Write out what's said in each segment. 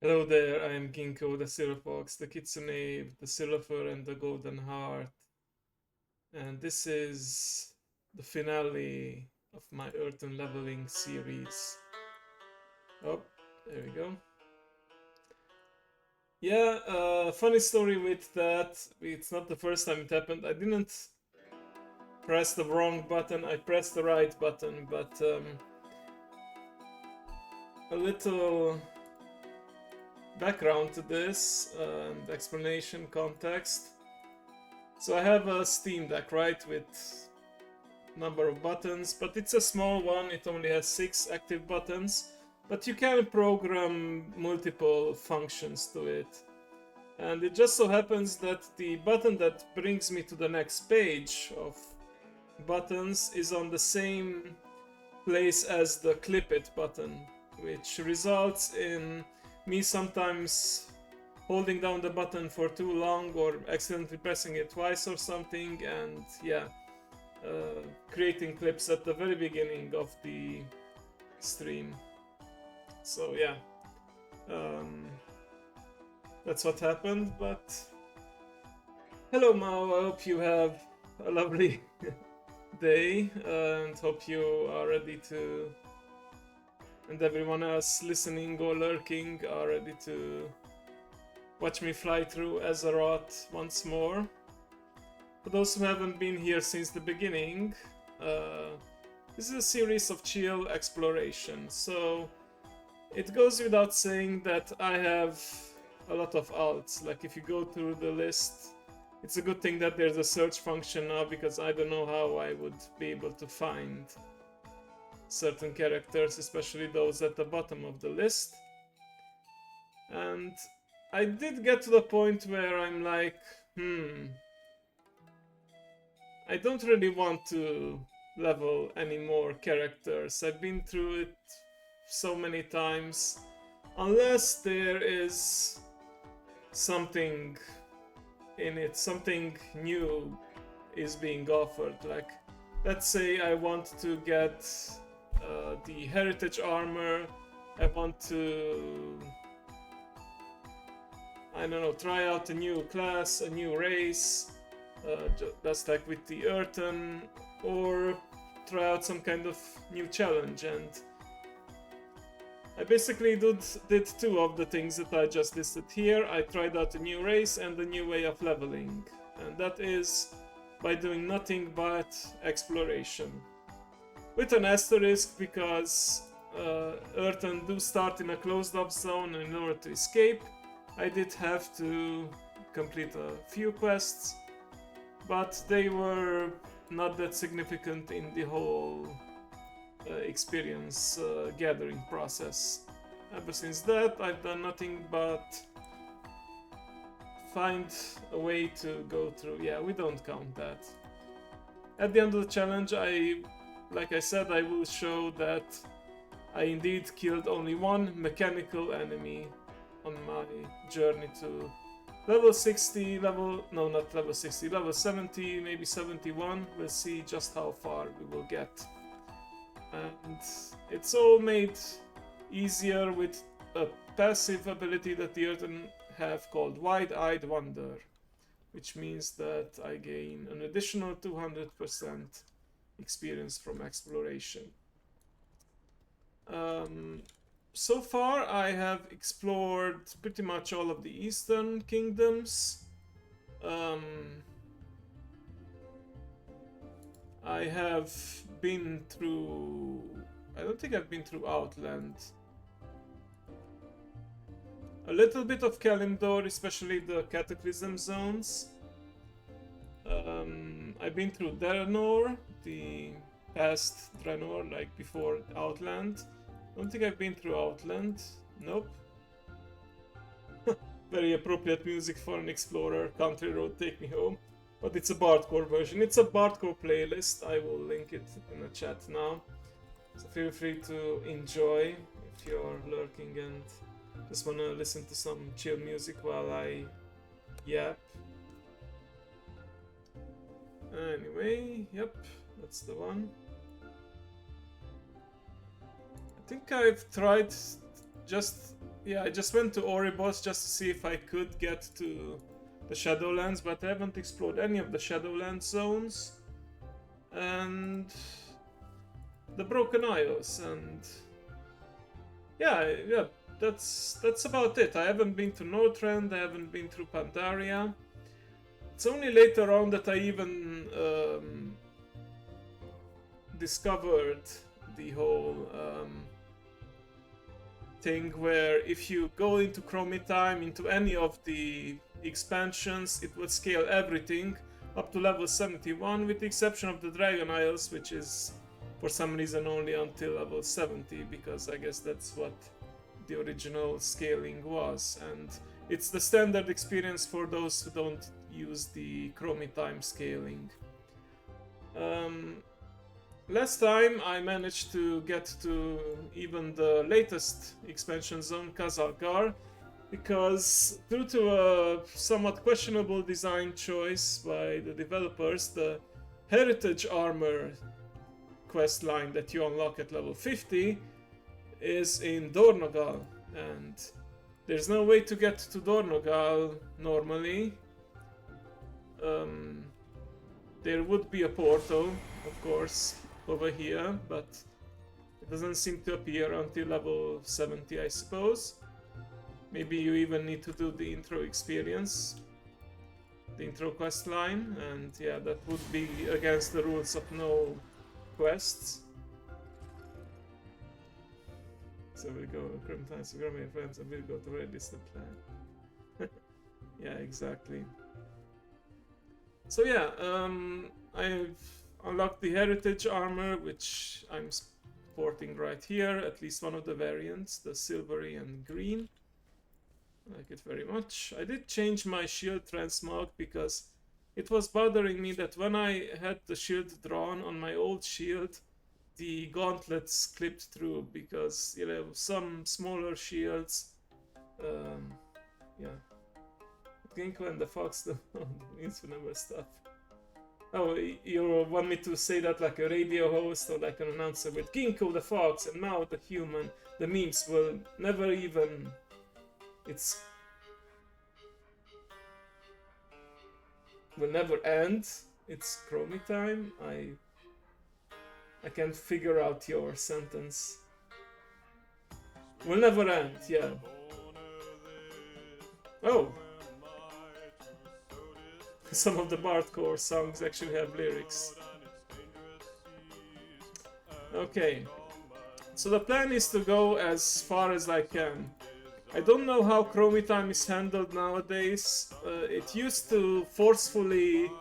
Hello there, I am Ginkgo, the Silver Fox, the Kitsune, the Silver, and the Golden Heart. And this is the finale of my Earthen leveling series. Oh, there we go. Yeah, funny story with that. It's not the first time it happened. I didn't press the wrong button, I pressed the right button, but a little background to this and explanation, context. So I have a Steam Deck, right, with number of buttons, but it's a small one. It only has 6 active buttons, but you can program multiple functions to it. And it just so happens that the button that brings me to the next page of buttons is on the same place as the clip it button, which results in me sometimes holding down the button for too long or accidentally pressing it twice or something, and yeah, creating clips at the very beginning of the stream. So yeah, um, that's what happened. But hello Mao, I hope you have a lovely day and hope you are ready to, and everyone else listening or lurking are ready to watch me fly through Azeroth once more. For those who haven't been here since the beginning, this is a series of chill exploration, so it goes without saying that I have a lot of alts. Like if you go through the list, it's a good thing that there's a search function now, because I don't know how I would be able to find certain characters, especially those at the bottom of the list. And I did get to the point where I'm like, I don't really want to level any more characters. I've been through it so many times. Unless there is something in it, something new is being offered. Like, let's say I want to get the heritage armor, I want to, I don't know, try out a new class, a new race, just like with the Earthen, or try out some kind of new challenge. And I basically did 2 of the things that I just listed here. I tried out a new race and a new way of leveling, and that is by doing nothing but exploration. With an asterisk, because Earthen do start in a closed off zone, and in order to escape I did have to complete a few quests, but they were not that significant in the whole experience gathering process. Ever since that, I've done nothing but find a way to go through. Yeah, we don't count that. At the end of the challenge, like I said, I will show that I indeed killed only one mechanical enemy on my journey to level 60, no, not level 60, level 70, maybe 71. We'll see just how far we will get. And it's all made easier with a passive ability that the Earthen have called Wide-Eyed Wonder, which means that I gain an additional 200% experience from exploration. So far I have explored pretty much all of the Eastern Kingdoms. I have been through... I don't think I've been through Outland. A little bit of Kalimdor, especially the Cataclysm zones. I've been through Draenor, the past Draenor, like before Outland. Don't think I've been through Outland. Nope. Very appropriate music for an explorer. Country Road, Take Me Home. But it's a Bardcore version. It's a Bardcore playlist. I will link it in the chat now. So feel free to enjoy if you're lurking and just wanna listen to some chill music while I yap. Anyway, yep, that's the one. I think I've tried just yeah, I just went to Oribos just to see if I could get to the Shadowlands, but I haven't explored any of the Shadowlands zones. And the Broken Isles, and yeah, that's about it. I haven't been to Northrend, I haven't been through Pandaria. It's only later on that I even discovered the whole thing where if you go into Chromitime, into any of the expansions, it will scale everything up to level 71, with the exception of the Dragon Isles, which is for some reason only until level 70, because I guess that's what the original scaling was, and it's the standard experience for those who don't use the Chromitime scaling. Last time I managed to get to even the latest expansion zone, Khazar, because due to a somewhat questionable design choice by the developers, the Heritage Armor quest line that you unlock at level 50 is in Dornogal, and there's no way to get to Dornogal normally. There would be a portal, of course, over here, but it doesn't seem to appear until level 70, I suppose. Maybe you even need to do the intro experience, the intro quest line, and yeah, that would be against the rules of no quests. So we'll go Crimson, so grab my friends and we'll go to where this the plan. Yeah, exactly. So yeah, I've unlocked the Heritage Armor, which I'm sporting right here, at least one of the variants, the silvery and green. I like it very much. I did change my shield transmog because it was bothering me that when I had the shield drawn on my old shield, the gauntlets clipped through, because, you know, some smaller shields, yeah. Ginkgo and the Fox, the Infinite stuff. Oh, you want me to say that like a radio host or like an announcer with Ginkgo the Fox and Mao the Human? The memes will never even... will never end. It's Chromitime. I can't figure out your sentence. Will never end, yeah. Oh! Some of the Bardcore songs actually have lyrics. Okay. So the plan is to go as far as I can. I don't know how Chromitime is handled nowadays. It used to forcefully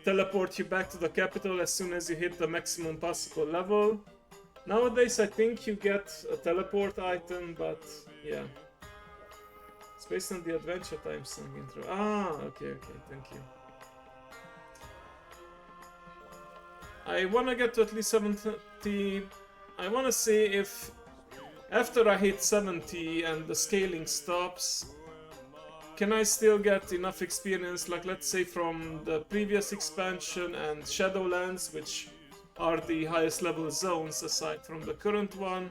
teleport you back to the capital as soon as you hit the maximum possible level. Nowadays I think you get a teleport item, but yeah. It's based on the Adventure Time song intro. Ah, okay, thank you. I wanna get to at least 70. I wanna see if after I hit 70 and the scaling stops, can I still get enough experience, like let's say from the previous expansion and Shadowlands, which are the highest level zones aside from the current one.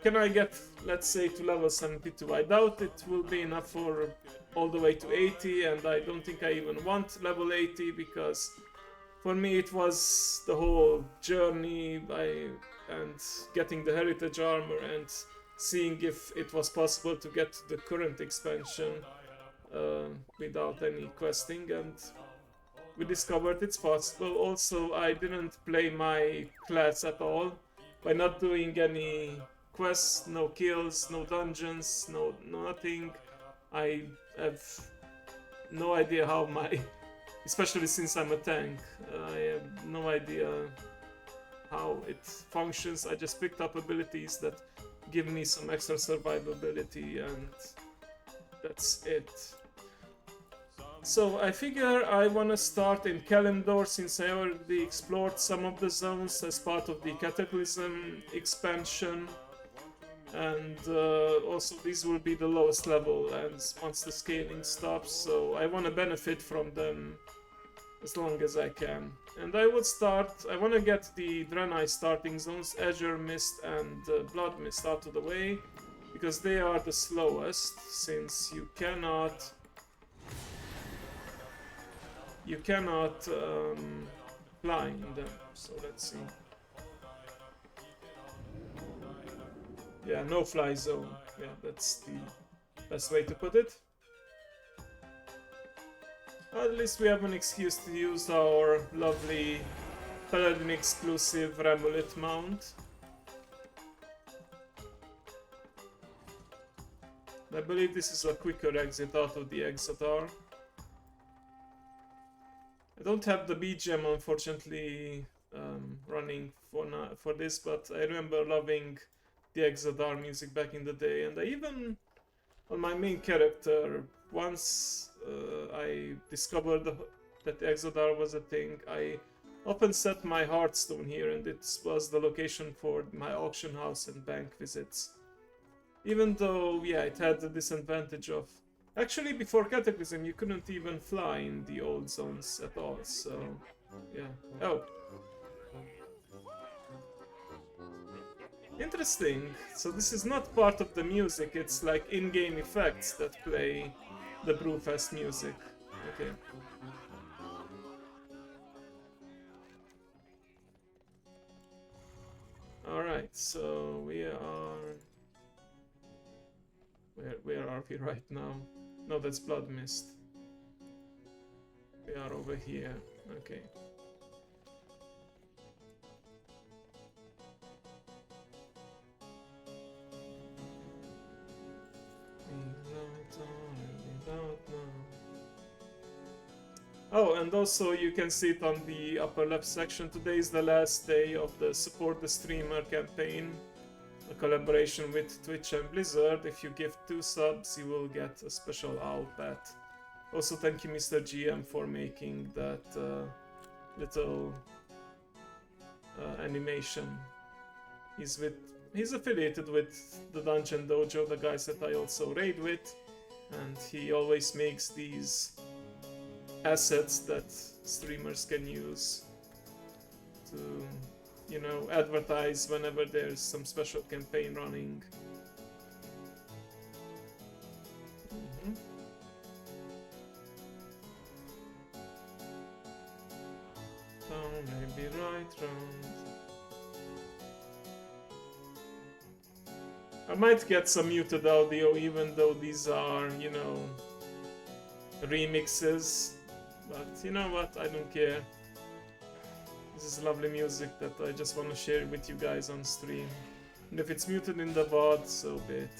Can I get, let's say, to level 72? I doubt it will be enough for all the way to 80, and I don't think I even want level 80, because for me it was the whole journey and getting the Heritage Armor and seeing if it was possible to get the current expansion without any questing, and we discovered it's possible. Also, I didn't play my class at all by not doing any quests, no kills, no dungeons, no nothing. I have no idea how my, especially since I'm a tank, I have no idea how it functions. I just picked up abilities that give me some extra survivability, and that's it. So I figure I want to start in Kalimdor, since I already explored some of the zones as part of the Cataclysm expansion, and also these will be the lowest level and once the scaling stops, so I want to benefit from them as long as I can. And I would start, I want to get the Draenei starting zones, Azure Mist and Blood Mist out of the way, because they are the slowest, since you cannot fly in them. So let's see. Yeah, no fly zone. Yeah, that's the best way to put it. At least we have an excuse to use our lovely Paladin exclusive Ramulet mount. I believe this is a quicker exit out of the Exotar. I don't have the BGM unfortunately running for this, but I remember loving the Exotar music back in the day, and I even, on my main character, once I discovered that Exodar was a thing, I often set my Hearthstone here, and it was the location for my auction house and bank visits. Even though, yeah, it had the disadvantage of... Actually, before Cataclysm, you couldn't even fly in the old zones at all, so... yeah. Oh. Interesting. So this is not part of the music, it's like in-game effects that play the Brewfest music. Okay. Alright, so we are... Where are we right now? No, that's Blood Mist. We are over here. Okay. Oh, and also you can see it on the upper left section. Today is the last day of the Support the Streamer campaign, a collaboration with Twitch and Blizzard. If you give 2 subs, you will get a special owl pet. Also, thank you, Mr. GM, for making that little animation. He's affiliated with the Dungeon Dojo, the guys that I also raid with, and he always makes these assets that streamers can use to, you know, advertise whenever there's some special campaign running. Down, maybe right round. I might get some muted audio even though these are, you know, remixes. But you know what, I don't care. This is lovely music that I just want to share with you guys on stream. And if it's muted in the VOD, so be it.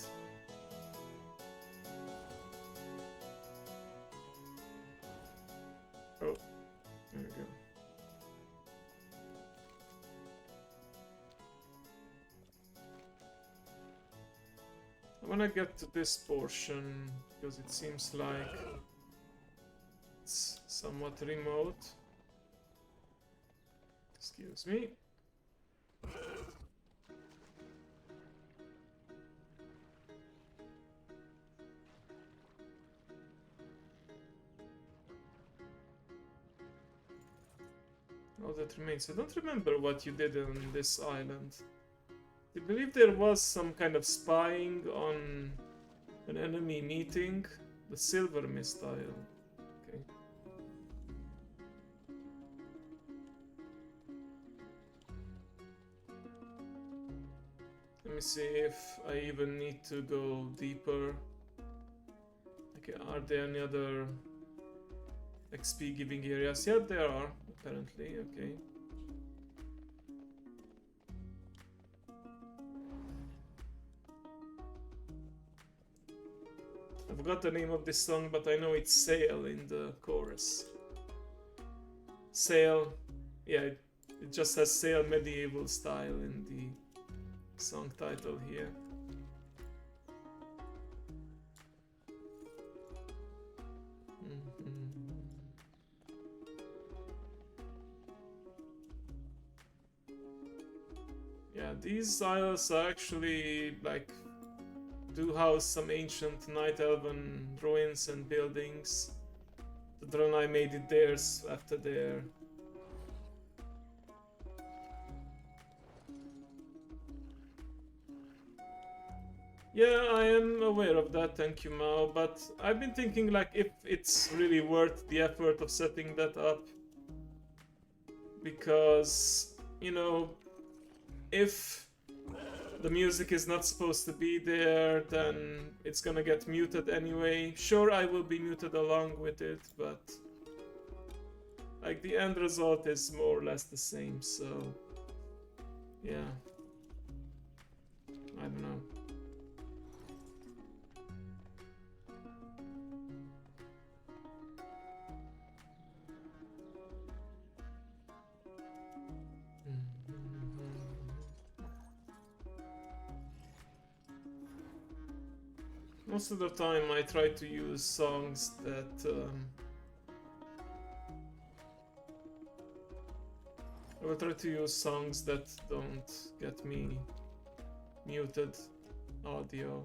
Oh, there we go. I want to get to this portion because it seems like it's somewhat remote. Excuse me. All that remains. I don't remember what you did on this island. I believe there was some kind of spying on an enemy meeting. The Silver Mist Isle. Okay. Let me see if I even need to go deeper. Okay, are there any other XP giving areas? Yeah, there are, apparently. Okay. I forgot the name of this song, but I know it's Sail in the chorus. Sail, yeah, it just has Sail medieval style in the song title here. Yeah, these isles are actually like do house some ancient Night Elven ruins and buildings. the Draenei made it theirs after their... Yeah, I am aware of that, thank you, Mao, but I've been thinking like if it's really worth the effort of setting that up. Because, you know, if the music is not supposed to be there, then it's gonna get muted anyway. Sure, I will be muted along with it, but like the end result is more or less the same, so yeah. I don't know. Most of the time I try to use songs that I will try to use songs that don't get me muted audio,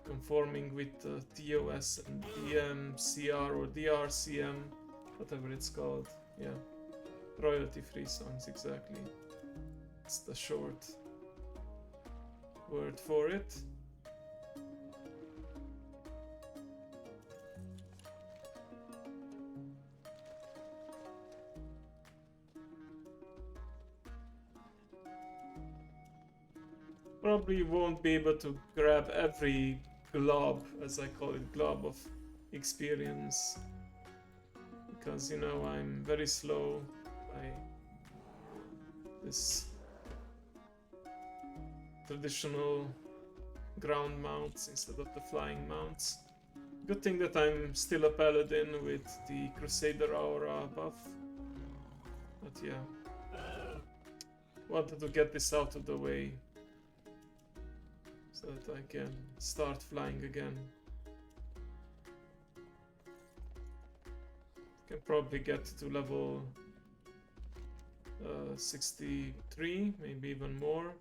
conforming with TOS and DMCR or DRCM, whatever it's called. Yeah, royalty-free songs, exactly. It's the short word for it. Probably won't be able to grab every glob, as I call it, glob of experience, because, you know, I'm very slow by this traditional ground mounts instead of the flying mounts. Good thing that I'm still a paladin with the Crusader aura buff, but yeah, wanted to get this out of the way so that I can start flying again. Can probably get to level 63, maybe even more,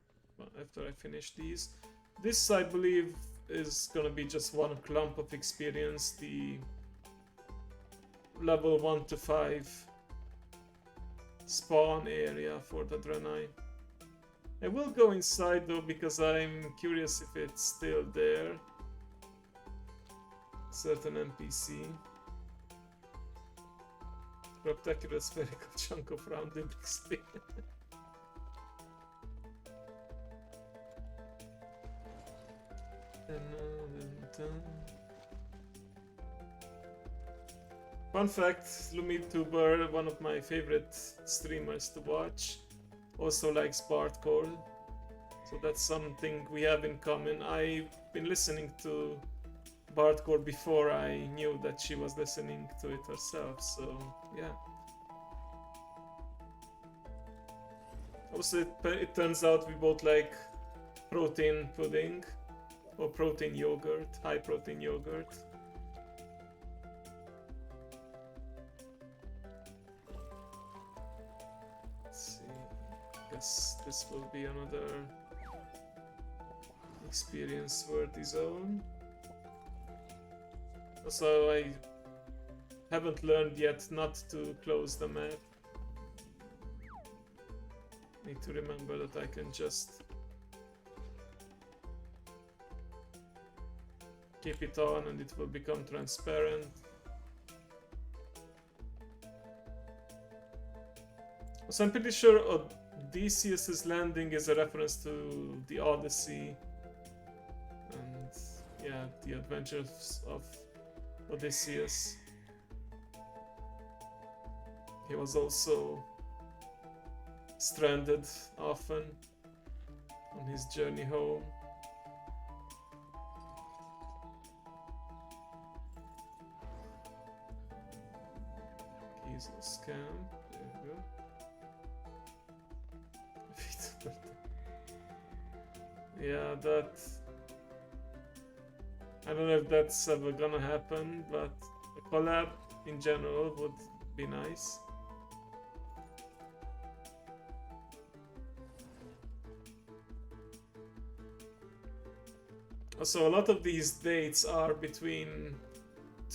after I finish these. This, I believe, is gonna be just one clump of experience, the level 1 to 5 spawn area for the Draenei. I will go inside though, because I'm curious if it's still there. Certain NPC. Spectacular spherical chunk of rounded XP. Fun fact, LumiTuber, one of my favorite streamers to watch, also likes Bardcore, so that's something we have in common. I've been listening to Bardcore before I knew that she was listening to it herself, so yeah. Also, it turns out we both like protein pudding, or protein yogurt, high protein yogurt. Let's see, I guess this will be another experience worthy zone. Also, I haven't learned yet not to close the map. Need to remember that I can just keep it on and it will become transparent. So I'm pretty sure Odysseus' landing is a reference to the Odyssey and yeah, the adventures of Odysseus. He was also stranded often on his journey home. Kiesel's camp, there we go. Yeah, that... I don't know if that's ever gonna happen, but a collab in general would be nice. So a lot of these dates are between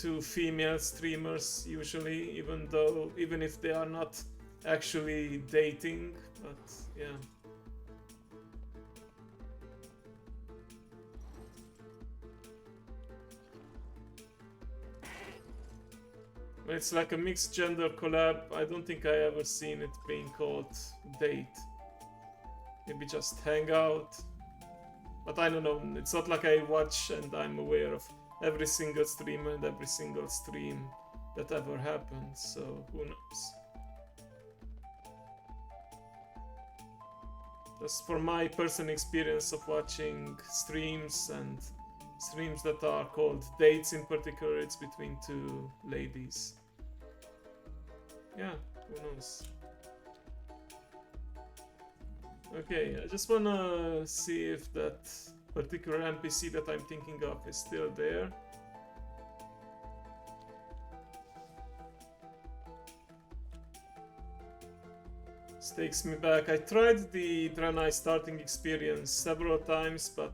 to female streamers usually, even if they are not actually dating, but yeah. It's like a mixed gender collab. I don't think I ever seen it being called date. Maybe just hang out. But I don't know, it's not like I watch and I'm aware of every single streamer and every single stream that ever happened, so who knows. Just for my personal experience of watching streams and streams that are called dates in particular, it's between two ladies. Yeah, who knows. Okay, I just wanna see if that particular NPC that I'm thinking of is still there. This takes me back. I tried the Draenei starting experience several times, but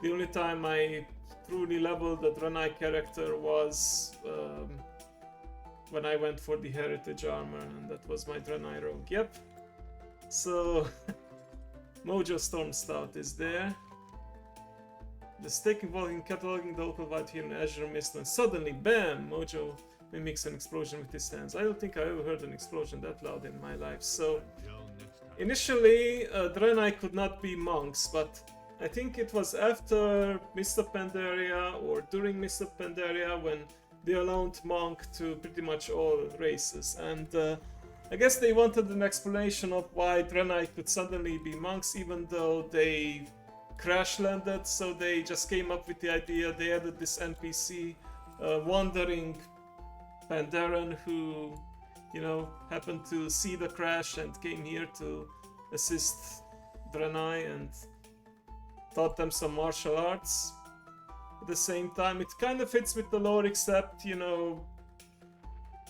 the only time I truly leveled the Draenei character was when I went for the heritage armor, and that was my Draenei rogue. Yep. So Mojo Storm Stout is there. The stake involved in cataloging the local vibe here in Azure Mist, and suddenly, bam! Mojo mimics an explosion with his hands. I don't think I ever heard an explosion that loud in my life. So initially, Draenei could not be monks, but I think it was after Mist of Pandaria or during Mist of Pandaria when they allowed monk to pretty much all races, and I guess they wanted an explanation of why Draenei could suddenly be monks even though they crash landed, so they just came up with the idea. They added this NPC, wandering Pandaren, who, you know, happened to see the crash and came here to assist Draenei and taught them some martial arts. At the same time, it kind of fits with the lore, except, you know,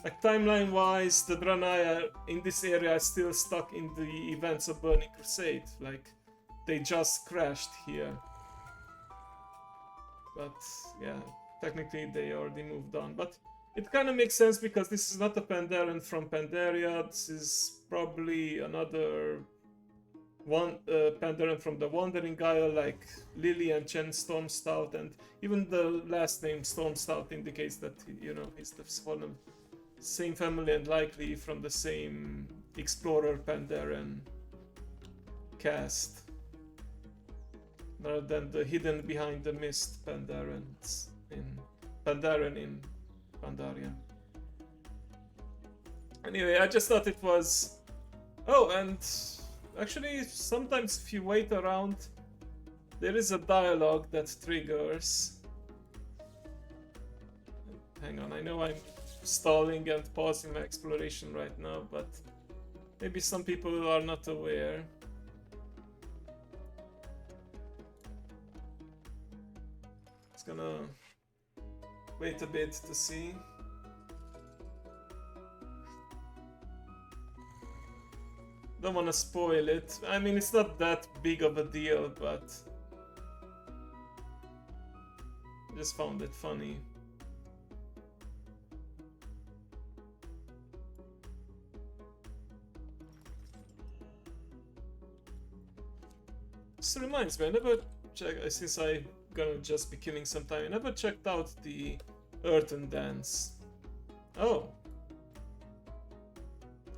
like timeline-wise, the Draenei in this area are still stuck in the events of Burning Crusade. Like, they just crashed here. But, yeah, technically they already moved on. But it kind of makes sense because this is not a Pandaren from Pandaria. This is probably another one Pandaren from the Wandering Isle, like Lily and Chen Stormstout, and even the last name Stormstout indicates that, you know, he's the same family and likely from the same Explorer Pandaren cast, rather than the hidden behind the mist Pandarens in Pandaria. Anyway, I just thought it was... Oh, and actually, sometimes if you wait around, there is a dialogue that triggers. Hang on, I know I'm stalling and pausing my exploration right now, but maybe some people are not aware. It's gonna wait a bit to see. Don't want to spoil it. I mean, it's not that big of a deal, but I just found it funny. This reminds me, I never checked, since I'm gonna just be killing some time, I never checked out the Earthen dance. Oh!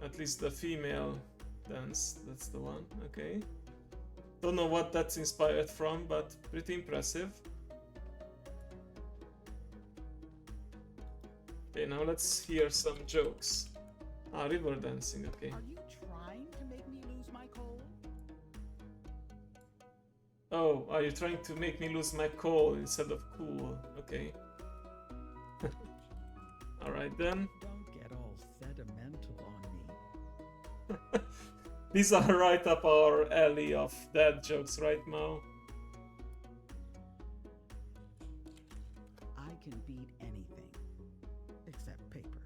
At least the female dance, that's the one, okay. Don't know what that's inspired from, but pretty impressive. Okay, now let's hear some jokes. Ah, river dancing, okay. Are you trying to make me lose my coal? Oh, are you trying to make me lose my coal instead of cool? Okay. Alright then. Don't get all sentimental on me. These are right up our alley of dad jokes right now. I can beat anything except paper.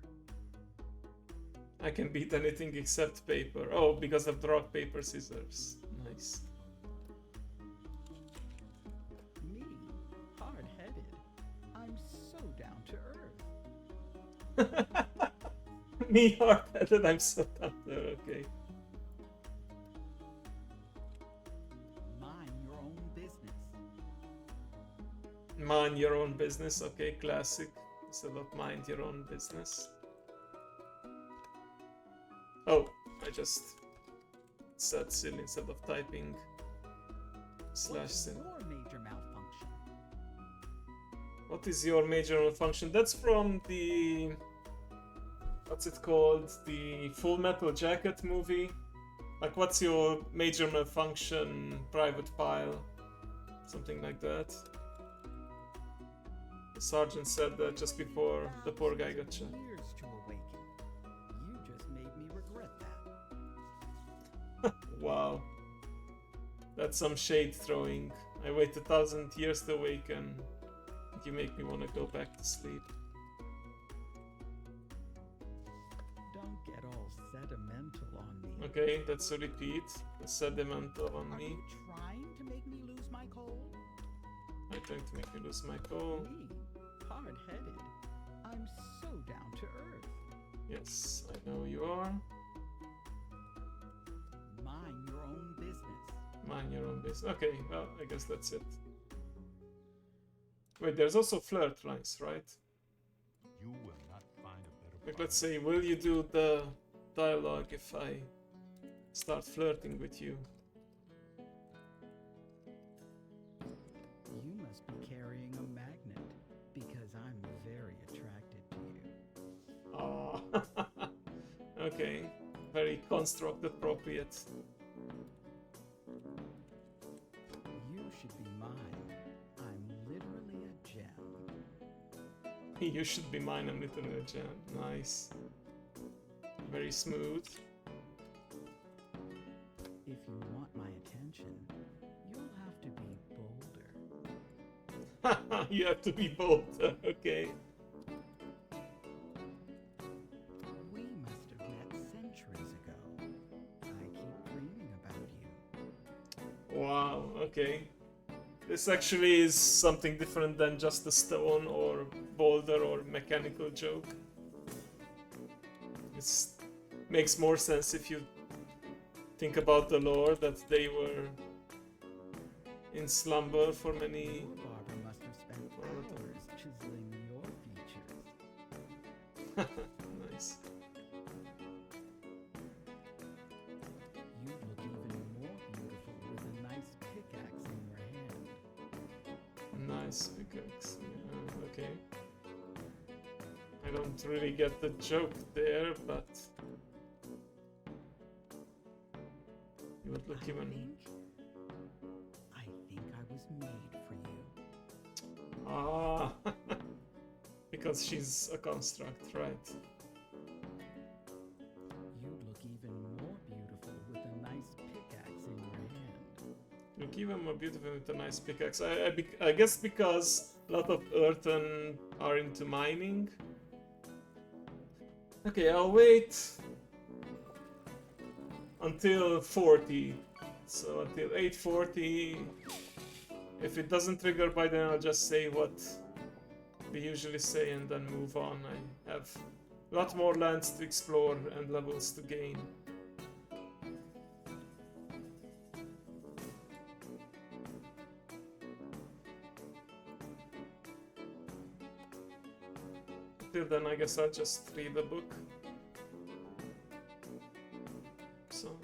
I can beat anything except paper. Oh, because of rock, paper, scissors. Nice. Me, hard-headed. I'm so down to earth. Me hard-headed, I'm so dumb there, okay. Mind your own business. Mind your own business, okay, classic. Instead of mind your own business. Oh, I just said sin instead of typing slash What's sin. your major malfunction? What is your major malfunction? That's from the... what's it called? The Full Metal Jacket movie. Like, what's your major malfunction, private pile? Something like that. The sergeant said that just before the poor guy got shot. Years to awaken. You just made me regret that. Wow. That's some shade throwing. I wait 1,000 years to awaken. You make me want to go back to sleep. Don't get all sentimental on me. Okay, that's a repeat. Sedimental on Are me. you trying to make me lose my coal? I'm trying to make me lose my coal. Me, hard-headed. I'm so down to earth. Yes, I know you are. Mind your own business. Mind your own business. Okay, well, I guess that's it. Wait, there's also flirt lines, right? You will not find a better Like, let's say, will you do the dialogue if I start flirting with you? You must be carrying a magnet because I'm very attracted to you. Ah, okay, very construct appropriate. You should be mine. I'm literally a gem. You should be mine, I'm literally a gem. Nice. Very smooth. If you want my attention, you'll have to be bolder. You have to be bold, okay. We must have met centuries ago. I keep dreaming about you. Wow, okay. This actually is something different than just a stone or boulder or mechanical joke. It makes more sense if you think about the lore that they were in slumber for many... Your barber must have spent hours chiseling your features. Nice. You look even more beautiful with a nice pickaxe in your hand. Nice pickaxe. Yeah, okay. I don't really get the joke there, but you would look even... I think I was made for you. Ah, because she's a construct, right? You look even more beautiful with a nice pickaxe in your hand. Look even more beautiful with a nice pickaxe. I guess because a lot of Earthen are into mining. Okay, I'll wait until 40. So until 8:40. If it doesn't trigger by then, I'll just say what we usually say and then move on. I have a lot more lands to explore and levels to gain. Till then, I guess I'll just read the book. So...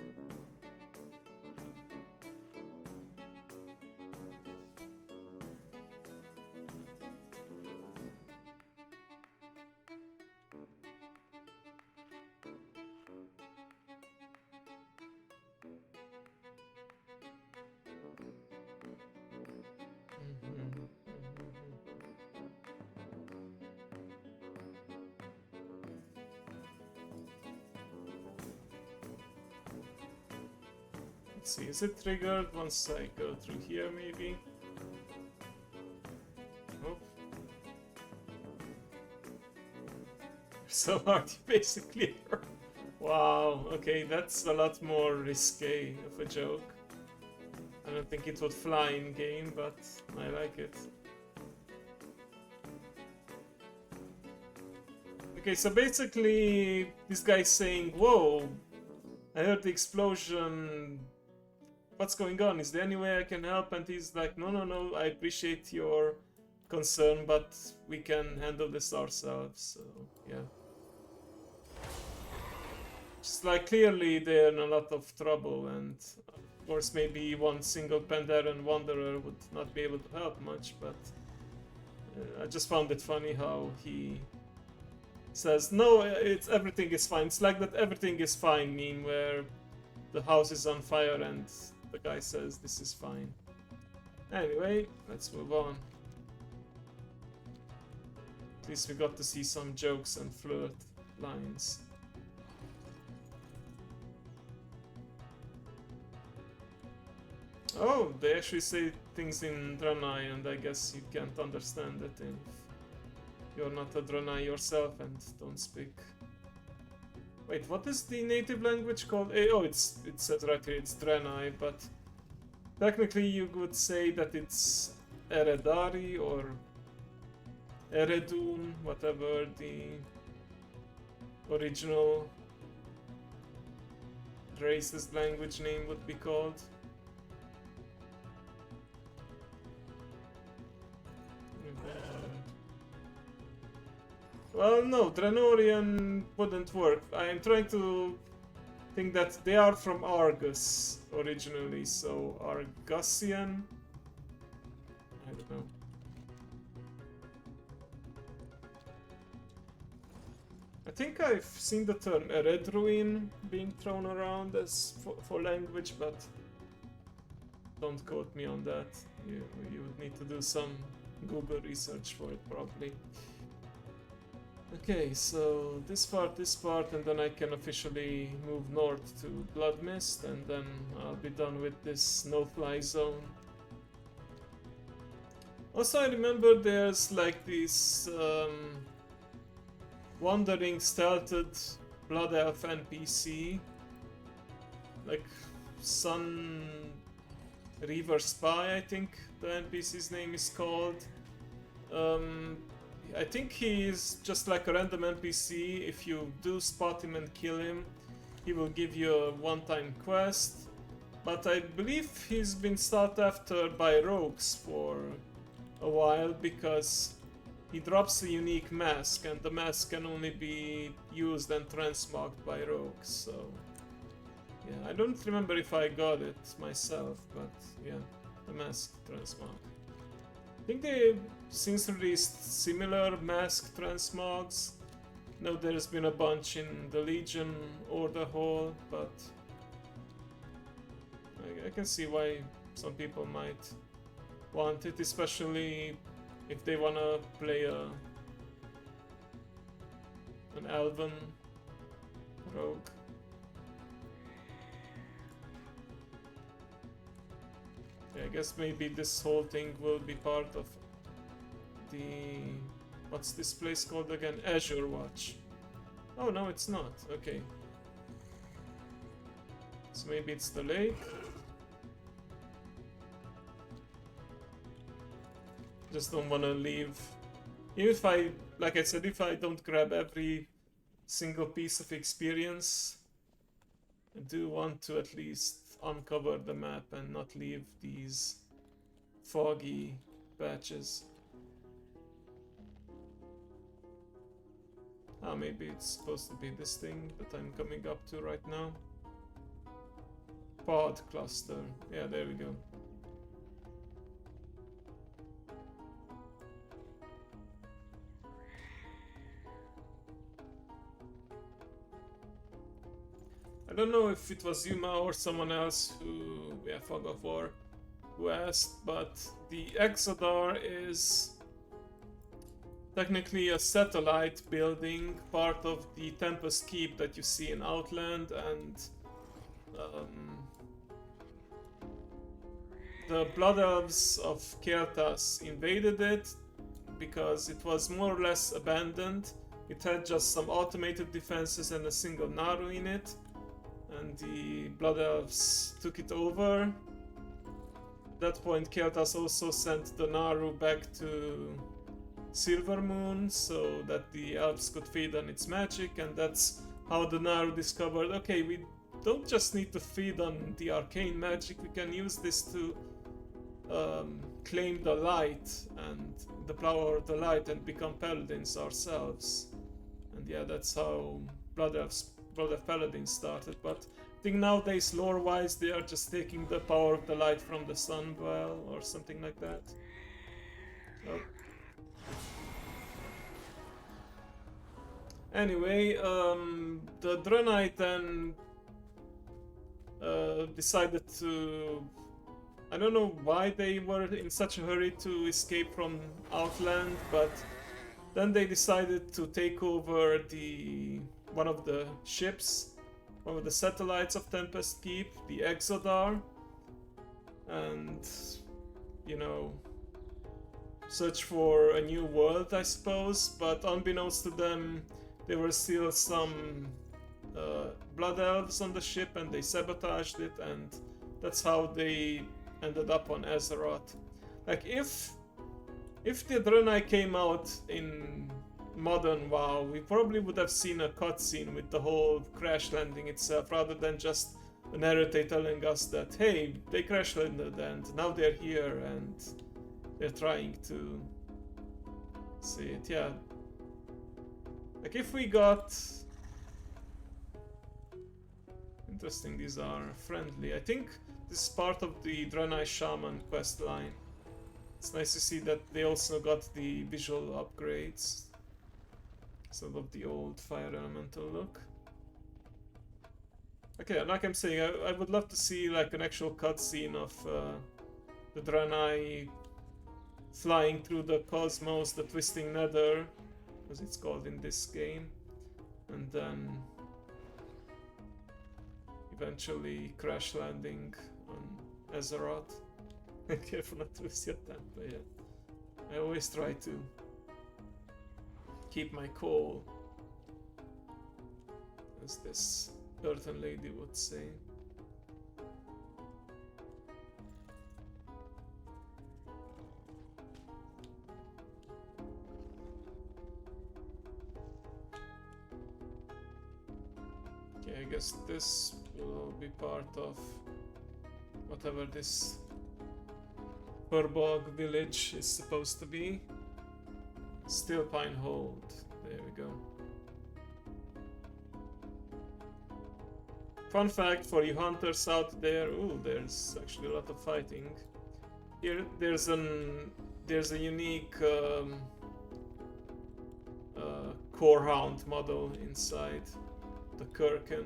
Let's see, is it triggered once I go through here, maybe? Nope. So hard, basically. Wow, okay, that's a lot more risque of a joke. I don't think it would fly in game, but I like it. Okay, so basically this guy's saying, whoa, I heard the explosion. What's going on? Is there any way I can help? And he's like, no, I appreciate your concern, but we can handle this ourselves. So, yeah. Just like clearly they're in a lot of trouble, and of course maybe one single Pandaren Wanderer would not be able to help much, but I just found it funny how he says, no, everything is fine. It's like that everything is fine meme where the house is on fire and the guy says this is fine. Anyway, let's move on. At least we got to see some jokes and flirt lines. Oh, they actually say things in Draenei, and I guess you can't understand it if you're not a Draenei yourself and don't speak. Wait, what is the native language called? Oh, it says right here, it's Draenei, but technically you would say that it's Eredari or Eredun, whatever the original racist language name would be called. Well, no, Draenorian wouldn't work. I am trying to think that they are from Argus originally, so Argusian? I don't know. I think I've seen the term Eredruin being thrown around as for language, but don't quote me on that. You would need to do some Google research for it, probably. Okay, so this part, and then I can officially move north to Bloodmist, and then I'll be done with this no-fly zone. Also, I remember there's like this wandering, stealthed Blood Elf NPC, like Sun Reaver Spy, I think the NPC's name is called. I think he is just like a random NPC. If you do spot him and kill him, he will give you a one-time quest. But I believe he's been sought after by rogues for a while because he drops a unique mask, and the mask can only be used and transmogged by rogues. So yeah, I don't remember if I got it myself, but yeah, the mask transmog. I think they since released similar mask transmogs. No, there's been a bunch in the Legion or the Hall, but I can see why some people might want it, especially if they wanna play an Elven rogue. Yeah, I guess maybe this whole thing will be part of the... what's this place called again? Azure Watch. Oh, no, it's not. Okay. So maybe it's the lake. Just don't want to leave. Even if I, like I said, if I don't grab every single piece of experience, I do want to at least uncover the map and not leave these foggy patches. Ah, maybe it's supposed to be this thing that I'm coming up to right now. Pod cluster. Yeah, there we go. I don't know if it was Yuma or someone else who, yeah, Fog of War, who asked, but the Exodar is technically a satellite building, part of the Tempest Keep that you see in Outland, and the Blood Elves of Kael'thas invaded it because it was more or less abandoned. It had just some automated defenses and a single Naru in it, and the Blood Elves took it over. At that point, Kael'thas also sent the Naru back to silver moon so that the elves could feed on its magic, and that's how the Naru discovered, okay, we don't just need to feed on the arcane magic, we can use this to claim the light and the power of the light and become paladins ourselves. And yeah, that's how Blood Elf Paladins started. But I think nowadays, lore-wise, they are just taking the power of the light from the sun well, or something like that. Oh. Anyway, the Draenei then decided to... I don't know why they were in such a hurry to escape from Outland, but then they decided to take over one of the ships, one of the satellites of Tempest Keep, the Exodar, and, you know, search for a new world, I suppose. But unbeknownst to them, there were still some blood elves on the ship, and they sabotaged it, and that's how they ended up on Azeroth. Like, if the Draenei came out in modern WoW, we probably would have seen a cutscene with the whole crash landing itself, rather than just a narrator telling us that, hey, they crash landed and now they're here and they're trying to see it. Yeah. Like, if we got... Interesting, these are friendly. I think this is part of the Draenei Shaman quest line. It's nice to see that they also got the visual upgrades, sort of the old fire elemental look. Okay, like I'm saying, I would love to see like an actual cutscene of the Draenei flying through the cosmos, the twisting nether, as it's called in this game, and then eventually crash landing on Azeroth. Careful not to lose your temper, yeah. I always try to keep my cool, as this Earthen lady would say. Okay, I guess this will be part of whatever this Purbog village is supposed to be. Still Pine Hold. There we go. Fun fact for you hunters out there. Ooh, there's actually a lot of fighting. Here, there's a unique core hound model inside the Kirken.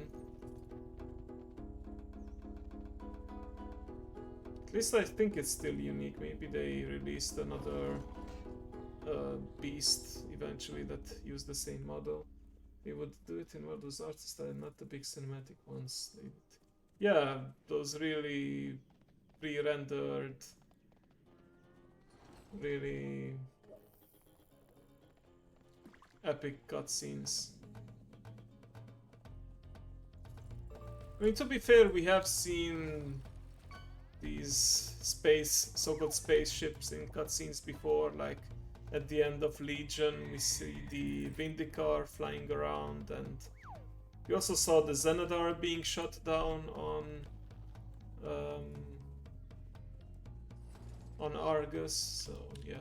At least I think it's still unique. Maybe they released another beast eventually that used the same model. They would do it in one of those art styles, not the big cinematic ones. Yeah, those really pre-rendered, really epic cutscenes. I mean, to be fair, we have seen these so-called spaceships in cutscenes before, like at the end of Legion we see the Vindicar flying around, and we also saw the Xenadar being shot down on Argus, so yeah.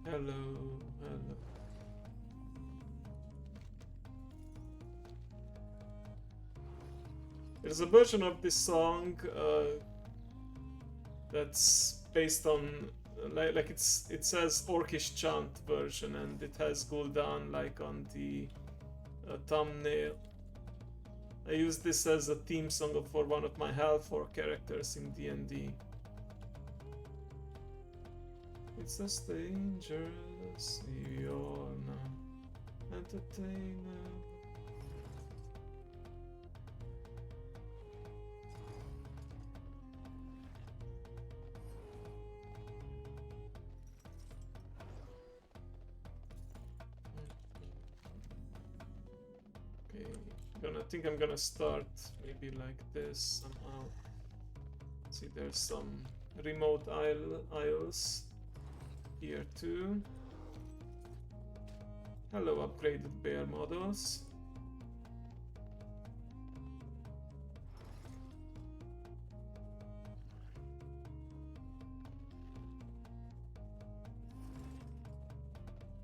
Hello, hello. There's a version of this song that's based on like it says Orcish chant version, and it has Gul'dan like on the thumbnail. I use this as a theme song for one of my Halfor characters in D&D. It's just dangerous, you're not entertainer. I think I'm gonna start maybe like this somehow. See, there's some remote isles here too. Hello, upgraded bear models.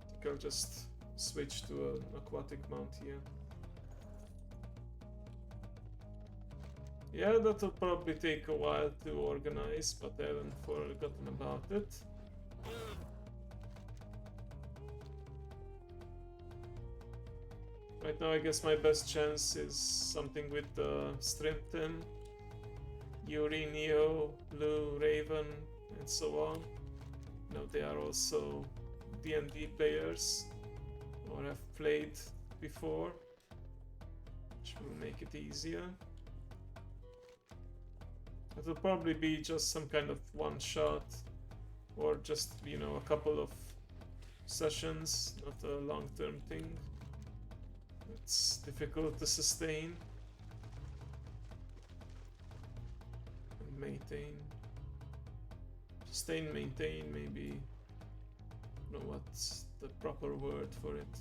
I think I'll just switch to an aquatic mount here. Yeah, that'll probably take a while to organize, but I haven't forgotten about it. Right now I guess my best chance is something with Strimton, Yuri, Neo, Blue, Raven, and so on. You know, they are also D&D players, or have played before, which will make it easier. It will probably be just some kind of one-shot, or just, you know, a couple of sessions, not a long-term thing. It's difficult to sustain and maintain. Sustain, maintain, maybe. I don't know what's the proper word for it.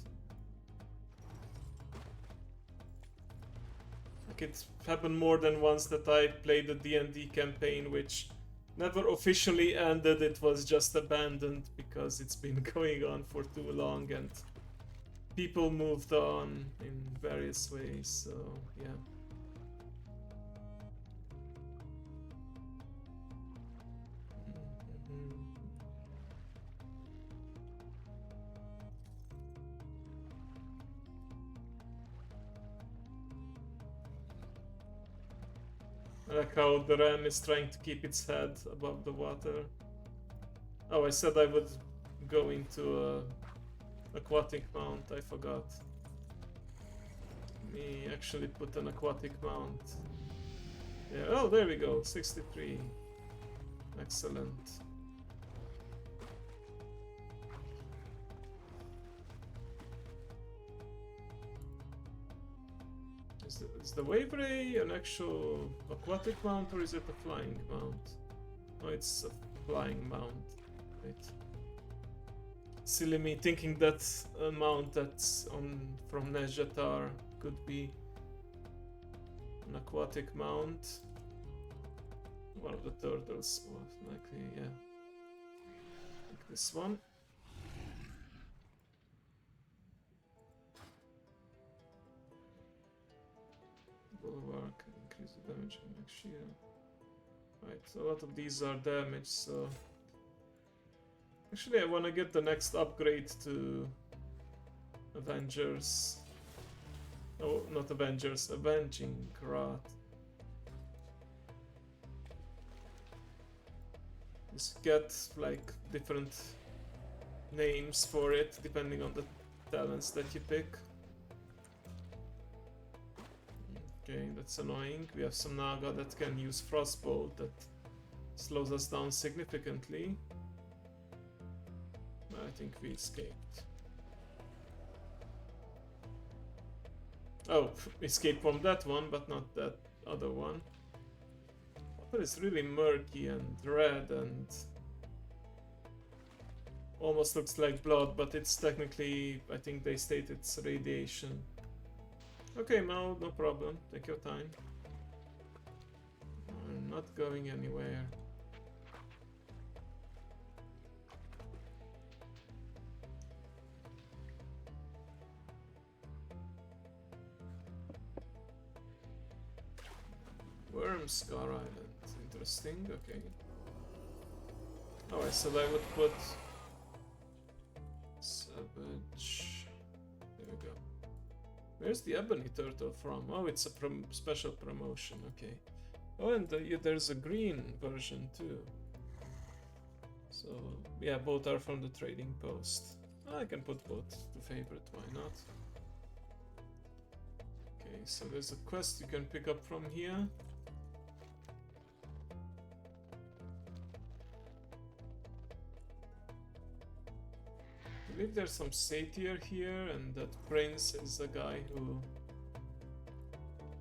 Like, it's happened more than once that I played a D&D campaign which never officially ended, it was just abandoned because it's been going on for too long and people moved on in various ways, so yeah. I like how the ram is trying to keep its head above the water. Oh, I said I would go into a aquatic mount, I forgot. Let me actually put an aquatic mount. Yeah, oh, there we go, 63. Excellent. Is the wave ray an actual aquatic mount or is it a flying mount? Oh, it's a flying mount. Right. Silly me thinking that a mount that's on from Nezjatar could be an aquatic mount. One of the turtles, most likely, yeah. Like this one. Bulwark, increase the damage next year. Right, so a lot of these are damaged, so actually I wanna get the next upgrade to Avengers. Oh, not Avengers, Avenging Wrath. Just get like different names for it depending on the talents that you pick. Okay, that's annoying. We have some Naga that can use Frostbolt that slows us down significantly. I think we escaped. Oh, escaped from that one, but not that other one. Water is really murky and red and almost looks like blood, but it's technically, I think they state it's radiation. Okay, Mao, no problem. Take your time. I'm not going anywhere. Wormscar Island. Interesting, okay. Oh, I said I would put Savage. There we go. Where's the ebony turtle from? Oh, it's a special promotion, okay. Oh, and there's a green version too. So, yeah, both are from the trading post. I can put both to favorite, why not? Okay, so there's a quest you can pick up from here. I believe there's some satyr here, and that prince is a guy who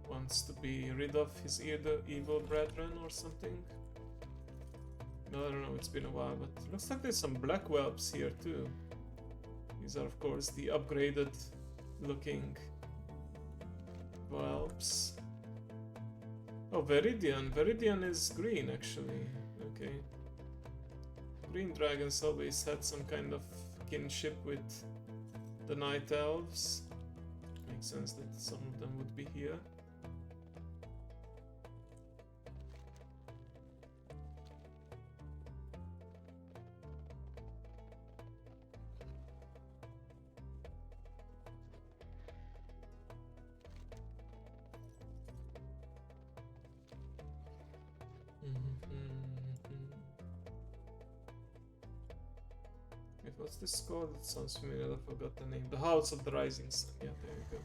wants to be rid of his evil brethren or something. I don't know, it's been a while, but looks like there's some black whelps here too. These are of course the upgraded looking whelps. Oh, Viridian. Viridian is green actually. Okay. Green dragons always had some kind of kinship with the night elves. Makes sense that some of them would be here. Wait, what's this called? It sounds familiar, I forgot the name. The House of the Rising Sun. Yeah, there you go.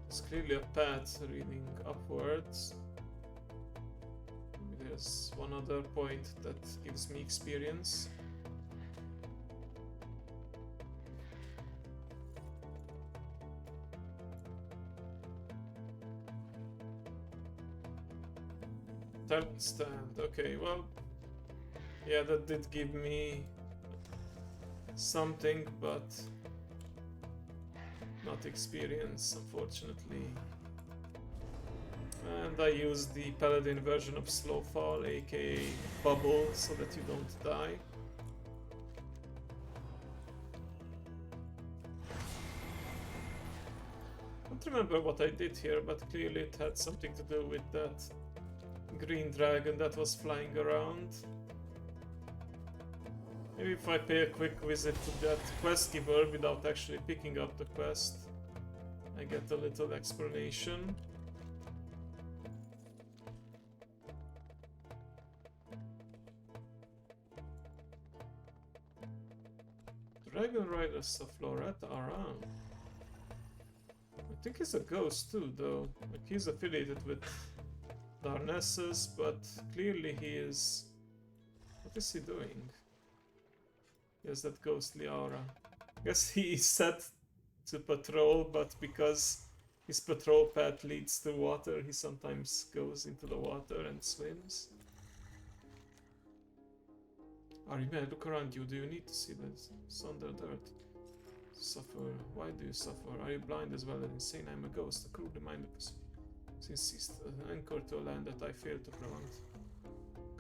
It's clearly a path leading upwards. Maybe there's one other point that gives me experience. Talent stand. Okay, well, yeah, that did give me something, but not experience, unfortunately. And I use the paladin version of slow fall, aka bubble, so that you don't die. I don't remember what I did here, but clearly it had something to do with that green dragon that was flying around. Maybe if I pay a quick visit to that quest giver without actually picking up the quest, I get a little explanation. Dragon Riders of Loretta around. I think he's a ghost too, though. Like, he's affiliated with Darnessus, but clearly he is... What is he doing? He has that ghostly aura. I guess he is set to patrol, but because his patrol path leads to water, he sometimes goes into the water and swims. Are you mad? Look around you. Do you need to see this? Thunder dirt. Suffer. Why do you suffer? Are you blind as well and insane? I'm a ghost, a cruel reminder since he's anchored to a land that I failed to prevent.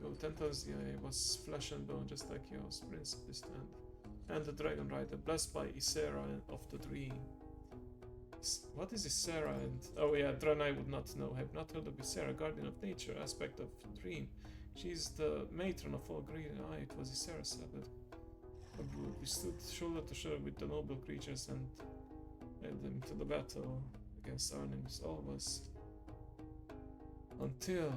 Go 10,000 I was flesh and bone just like yours, prince of this land. And the dragon rider, blessed by Isera of the dream. What is Isera and... Oh yeah, Draenei would not know. Have not heard of Isera, guardian of nature, aspect of dream. She's the matron of all green. Ah, it was Isera said it. We stood shoulder to shoulder with the noble creatures and led them to the battle against our enemies. All was... Until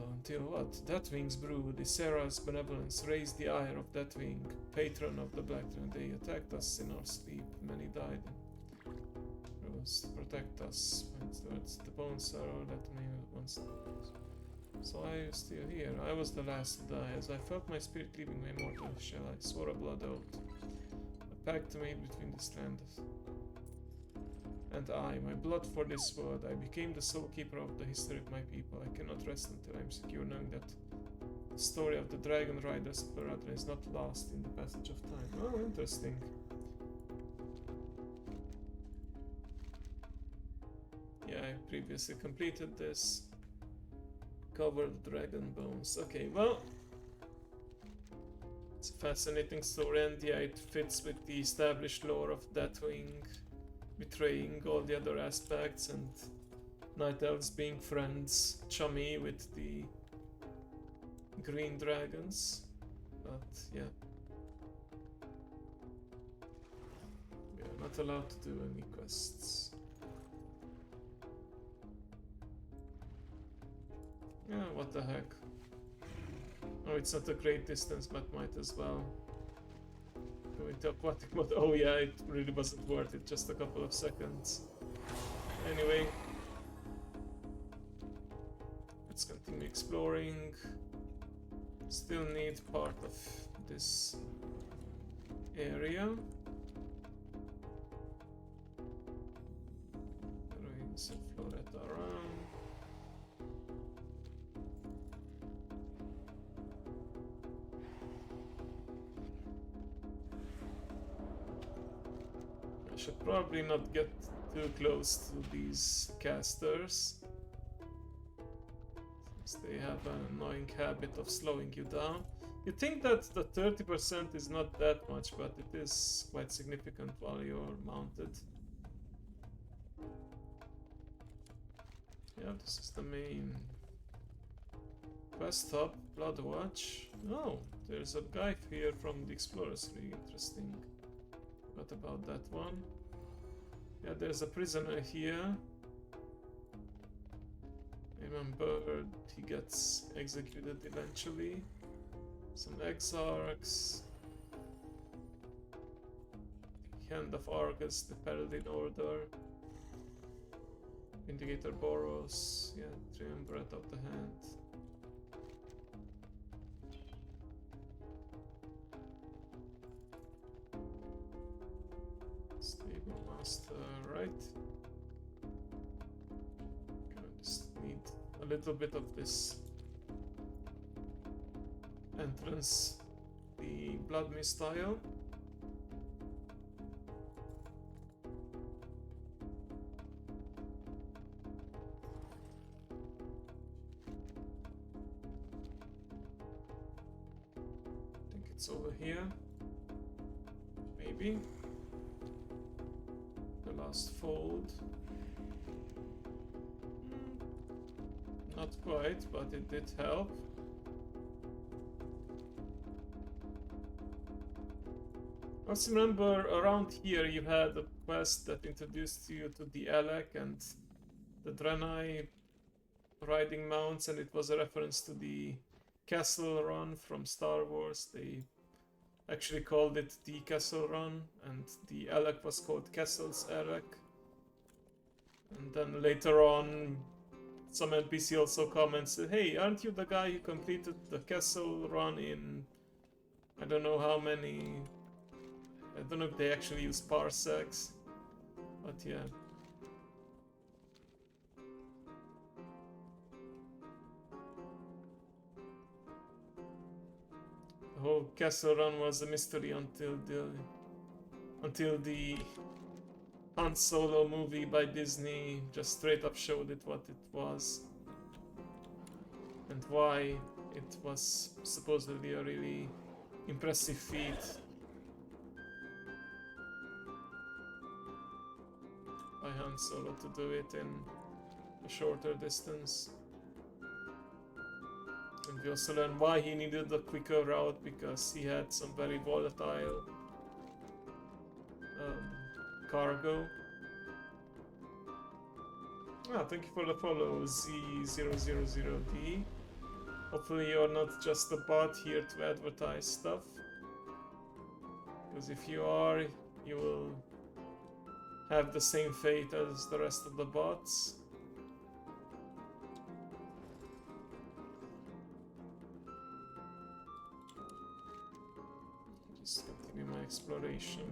what? Deathwing's brood, Isera's benevolence raised the ire of Deathwing, patron of the Black Dragon. They attacked us in our sleep. Many died. Rose to protect us. Towards the bones arrow that name once. So I am still here. I was the last to die. As I felt my spirit leaving my mortal shell, I swore a blood oath. A pact made between this land and I, my blood for this world. I became the sole keeper of the history of my people. I cannot rest until I am secure, knowing that the story of the Dragon Riders of Earthen is not lost in the passage of time. Oh, interesting. Yeah, I previously completed this. Covered dragon bones. Okay, well, it's a fascinating story, and yeah, it fits with the established lore of Deathwing betraying all the other aspects and Night Elves being friends, chummy with the green dragons. But yeah, we are not allowed to do any quests. Yeah, what the heck. Oh, it's not a great distance, but might as well. Go into aquatic mode. Oh yeah, it really wasn't worth it, just a couple of seconds. Anyway, let's continue exploring. Still need part of this area. So Floretta around. I should probably not get too close to these casters, since they have an annoying habit of slowing you down. You think that the 30% is not that much, but it is quite significant while you're mounted. Yeah, this is the main quest hub, Bloodwatch. Oh, there's a guy here from the Explorers League, interesting. What about that one? Yeah, there's a prisoner here. Remember, he gets executed eventually. Some exarchs. The Hand of Argus, the Paladin Order. Indicator Boros. Yeah, Triumvirate of the Hand. Stable Master, right? Gonna just need a little bit of this entrance, the Blood Mist tile. I think it's over here. Maybe. The last fold. Not quite, but it did help. I also remember around here you had a quest that introduced you to the Alec and the Draenei riding mounts, and it was a reference to the Castle Run from Star Wars. They actually called it the Castle Run, and the Alec was called Castle's Alec. And then later on, some NPC also comments, hey, aren't you the guy who completed the Castle Run in I don't know how many... I don't know if they actually use parsecs, but yeah. The whole Castle Run was a mystery until the Han Solo movie by Disney just straight up showed it what it was and why it was supposedly a really impressive feat by Han Solo to do it in a shorter distance. And we also learn why he needed a quicker route, because he had some very volatile cargo. Ah, thank you for the follow, Z000D. Hopefully you're not just a bot here to advertise stuff. Because if you are, you will have the same fate as the rest of the bots. Just continue my exploration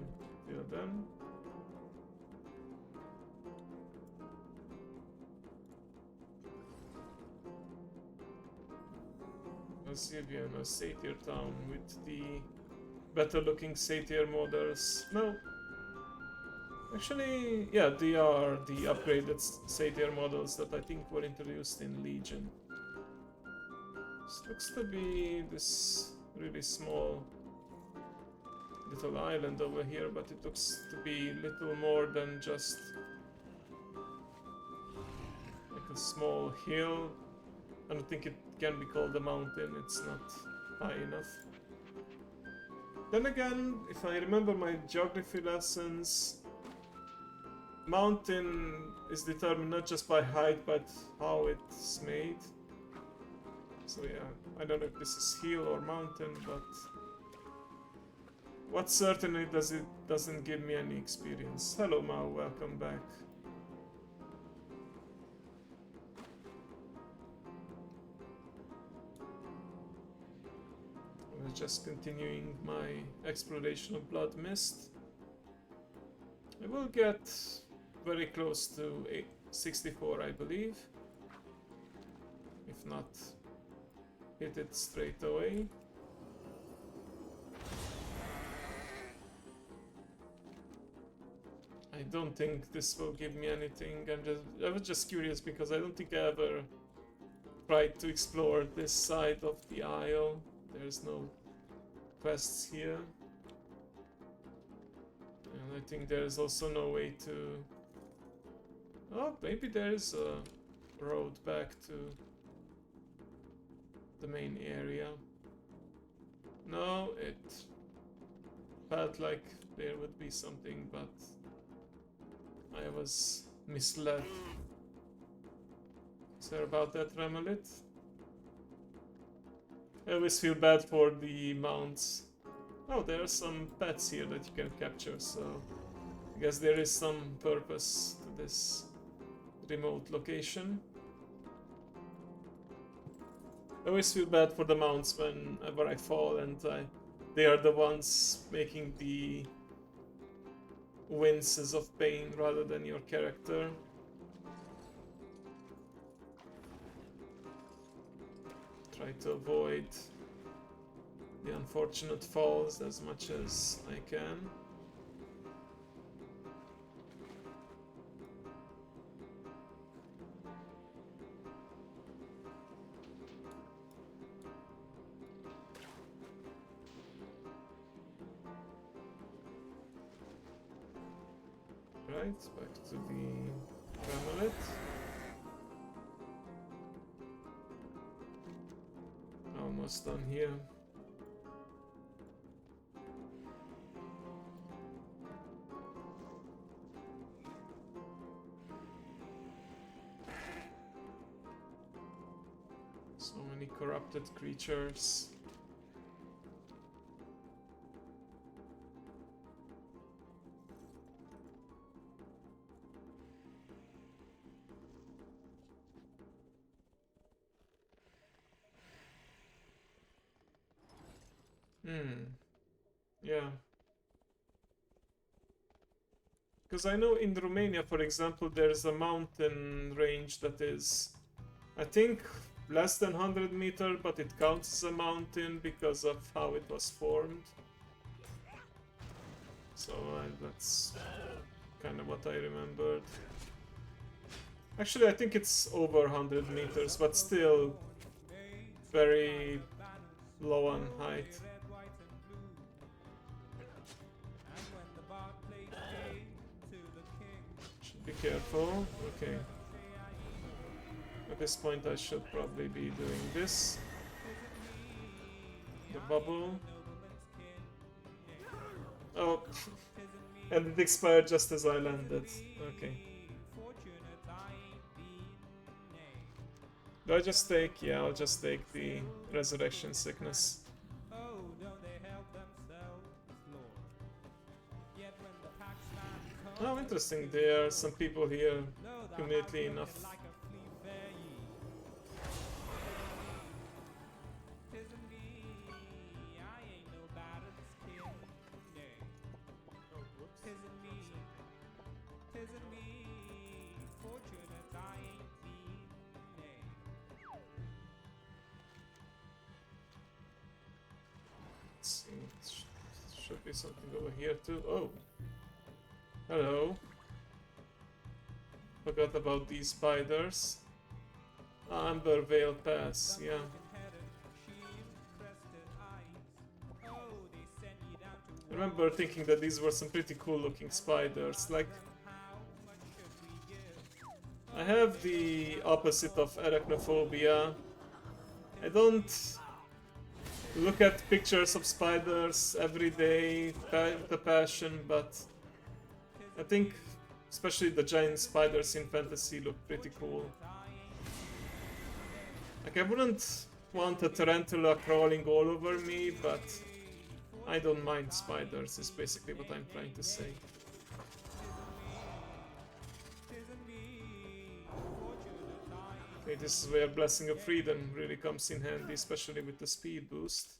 till then. Oblivion, a satyr town with the better looking satyr models. No. Actually, yeah, they are the upgraded satyr models that I think were introduced in Legion. This looks to be this really small little island over here, but it looks to be little more than just like a small hill. I don't think it can be called a mountain, it's not high enough. Then again, if I remember my geography lessons, mountain is determined not just by height, but how it's made. So yeah, I don't know if this is hill or mountain, but what's certain is it doesn't give me any experience. Hello Mao, welcome back. I was just continuing my exploration of Blood Mist. I will get very close to 64, I believe. If not, hit it straight away. I don't think this will give me anything. I was just curious because I don't think I ever tried to explore this side of the isle. There's no quests here. And I think there's also no way to... Oh, maybe there's a road back to the main area. No, it felt like there would be something, but I was misled. Sorry about that, Ramelit. I always feel bad for the mounts. Oh, there are some pets here that you can capture, so I guess there is some purpose to this remote location. I always feel bad for the mounts whenever I fall, and they are the ones making the winces of pain rather than your character. Try to avoid the unfortunate falls as much as I can. Right, back to the Ramelet. Almost done here. So many corrupted creatures. Yeah. Because I know in Romania, for example, there's a mountain range that is, I think, less than 100 meters, but it counts as a mountain because of how it was formed. So that's kind of what I remembered. Actually, I think it's over 100 meters, but still very low on height. Should be careful. Okay. At this point I should probably be doing this. The bubble. Oh, and it expired just as I landed. Okay. Do I just take? Yeah, I'll just take the resurrection sickness. Oh, interesting. There are some people here, conveniently enough. Let's see, should be something over here too. Oh, hello. Forgot about these spiders. Amber Veil Pass, yeah. I remember thinking that these were some pretty cool looking spiders. Like, I have the opposite of arachnophobia. I don't look at pictures of spiders every day with a passion, but I think especially the giant spiders in fantasy look pretty cool. Like, I wouldn't want a tarantula crawling all over me, but I don't mind spiders, is basically what I'm trying to say. Okay, this is where Blessing of Freedom really comes in handy, especially with the speed boost.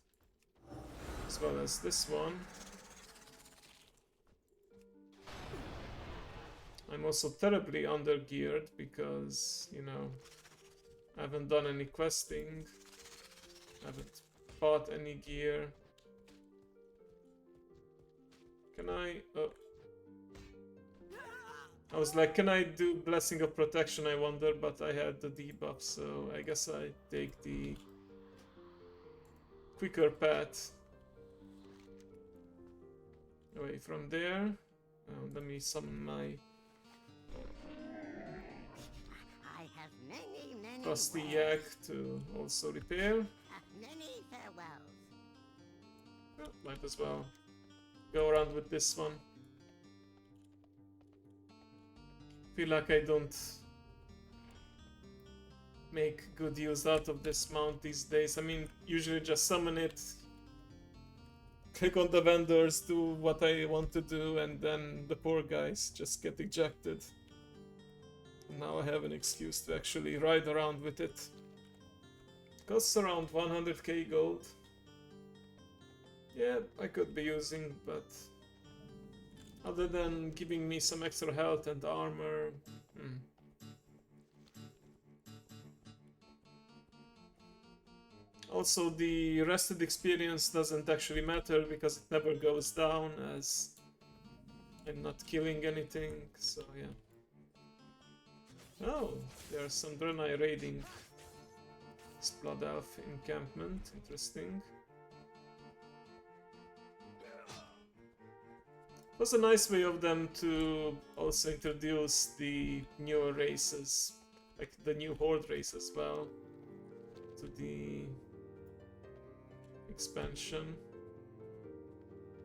As well as this one. I'm also terribly under-geared because, you know, I haven't done any questing. I haven't bought any gear. Can I... Oh. I was like, can I do Blessing of Protection, I wonder, but I had the debuff, so I guess I take the quicker path away from there. Let me summon my I have many trusty wares. yak to also repair. Many farewells. Oh, might as well go around with this one. Feel like I don't make good use out of this mount these days. I mean, usually just summon it, click on the vendors, do what I want to do, and then the poor guys just get ejected. Now I have an excuse to actually ride around with it. Costs around 100k gold. Yeah, I could be using, but other than giving me some extra health and armor, Also, the rested experience doesn't actually matter because it never goes down as I'm not killing anything, so yeah. Oh, there's some Draenei raiding this Blood Elf encampment, interesting. It was a nice way of them to also introduce the newer races, like the new Horde race as well, to the expansion,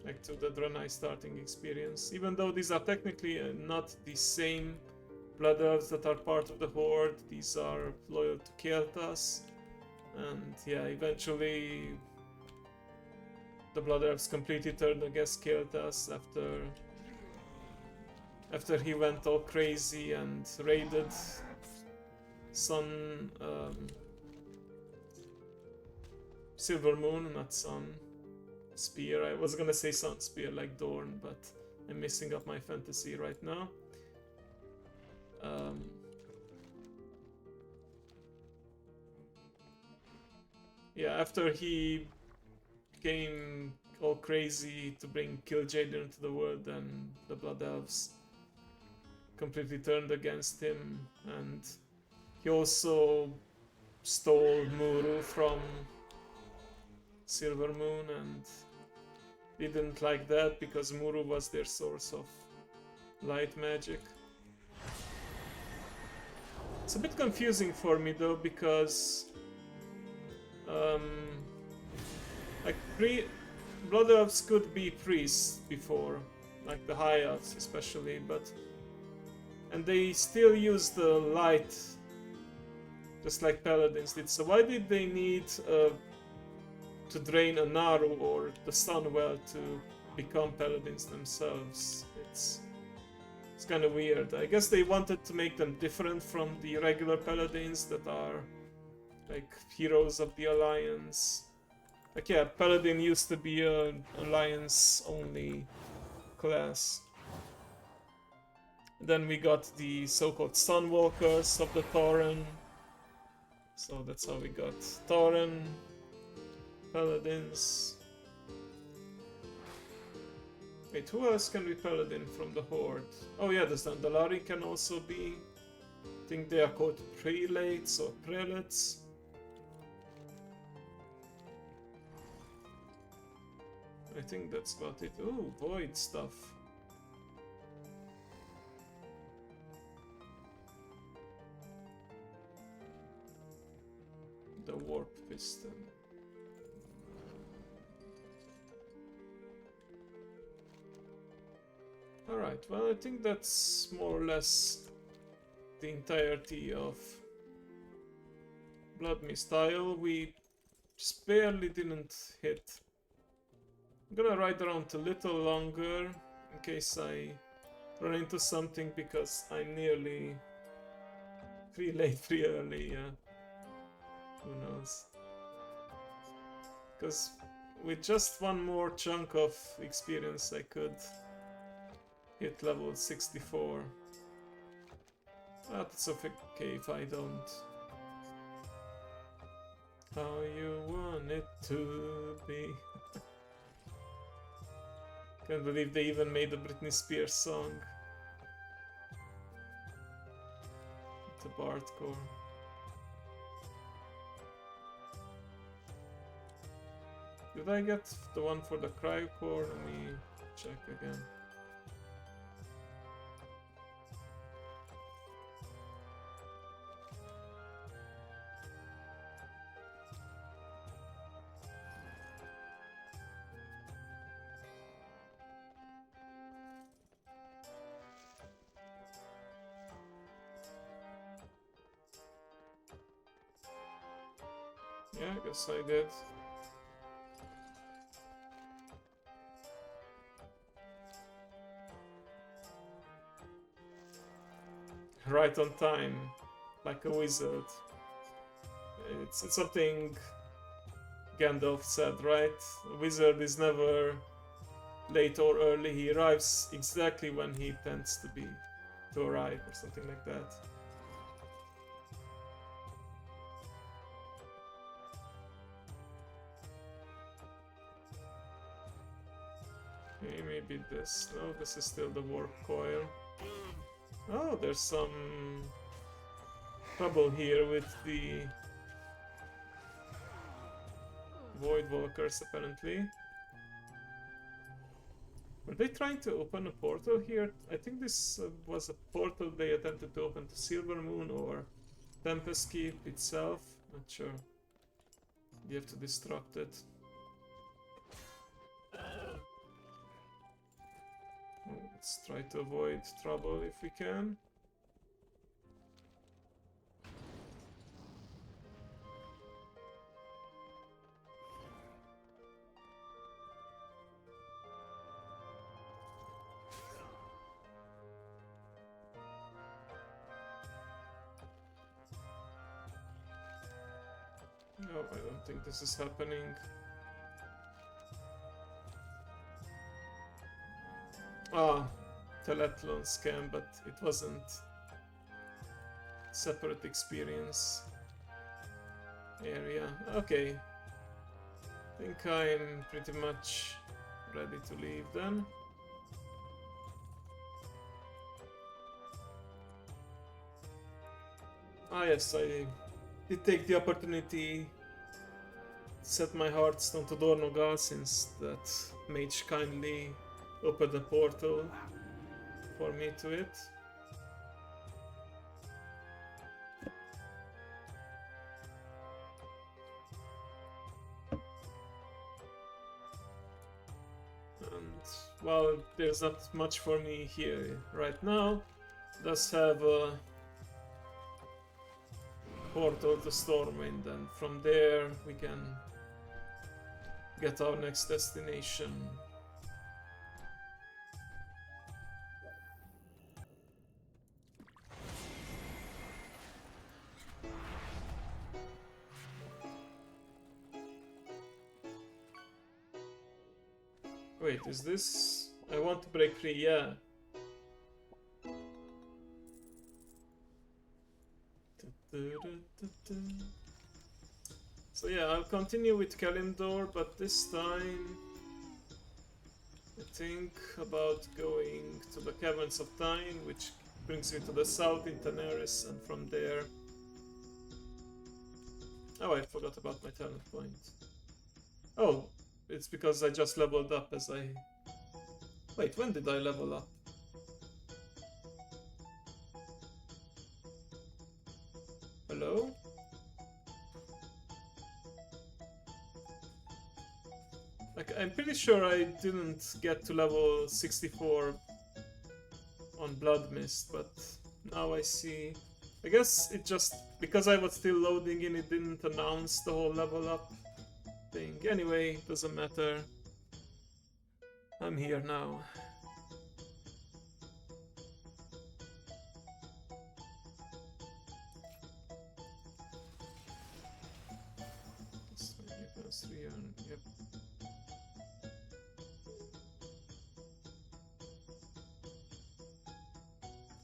like to the Draenei starting experience. Even though these are technically not the same Blood Elves that are part of the Horde, these are loyal to Kael'thas, and yeah, eventually the Blood Elves completely turned against Kael'thas after he went all crazy and raided Sun Silver Moon, not Sun Spear. I was gonna say Sun Spear like Dorn, but I'm messing up my fantasy right now. Yeah, after he became all crazy to bring Kil'jaeden into the world, then the Blood Elves completely turned against him, and he also stole Muru from Silver Moon, and didn't like that because Muru was their source of light magic. It's a bit confusing for me though, because like Blood Elves could be priests before, like the High Elves especially, and they still use the light just like Paladins did. So why did they need to drain a Naru or the Sunwell to become Paladins themselves? It's kind of weird. I guess they wanted to make them different from the regular Paladins that are like heroes of the Alliance. Like yeah, Paladin used to be an Alliance only class. Then we got the so-called Sunwalkers of the Tauren. So that's how we got Tauren Paladins. Wait, who else can be Paladin from the Horde? Oh yeah, the Zandalari can also be. I think they are called Prelates or Prelates. I think that's about it. Ooh, Void stuff. The Warp Piston. Alright, well I think that's more or less the entirety of Blood Mist Isle. We just barely didn't hit. I'm gonna ride around a little longer in case I run into something, because I'm nearly pretty late, pretty early, yeah. Who knows? Because with just one more chunk of experience I could hit level 64. That's okay if I don't. How you want it to be. Can't believe they even made a Britney Spears song. The Bardcore. Did I get the one for the Cryocore? Let me check again. Yeah, I guess I did. Right on time, like a wizard. It's something Gandalf said, right? A wizard is never late or early. He arrives exactly when he tends to arrive, or something like that. Okay, maybe this. No, this is still the warp coil. Oh, there's some trouble here with the Void Walkers, apparently. Were they trying to open a portal here? I think this was a portal they attempted to open to Silver Moon or Tempest Keep itself. Not sure. You have to destruct it. Let's try to avoid trouble if we can. No, I don't think this is happening. Ah, Telethlon scam, but it wasn't. Separate experience area. Okay. I think I'm pretty much ready to leave then. Ah yes, I did take the opportunity to set my heartstone to Dornogal, since that mage kindly opened a portal for me to it. And while there's not much for me here right now, it does have a portal to Stormwind, and from there we can get our next destination. Wait, is this... I want to break free, yeah. So yeah, I'll continue with Kalimdor, but this time I think about going to the Caverns of Time, which brings me to the south in Teneris, and from there... Oh, I forgot about my talent point. Oh, it's because I just leveled up as I... Wait, when did I level up? Hello? Like, I'm pretty sure I didn't get to level 64 on Blood Mist, but now I see... I guess it just... Because I was still loading in, it didn't announce the whole level up thing. Anyway, doesn't matter. I'm here now. Yep.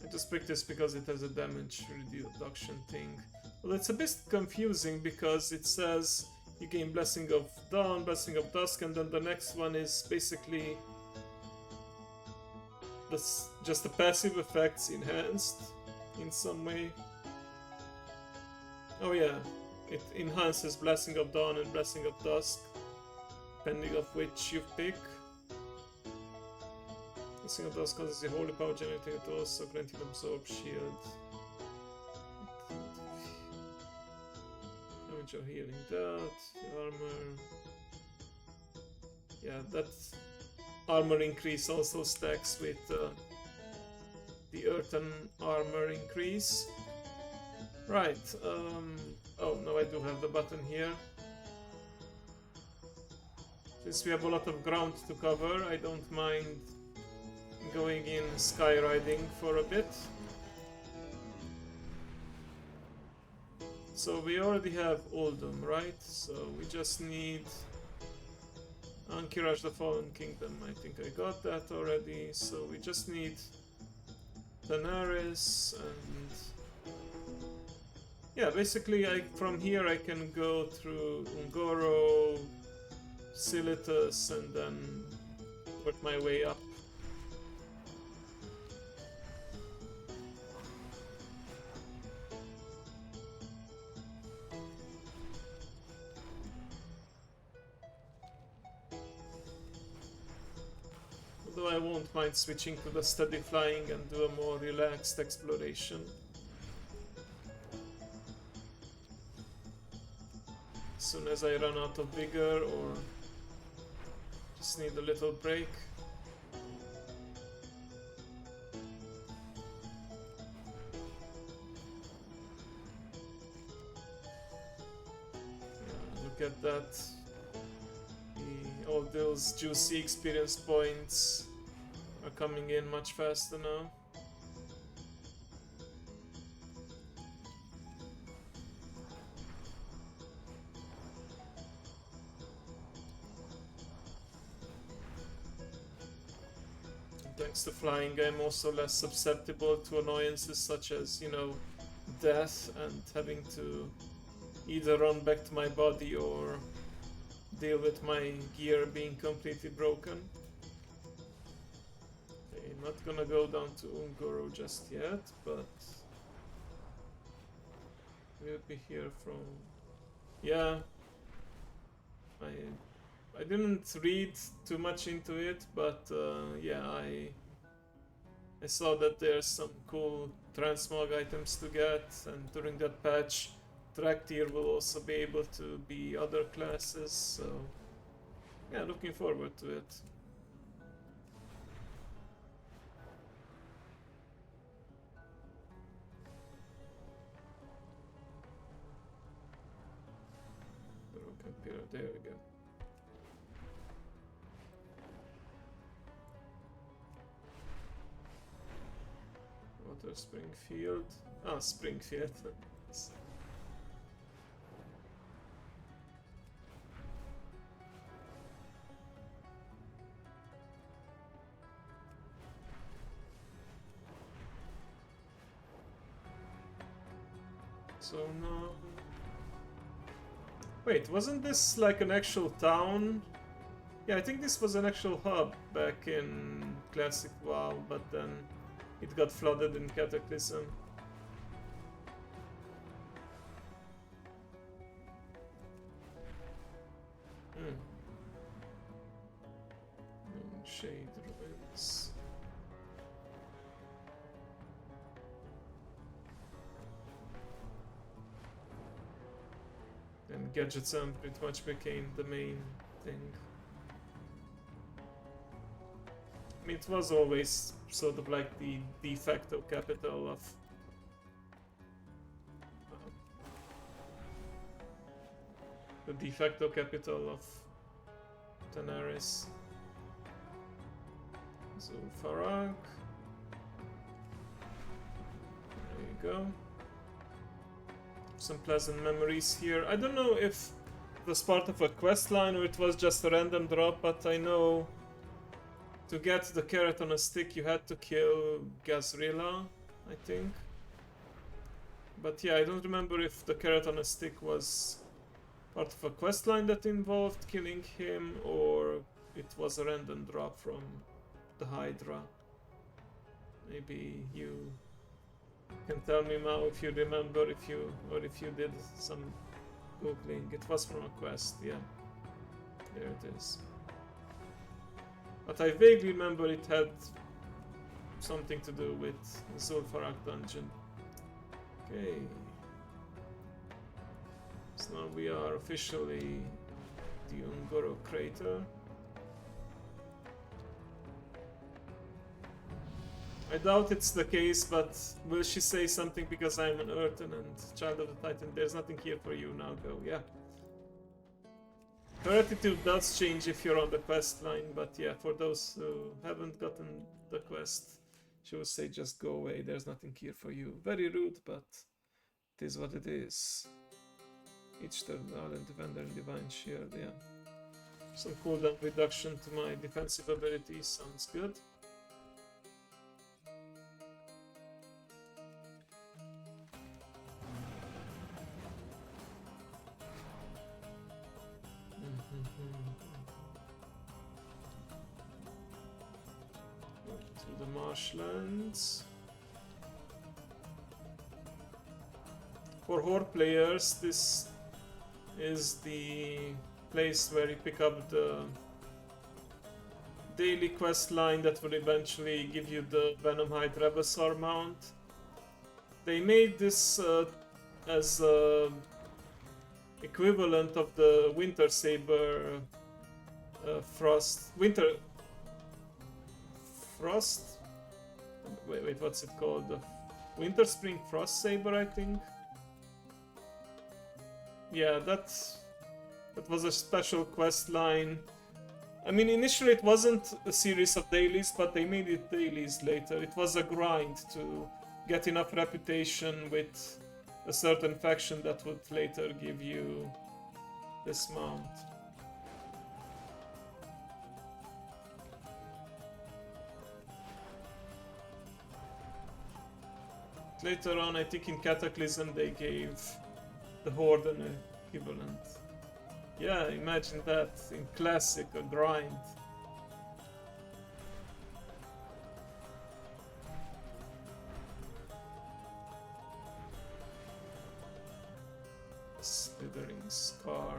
I just pick this because it has a damage reduction thing. Well, it's a bit confusing because it says you gain Blessing of Dawn, Blessing of Dusk, and then the next one is basically just the passive effects enhanced in some way. Oh yeah, it enhances Blessing of Dawn and Blessing of Dusk, depending of which you pick. Blessing of Dusk causes the holy power generating it also granting absorb shield. Damage or healing that, armor. Yeah, that armor increase also stacks with the Earthen armor increase. Right, oh, no, I do have the button here. Since we have a lot of ground to cover, I don't mind going in skyriding for a bit. So we already have Uldum, right? So we just need Ankiraj the Fallen Kingdom. I think I got that already. So we just need Daenerys and... yeah, basically from here I can go through Ungoro, Silitus, and then work my way up. Although I won't mind switching to the steady flying and do a more relaxed exploration. As soon as I run out of vigor or just need a little break. Yeah, look at that. All those juicy experience points are coming in much faster now. And thanks to flying, I'm also less susceptible to annoyances such as, you know, death and having to either run back to my body or deal with my gear being completely broken. Okay, not gonna go down to Ungoro just yet, but we'll be here from... yeah, I didn't read too much into it, but yeah, I saw that there's some cool transmog items to get, and during that patch Traktir will also be able to be other classes, so yeah, looking forward to it. Broken pillar, there we go. Water Springfield. Ah, Springfield. So no... wait, wasn't this like an actual town? Yeah, I think this was an actual hub back in Classic WoW, but then it got flooded in Cataclysm. Shade Ruins. And Gadgetzan pretty much became the main thing. I mean, it was always sort of like the de facto capital of the de facto capital of Daenerys. So Farak. There you go. Some pleasant memories here. I don't know if it was part of a quest line or it was just a random drop, but I know to get the carrot on a stick you had to kill Gazrilla, I think. But yeah, I don't remember if the carrot on a stick was part of a quest line that involved killing him, or it was a random drop from the Hydra. Maybe you can tell me now if you remember, if you did some googling. It was from a quest, yeah. There it is. But I vaguely remember it had something to do with Zul'Farrak dungeon. Okay. So now we are officially the Ungoro crater. I doubt it's the case, but will she say something because I'm an Earthen and Child of the Titan? There's nothing here for you, now go, yeah. Her attitude does change if you're on the quest line, but yeah, for those who haven't gotten the quest, she will say just go away, there's nothing here for you. Very rude, but it is what it is. Each turn, Island Defender and Divine Shield, yeah. Some cooldown reduction to my defensive ability, sounds good. To the marshlands. For Horde players, this is the place where you pick up the daily quest line that will eventually give you the Venomhide Rebasaur mount. They made this as equivalent of the Winter Saber Winter Frost? Wait, what's it called? The Winter Spring Frost Saber, I think? Yeah, that was a special quest line. I mean, initially it wasn't a series of dailies, but they made it dailies later. It was a grind to get enough reputation with a certain faction that would later give you this mount. Later on, I think in Cataclysm they gave the Horde an equivalent. Yeah, imagine that in Classic, a grind. Slithering Scar.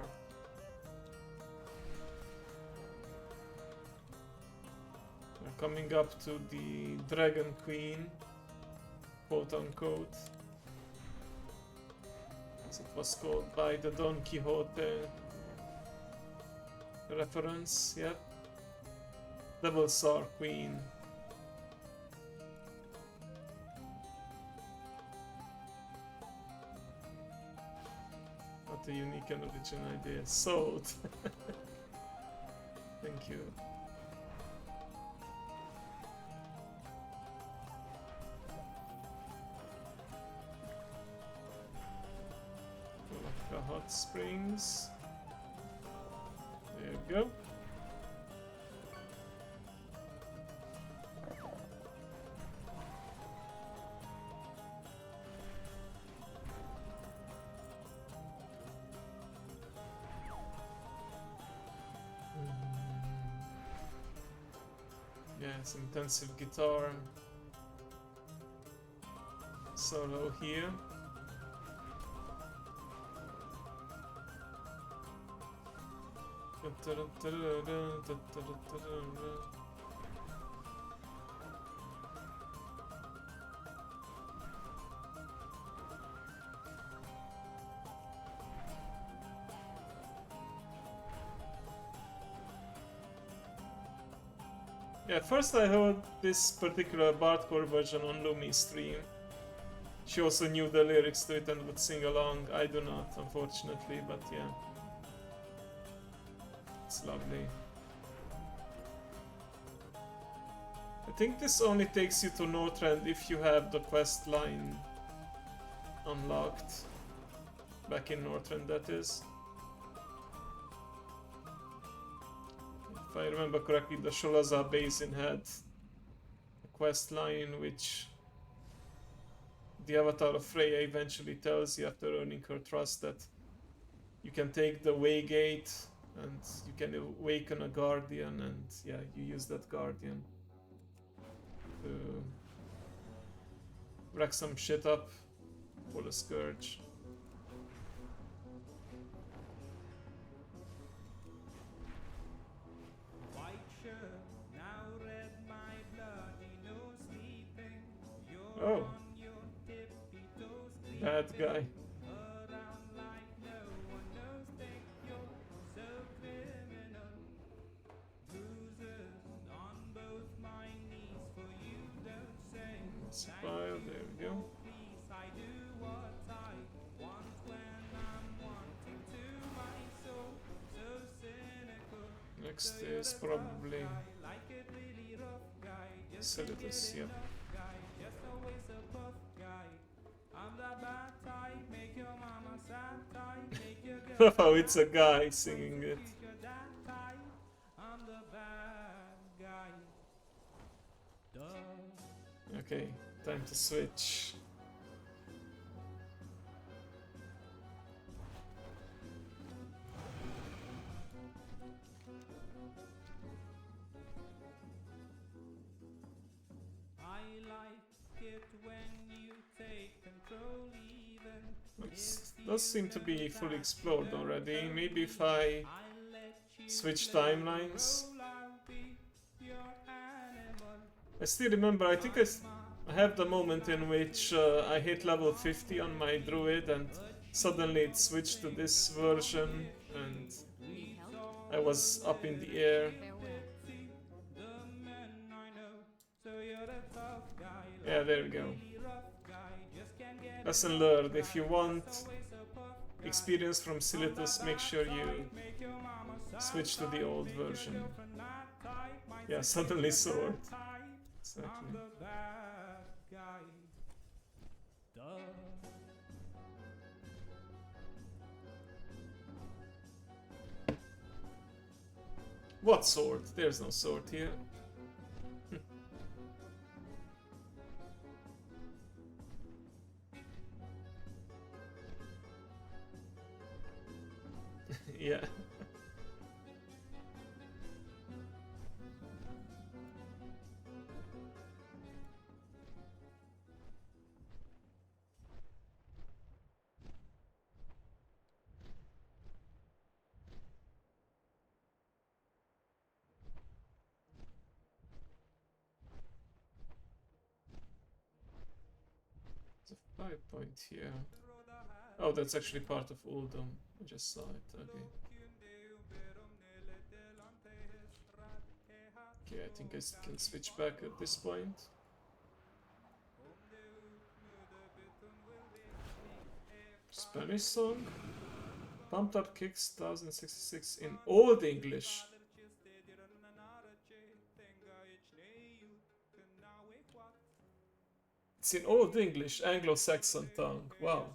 We're coming up to the Dragon Queen, quote unquote, as it was called by the Don Quixote reference, yep. Devilsaur Queen. What a unique and original idea. Sold. Thank you. Olaka Hot Springs. There you go. Yeah, it's intensive guitar solo here. Yeah, first I heard this particular Bardcore version on Lumi's stream. She also knew the lyrics to it and would sing along. I do not, unfortunately, but yeah. It's lovely. I think this only takes you to Northrend if you have the quest line unlocked. Back in Northrend, that is. If I remember correctly, the Sholazar Basin had a quest line which the avatar of Freya eventually tells you after earning her trust that you can take the way gate and you can awaken a guardian, and yeah, you use that guardian to rack some shit up for the scourge. Oh, bad guy. File, there we go. Next is probably Silitus, yep. Oh, it's a guy singing it. Okay, time to switch. It does seem to be fully explored already. Maybe if I switch timelines. I still remember, I think I have the moment in which I hit level 50 on my druid and suddenly it switched to this version and I was up in the air. Yeah, there we go. Lesson learned. If you want experience from Silitus, make sure you switch to the old version. Yeah, suddenly sword. Exactly. What sword? There's no sword here. Yeah. There's a 5 point here. Oh, that's actually part of Uldum. I just saw it. Okay. Okay, I think I can switch back at this point. Spanish song? Pumped Up Kicks 1066 in Old English. It's in Old English, Anglo-Saxon tongue. Wow.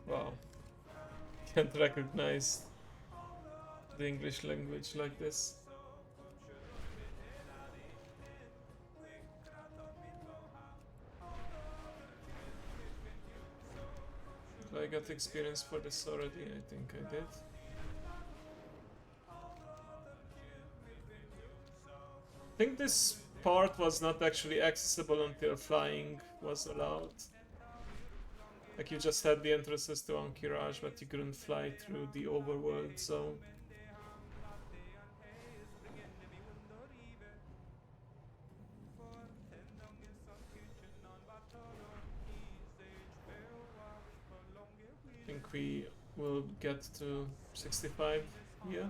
Wow. Can't recognize the English language like this. I got experience for this already, I think I did. I think this part was not actually accessible until flying was allowed. Like you just had the entrances to Ankiraj, but you couldn't fly through the overworld zone. I think we will get to 65 here.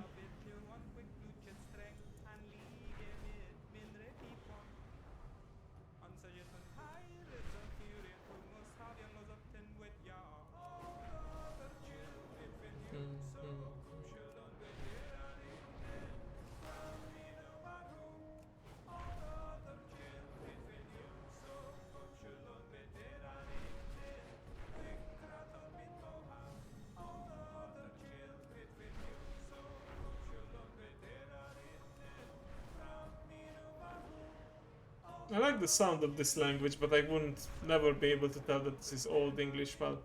I like the sound of this language, but I wouldn't never be able to tell that this is Old English, well,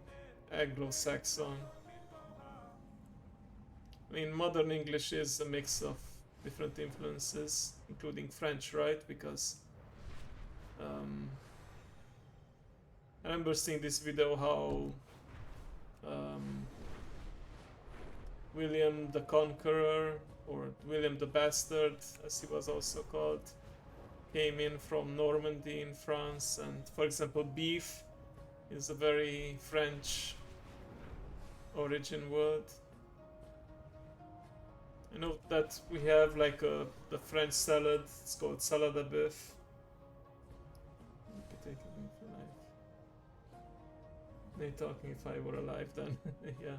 Anglo-Saxon. I mean, modern English is a mix of different influences, including French, right? Because I remember seeing this video how William the Conqueror, or William the Bastard, as he was also called, came in from Normandy in France, and for example, beef is a very French origin word. I know that we have like the French salad, it's called salade à bœuf. You could take it if you like. They talking if I were alive then, yeah.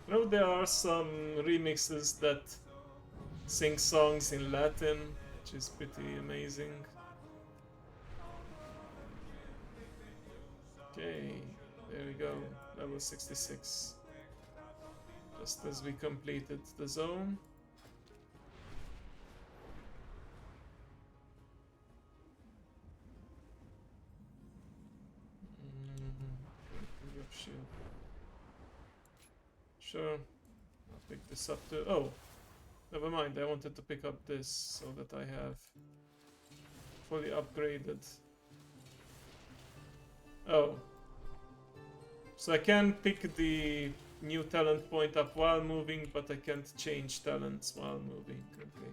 You know, there are some remixes that sing songs in Latin, which is pretty amazing. Okay, there we go, level 66. Just as we completed the zone. Shield. Sure, I'll pick this up too. Oh, never mind, I wanted to pick up this so that I have fully upgraded. Oh, so I can pick the new talent point up while moving, but I can't change talents while moving. Okay,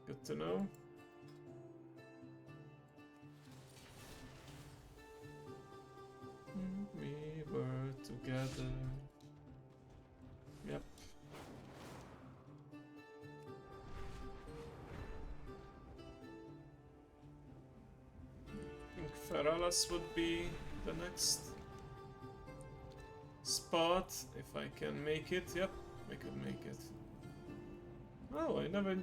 good to know. We were together. Yep. I think Feralas would be the next spot, if I can make it. Yep, I could make it. Oh, I never...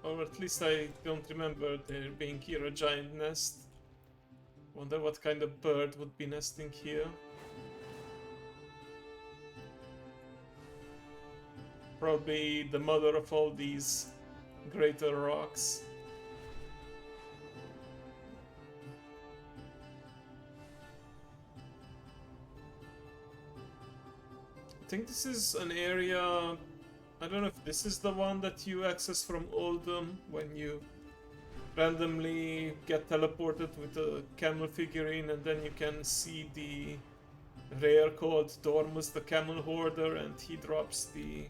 Or at least I don't remember there being here a giant nest. Wonder what kind of bird would be nesting here. Probably the mother of all these greater rocks. I think this is an area... I don't know if this is the one that you access from Oldham when you randomly get teleported with a camel figurine, and then you can see the rare called Dormus the Camel Hoarder, and he drops the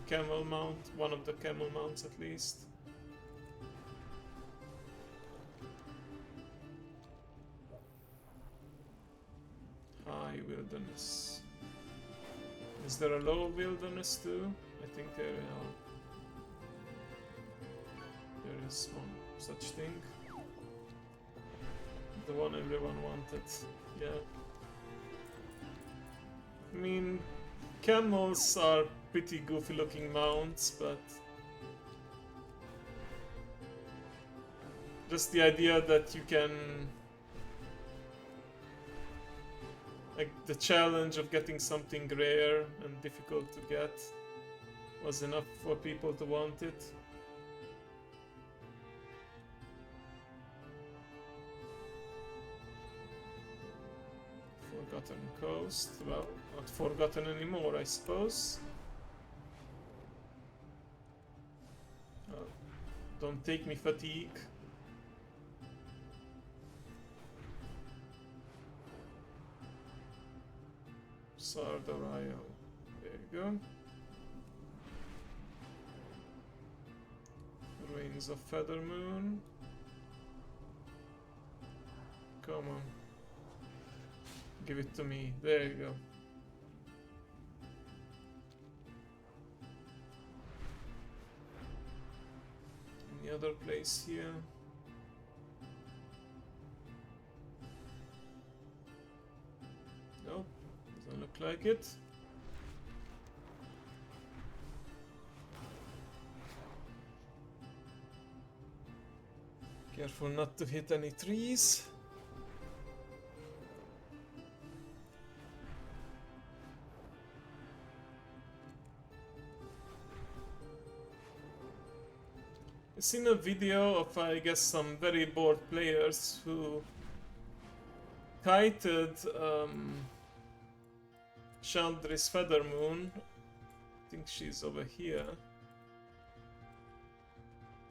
camel mount, one of the camel mounts at least. High wilderness. Is there a low wilderness too? I think there are. There is one such thing. The one everyone wanted. Yeah. I mean, camels are pretty goofy looking mounts, but just the idea that you can... Like, the challenge of getting something rare and difficult to get was enough for people to want it. Forgotten Coast. Well, not forgotten anymore, I suppose. Don't take me fatigue. Sardorayo. There you go. Ruins of Feathermoon. Come on. Give it to me. There you go. Any other place here? Nope. Doesn't look like it. Careful not to hit any trees. I've seen a video of, I guess, some very bored players who kited Chandri's Feather Moon. I think she's over here.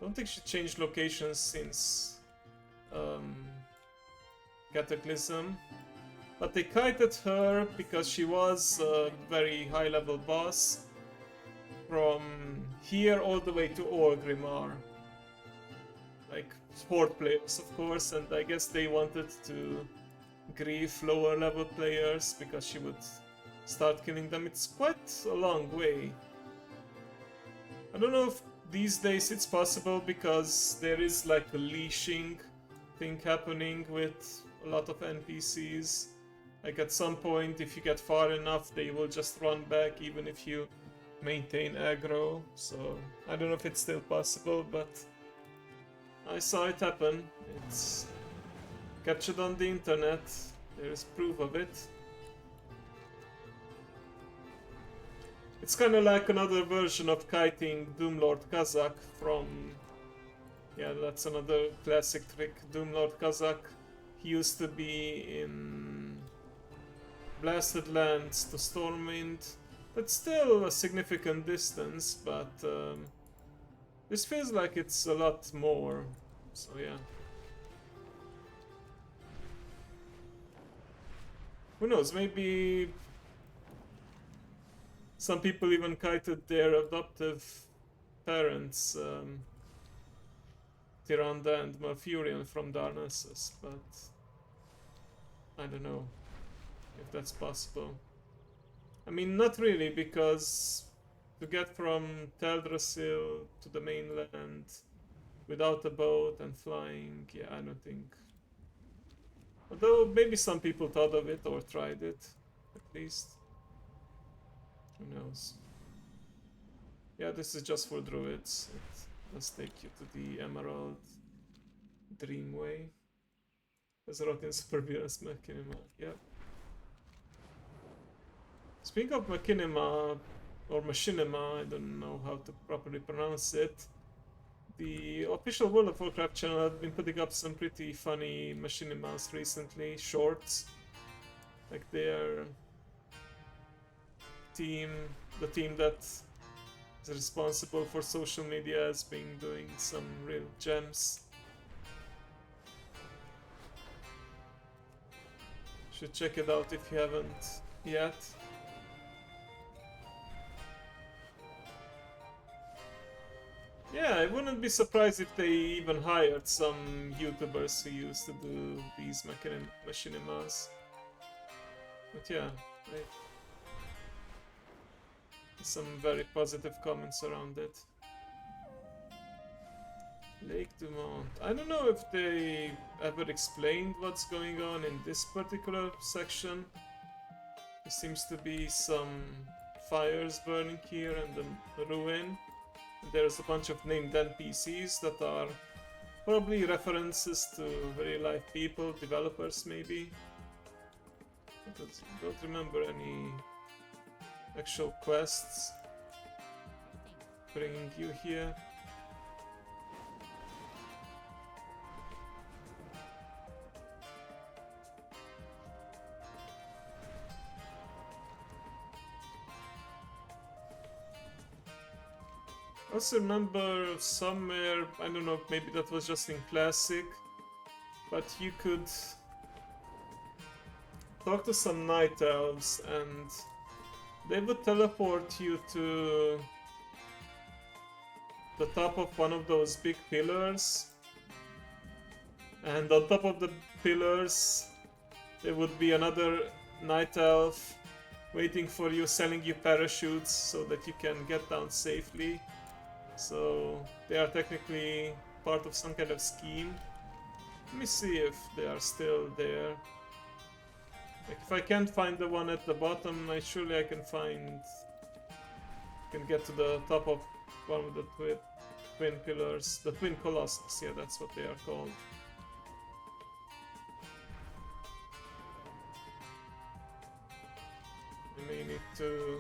Don't think she changed locations since Cataclysm. But they kited her because she was a very high level boss from here all the way to Orgrimmar. Like sport players, of course, and I guess they wanted to grief lower level players because she would start killing them. It's quite a long way. I don't know if these days it's possible because there is like a leashing thing happening with a lot of NPCs. Like at some point, if you get far enough, they will just run back even if you maintain aggro. So I don't know if it's still possible, but I saw it happen. It's captured on the internet. There is proof of it. It's kind of like another version of kiting Doomlord Kazak from... Yeah, that's another classic trick. Doomlord Kazak. He used to be in Blasted Lands to Stormwind. That's still a significant distance, but this feels like it's a lot more. So yeah. Who knows, maybe some people even kited their adoptive parents, Tyrande and Malfurion from Darnassus, but I don't know if that's possible. I mean, not really, because to get from Teldrassil to the mainland without a boat and flying, yeah, I don't think. Although maybe some people thought of it or tried it, at least. Who knows? Yeah, this is just for druids. It does take you to the Emerald Dreamway. Azeroth in Supervillain's Machinima, yeah. Speaking of Machinima, or Machinima, I don't know how to properly pronounce it. The official World of Warcraft channel has been putting up some pretty funny Machinimas recently, shorts. Like their team, the team that is responsible for social media has been doing some real gems. Should check it out if you haven't yet. Yeah, I wouldn't be surprised if they even hired some YouTubers who used to do these machinimas. But yeah, some very positive comments around it. Lake Dumont. I don't know if they ever explained what's going on in this particular section. There seems to be some fires burning here and a ruin. There's a bunch of named NPCs that are probably references to real life people, developers maybe. I don't remember any actual quests bringing you here. I also remember somewhere, I don't know, maybe that was just in Classic, but you could talk to some Night Elves and they would teleport you to the top of one of those big pillars, and on top of the pillars there would be another Night Elf waiting for you, selling you parachutes so that you can get down safely. So they are technically part of some kind of scheme. Let me see if they are still there. Like if I can't find the one at the bottom, surely I can get to the top of one with the twin pillars, the twin colossus, yeah, that's what they are called. I may need to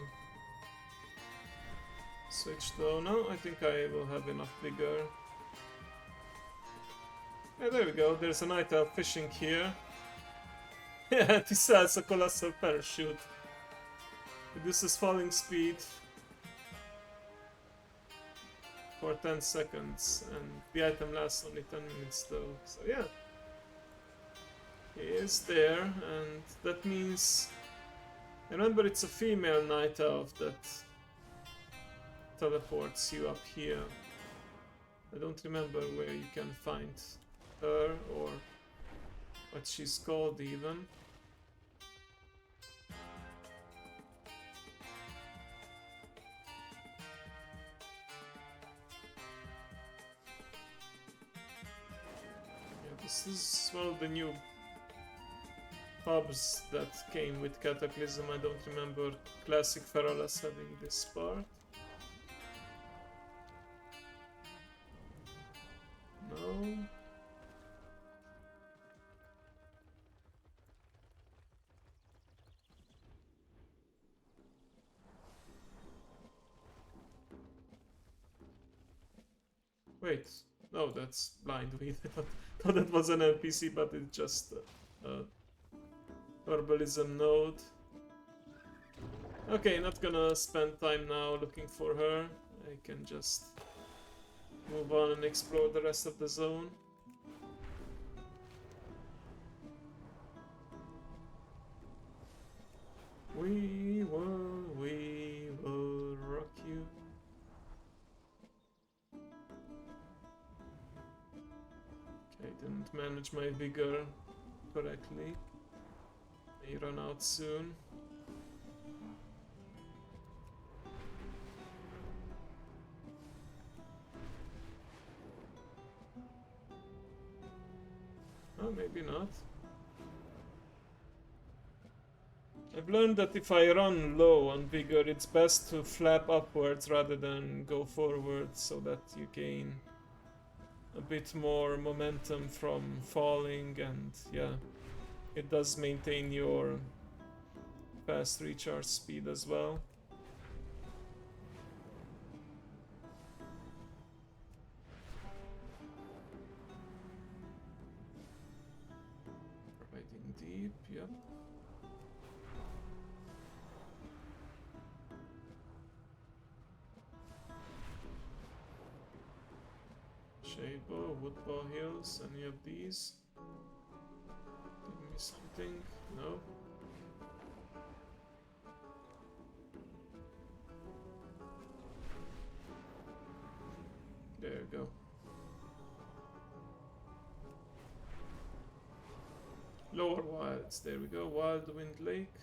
switch though. No, I think I will have enough vigor. Yeah, there we go, there's a night elf fishing here. Yeah, this has a colossal parachute. Reduces falling speed for 10 seconds, and the item lasts only 10 minutes though. So yeah, he is there, and that means, remember, it's a female night elf that teleports you up here. I don't remember where you can find her or what she's called even. Yeah, this is one of the new pubs that came with Cataclysm. I don't remember Classic Feralas having this part. No. Wait, no, that's Blindweed. I thought that was an NPC, but it's just a herbalism node. Okay, not gonna spend time now looking for her. I can just move on and explore the rest of the zone. We will rock you. Okay, didn't manage my vigor correctly. May run out soon. Oh, maybe not. I've learned that if I run low on vigor, it's best to flap upwards rather than go forwards, so that you gain a bit more momentum from falling, and yeah, it does maintain your fast recharge speed as well. Riding deep, yep. Shabo, Woodbow Hills, any of these? Did I miss something? No. There you go. Lower Wilds, there we go. Wild Wind Lake.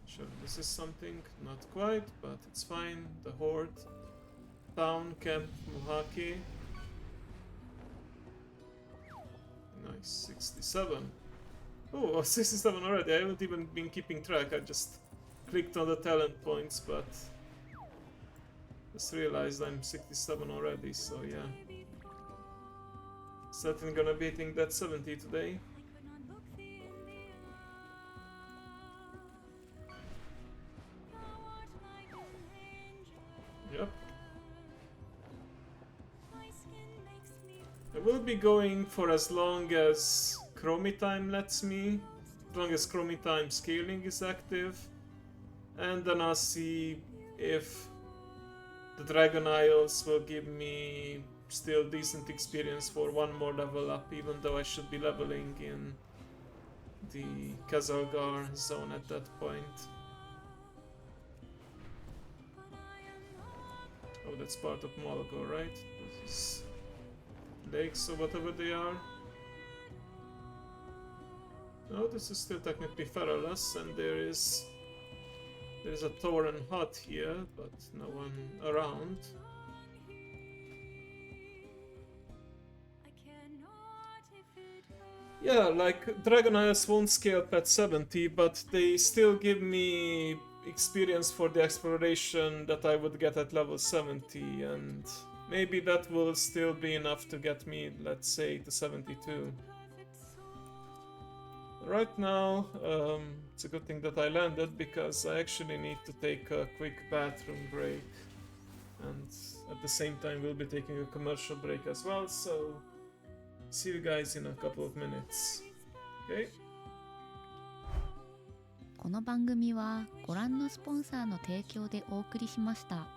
Sure, this is something, not quite, but it's fine. The Horde. Town, Camp, Muhaki. Nice, 67. Oh, 67 already. I haven't even been keeping track. I just clicked on the talent points, but just realized I'm 67 already, so yeah. Certainly gonna be hitting that 70 today. Yep. I will be going for as long as Chromitime lets me, as long as Chromitime scaling is active, and then I'll see if the Dragon Isles will give me still decent experience for one more level up, even though I should be leveling in the Kazalgar zone at that point. Oh, that's part of Molgo, right? This is lakes or whatever they are. No, this is still technically Feralus, and there's a Tauren hut here, but no one around. Yeah, like Dragon Isles won't scale past 70, but they still give me experience for the exploration that I would get at level 70, and maybe that will still be enough to get me, let's say, to 72. Right now, it's a good thing that I landed because I actually need to take a quick bathroom break. And at the same time, we'll be taking a commercial break as well, so see you guys in a couple of minutes. Okay? この番組はご覧のスポンサーの提供でお送りしました。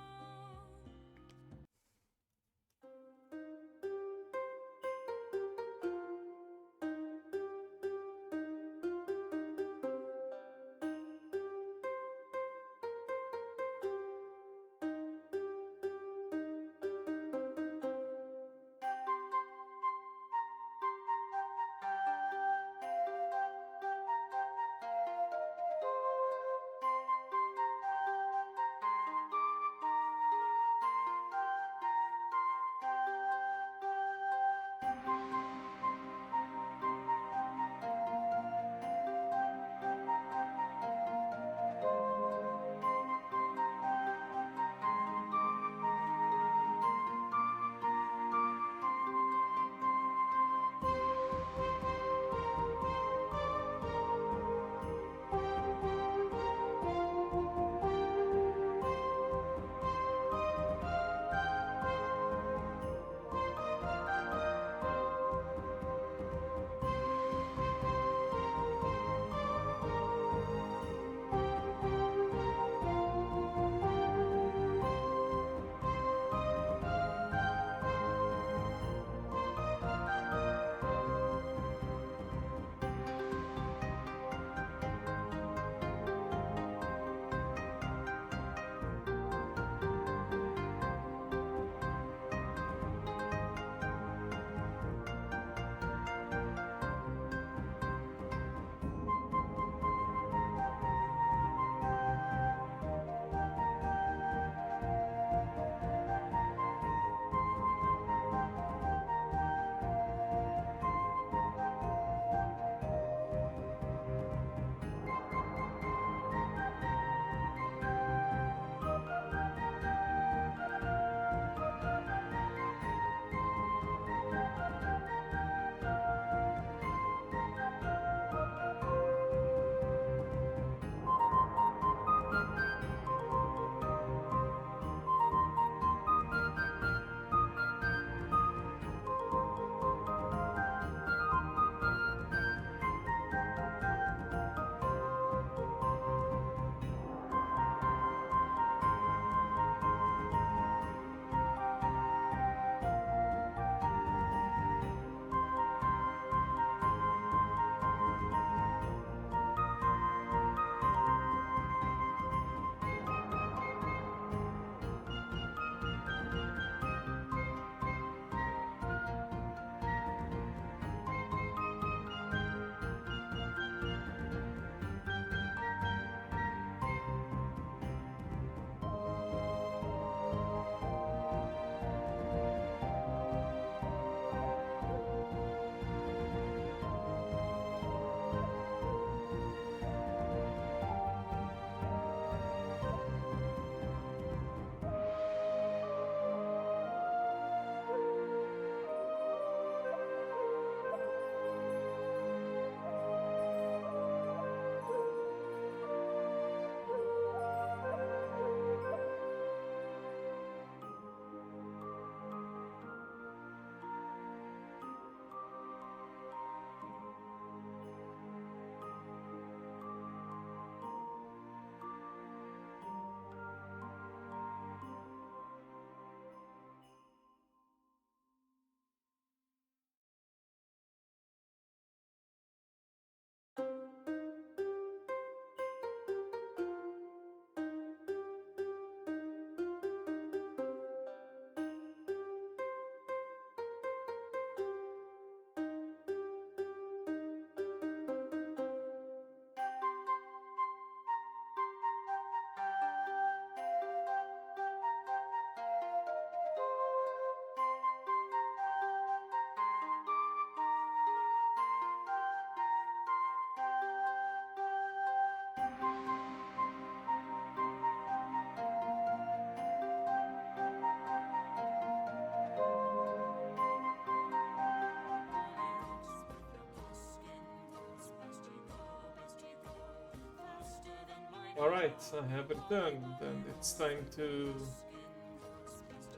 Alright, I have returned, and it's time to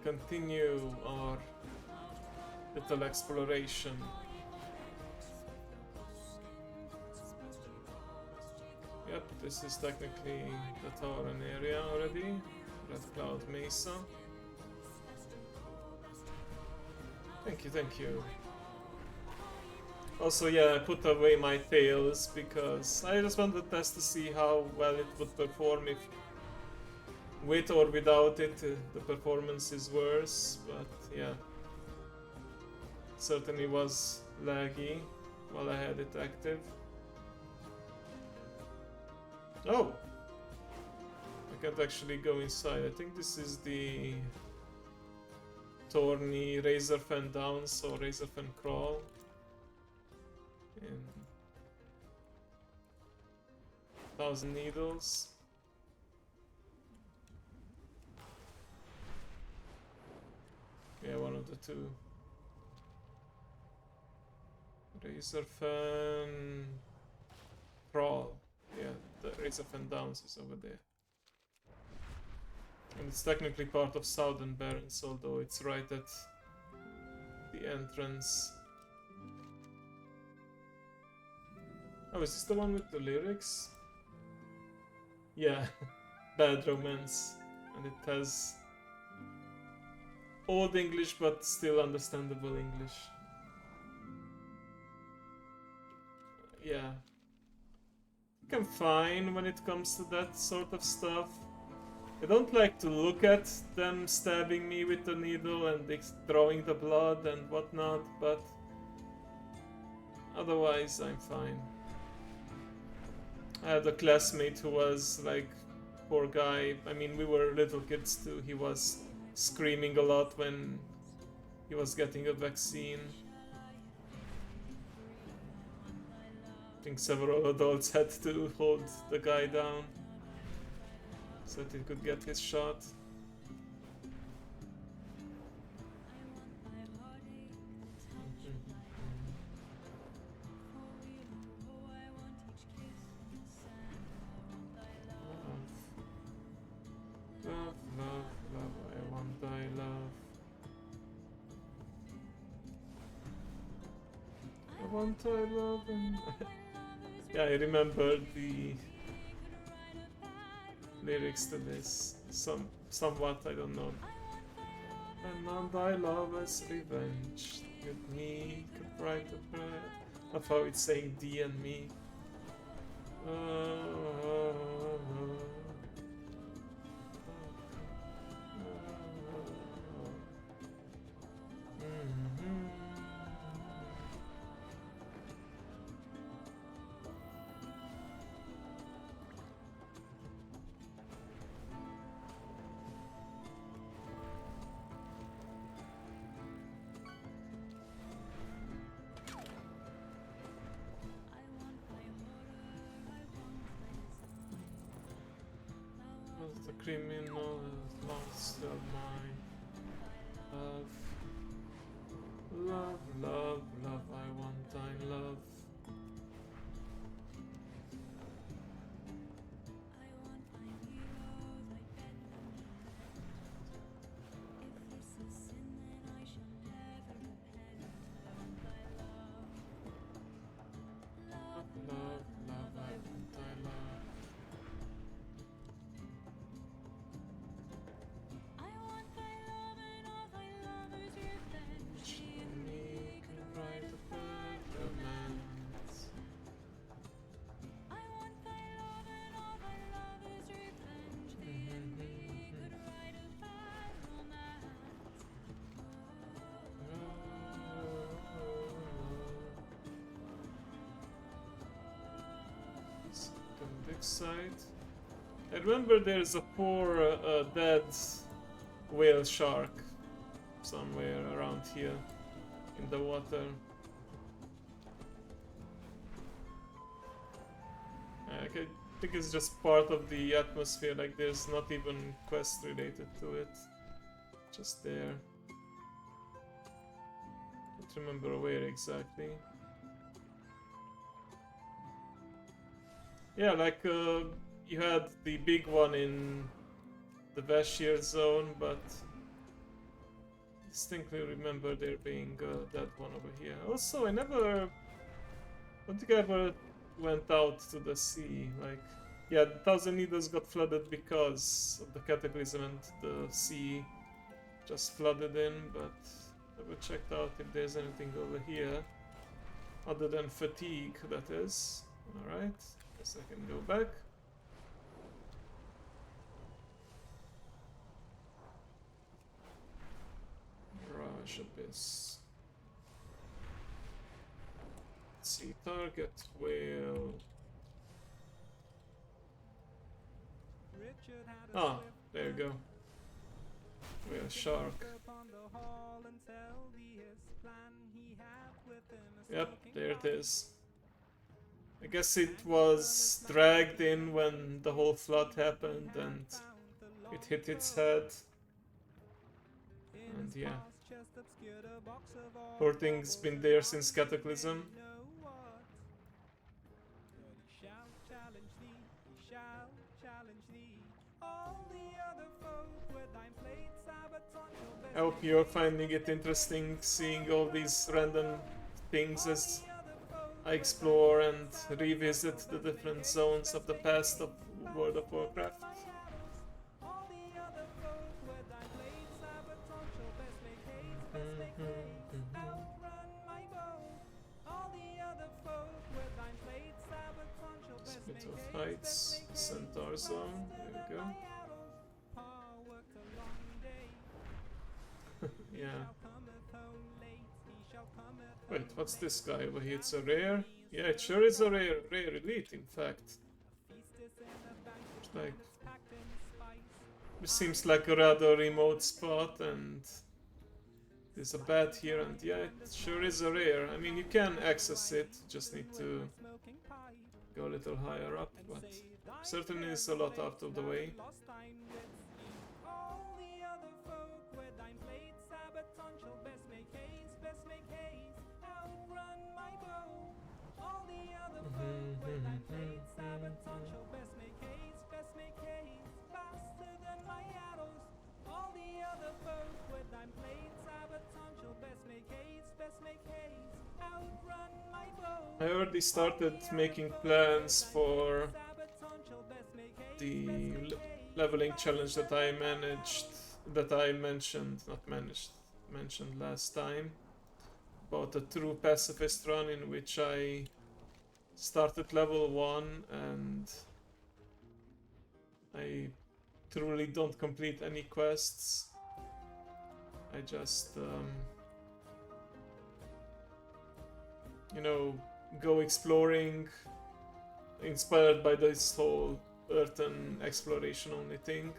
continue our little exploration. Yep, this is technically the Tauran area already. Red Cloud Mesa. Thank you, thank you. Also, yeah, I put away my tails because I just wanted to test to see how well it would perform if with or without it the performance is worse, but yeah. Certainly was laggy while I had it active. Oh! I can't actually go inside. I think this is the Thorny Razorfen Downs or Razorfen Crawl. In 1,000 Needles. Yeah, one of the two. Razorfen Crawl. Yeah, the Razorfen Downs is over there. And it's technically part of Southern Barrens, although it's right at the entrance. Oh, is this the one with the lyrics? Yeah, Bad Romance. And it has old English but still understandable English. Yeah. I think I'm fine when it comes to that sort of stuff. I don't like to look at them stabbing me with the needle and drawing the blood and whatnot, but otherwise I'm fine. I had a classmate who was like, poor guy, I mean we were little kids too, he was screaming a lot when he was getting a vaccine. I think several adults had to hold the guy down so that he could get his shot. Love, love, love, I want thy love. I want thy love and... Yeah, I remember the lyrics to this. Somewhat, I don't know. And on thy love as revenge, with me could write a prayer. Of how it's saying thee and me. The criminal is lost of mine. Love, love, love, love, I want thy love. Love, love, love, I want thy love. Me can write a better romance. Second side. I remember there's a poor dead whale shark somewhere around here in the water. I think it's just part of the atmosphere, like there's not even quest related to it. Just there. Don't remember where exactly. Yeah, like you had the big one in the Vashir zone, but distinctly remember there being that one over here. Also, I don't think I ever went out to the sea. Like, yeah, the Thousand Needles got flooded because of the Cataclysm and the sea just flooded in, but never checked out if there's anything over here. Other than fatigue, that is. Alright, guess I can go back. Mirage Abyss. Let's see, target whale. Ah, there you go. Whale shark. Yep, there it is. I guess it was dragged in when the whole flood happened and it hit its head. And yeah. Poor thing's been there since Cataclysm. I hope you're finding it interesting seeing all these random things as I explore and revisit the different zones of the past of World of Warcraft. Split of Heights, Centaur Zone, there we go. Yeah. Wait, what's this guy over here? It's a rare? Yeah, it sure is a rare elite, in fact. Like, this seems like a rather remote spot, and there's a bat here, and yeah, it sure is a rare. I mean, you can access it, just need to go a little higher up, but certainly is a lot out of the way. I already started making plans for the leveling challenge that I mentioned last time, about a true pacifist run in which I started level 1 and I truly don't complete any quests. I just you know, go exploring, inspired by this whole Earthen exploration only thing.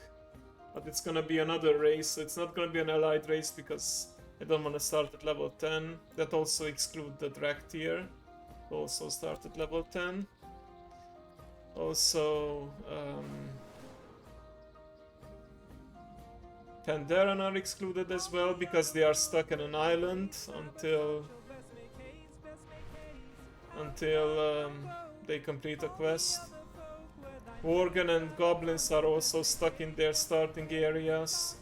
But it's gonna be another race, so it's not gonna be an allied race because I don't want to start at level 10. That also excludes the drag tier. Also start at level 10. Also, Pandaren are excluded as well because they are stuck in an island until they complete a quest. Worgen and goblins are also stuck in their starting areas.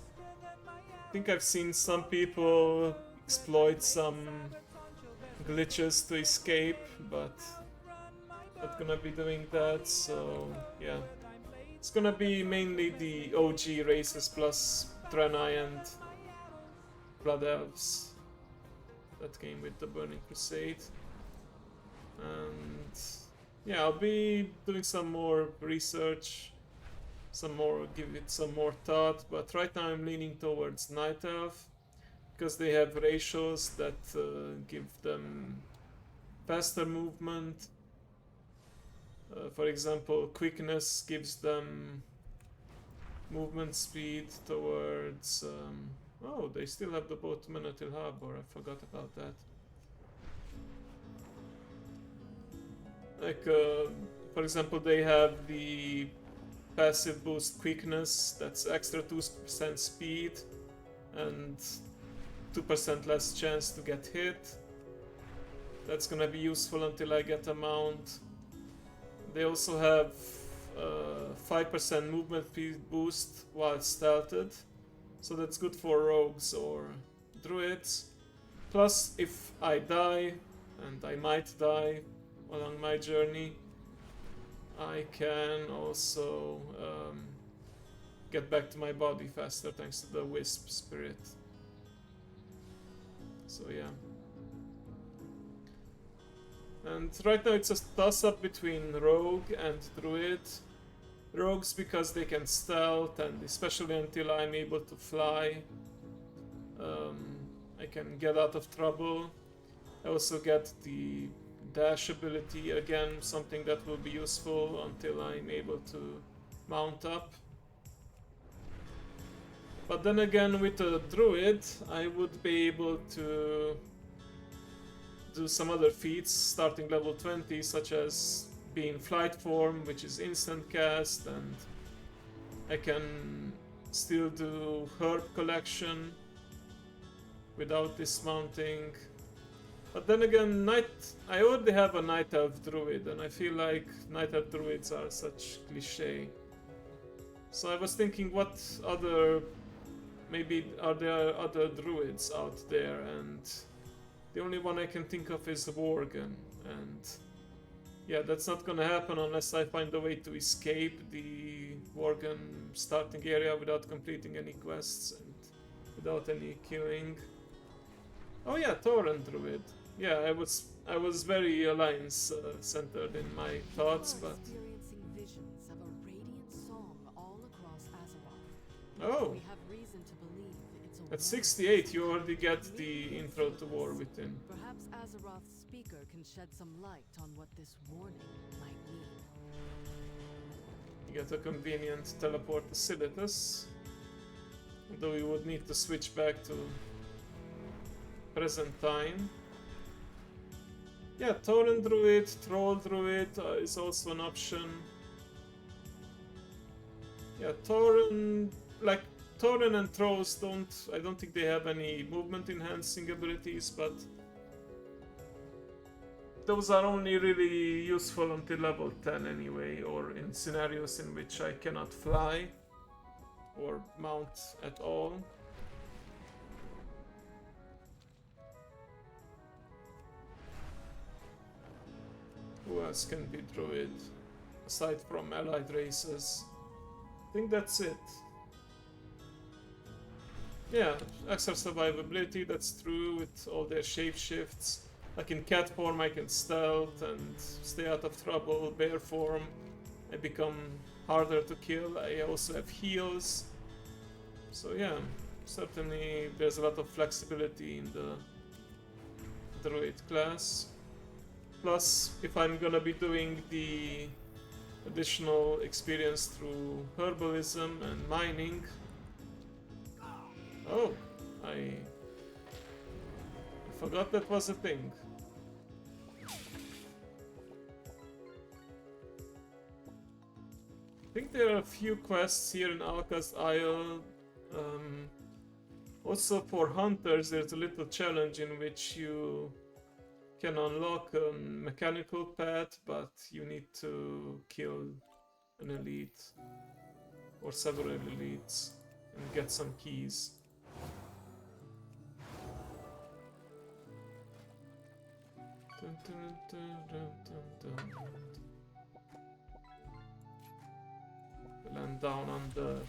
I think I've seen some people exploit some glitches to escape, but not gonna be doing that, so yeah. It's gonna be mainly the OG races plus Draenei and Blood Elves that came with the Burning Crusade. And yeah, I'll be doing some more research, give it some more thought, but right now I'm leaning towards Night Elf because they have ratios that give them faster movement. For example, quickness gives them movement speed towards... oh, they still have the boat to Manatee Harbor, I forgot about that. Like, for example, they have the passive boost quickness, that's extra 2% speed and 2% less chance to get hit. That's gonna be useful until I get a mount. They also have 5% movement speed boost while stealthed. So that's good for rogues or druids. Plus, if I die, and I might die along my journey, I can also get back to my body faster thanks to the wisp spirit. So yeah. And right now it's a toss-up between rogue and druid. Rogues because they can stealth, and especially until I'm able to fly, I can get out of trouble. I also get the dash ability, again something that will be useful until I'm able to mount up. But then again, with a druid I would be able to do some other feats starting level 20, such as being flight form, which is instant cast, and I can still do herb collection without dismounting. But then again, I already have a night elf druid, and I feel like night elf druids are such cliche. So I was thinking, what other, maybe are there other druids out there, and the only one I can think of is Worgen, and yeah, that's not gonna happen unless I find a way to escape the Worgen starting area without completing any quests and without any killing. Oh yeah, Tauren druid. Yeah, I was very alliance centered in my thoughts, but experiencing visions of a radiant song all across Azeroth. oh, We have reason to believe it's a at 68 you already get the intro to War Within. Perhaps Azeroth's speaker can shed some light on what this warning might mean. You get a convenient teleport to Silitus, although you would need to switch back to present time. Yeah, Tauren druid, Troll druid is also an option. Yeah, Tauren and Trolls I don't think they have any movement enhancing abilities, but those are only really useful until level 10 anyway, or in scenarios in which I cannot fly or mount at all. Who else can be druid aside from allied races? I think that's it. Yeah, extra survivability, that's true with all their shapeshifts. Like in cat form I can stealth and stay out of trouble. Bear form I become harder to kill. I also have heals. So yeah, certainly there's a lot of flexibility in the druid class. Plus, if I'm gonna be doing the additional experience through herbalism and mining... Oh, I forgot that was a thing. I think there are a few quests here in Alka's Isle. Also for hunters there's a little challenge in which you can unlock a mechanical path, but you need to kill an elite or several elites and get some keys. Dun, dun, dun, dun, dun, dun. Land down under.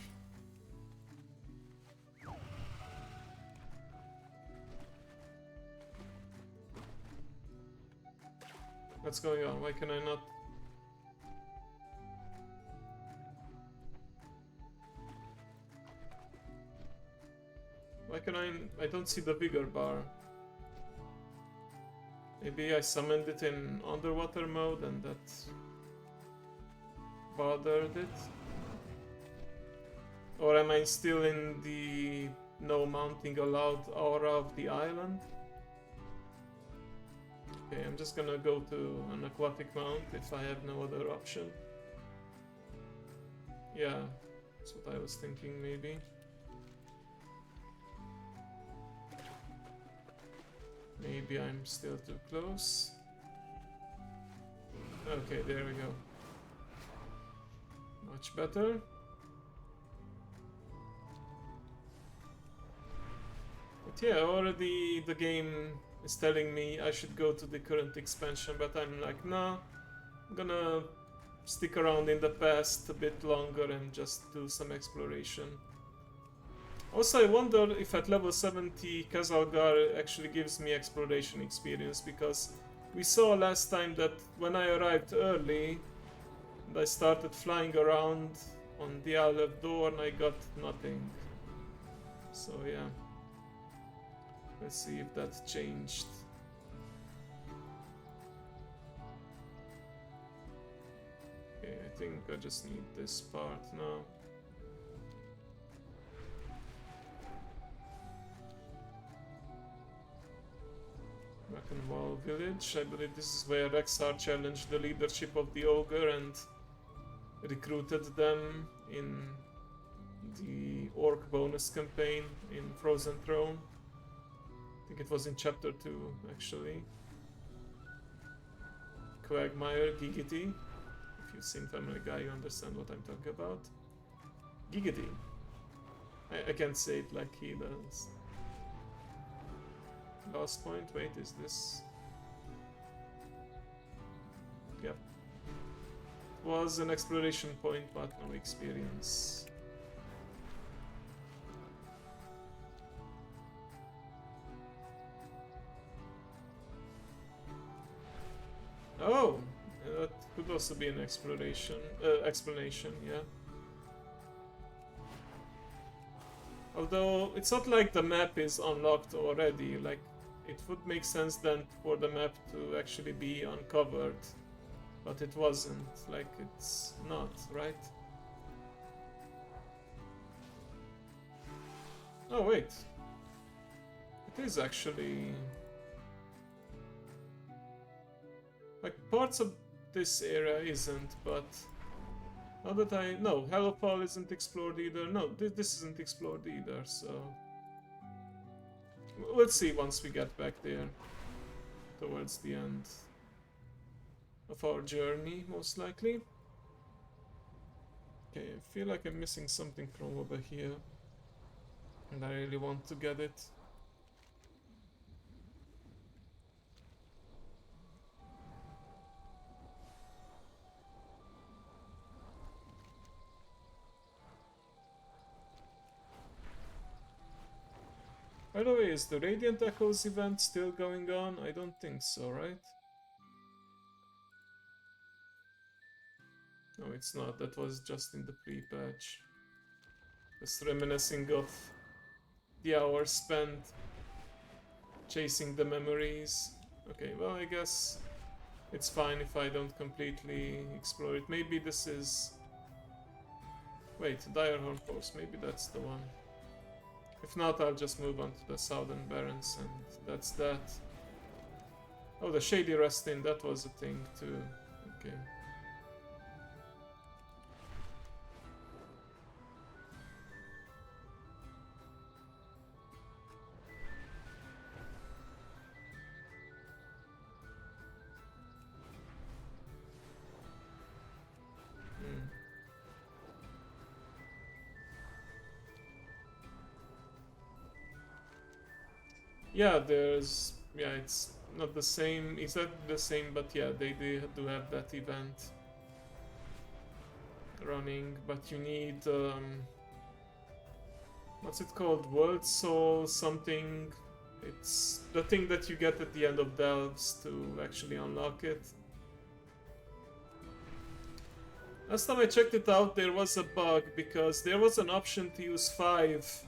What's going on? Why can I not? Why can I don't see the bigger bar. Maybe I summoned it in underwater mode and that bothered it? Or am I still in the no mounting allowed aura of the island? Okay, I'm just gonna go to an aquatic mount if I have no other option. Yeah, that's what I was thinking maybe. Maybe I'm still too close. Okay, there we go. Much better. But yeah, already the game is telling me I should go to the current expansion, but I'm like, nah, I'm gonna stick around in the past a bit longer and just do some exploration. Also, I wonder if at level 70 Kazalgar actually gives me exploration experience, because we saw last time that when I arrived early and I started flying around on the Isle of Dorn, I got nothing. So yeah, let's see if that changed. Okay, I think I just need this part now. Brackenwall village. I believe this is where Rexar challenged the leadership of the ogre and recruited them in the orc bonus campaign in Frozen Throne. I think it was in chapter 2 actually. Quagmire, Giggity. If you've seen Family Guy, you understand what I'm talking about. Giggity. I can't say it like he does. Last point, wait, is this? Yep. Was an exploration point, but no experience. Oh! That could also be an explanation, yeah. Although, it's not like the map is unlocked already, like, it would make sense then for the map to actually be uncovered. But it wasn't, like, it's not, right? Oh, wait. It is actually... like, parts of this area isn't, but... now that I... no, Hellfall isn't explored either. No, this isn't explored either, so... we'll see once we get back there. Towards the end of our journey, most likely. Okay, I feel like I'm missing something from over here. And I really want to get it. By the way, is the Radiant Echoes event still going on? I don't think so, right? No, it's not. That was just in the pre-patch. Just reminiscing of the hours spent chasing the memories. Okay, well, I guess it's fine if I don't completely explore it. Maybe this is... wait, Direhorn Force. Maybe that's the one. If not, I'll just move on to the Southern Barrens, and that's that. Oh, the Shady Restin, that was a thing too. Okay. Yeah, there's... yeah, it's not the same, exactly the same, but yeah, they do have that event running, but you need, what's it called? World Soul something. It's the thing that you get at the end of Delves to actually unlock it. Last time I checked it out, there was a bug, because there was an option to use 5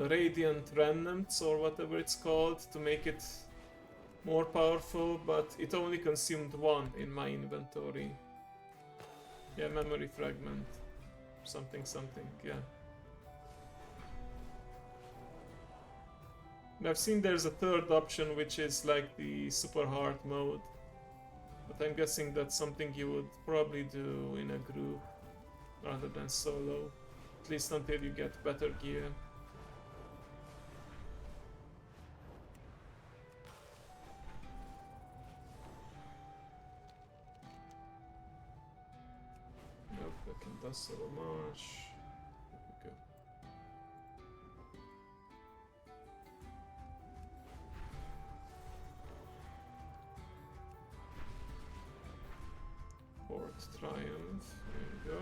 Radiant Remnants, or whatever it's called, to make it more powerful, but it only consumed 1 in my inventory. Yeah, memory fragment. Something, yeah. And I've seen there's a third option, which is like the super hard mode. But I'm guessing that's something you would probably do in a group rather than solo. At least until you get better gear. Nope, I can That's a Vamonos. Here we go. Horde Triumph. There we go.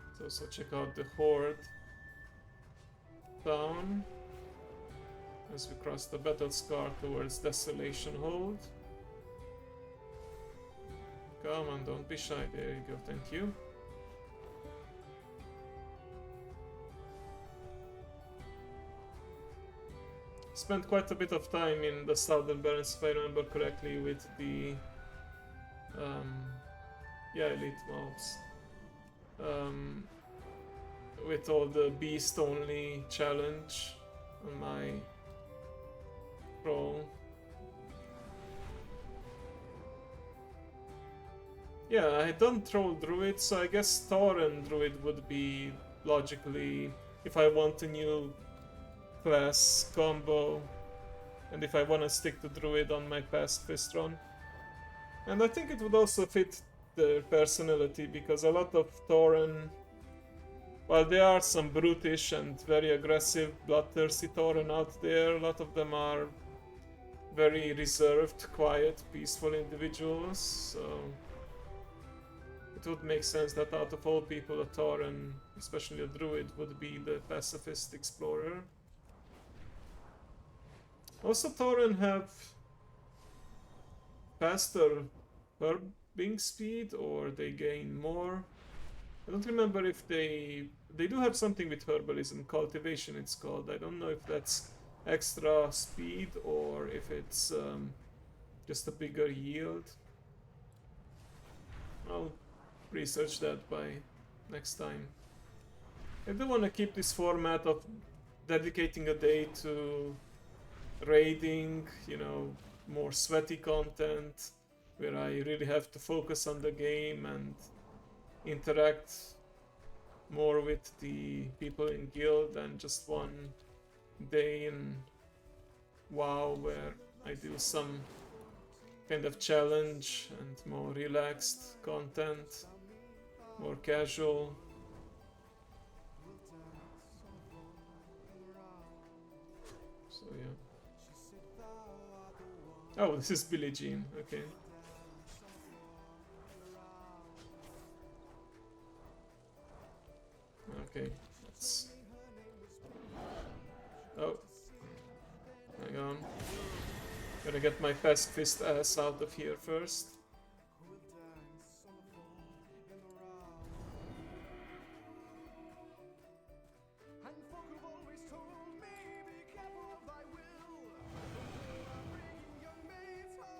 Let's also check out the Horde town as we cross the battle scar towards Desolation Hold. Come on, don't be shy. There you go, thank you. Spent quite a bit of time in the Southern Barrens, if I remember correctly, with the elite mobs. With all the beast only challenge on my roll. Yeah, I don't troll druid, so I guess Tauren druid would be logically if I want a new class combo and if I want to stick to druid on my pacifist run. And I think it would also fit their personality because a lot of Tauren, while there are some brutish and very aggressive bloodthirsty Tauren out there, a lot of them are very reserved, quiet, peaceful individuals, so it would make sense that out of all people a Tauren, especially a druid, would be the pacifist explorer. Also Tauren have faster herbing speed, or they gain more. I don't remember if they do have something with herbalism, cultivation it's called. I don't know if that's extra speed or if it's just a bigger yield. I'll research that by next time. I do want to keep this format of dedicating a day to raiding, you know, more sweaty content where I really have to focus on the game and interact more with the people in guild than just one day in WoW where I do some kind of challenge and more relaxed content, more casual. So yeah. Oh, this is Billie Jean, okay. Okay, let's... Oh. Hang on. Gotta get my pacifist ass out of here first.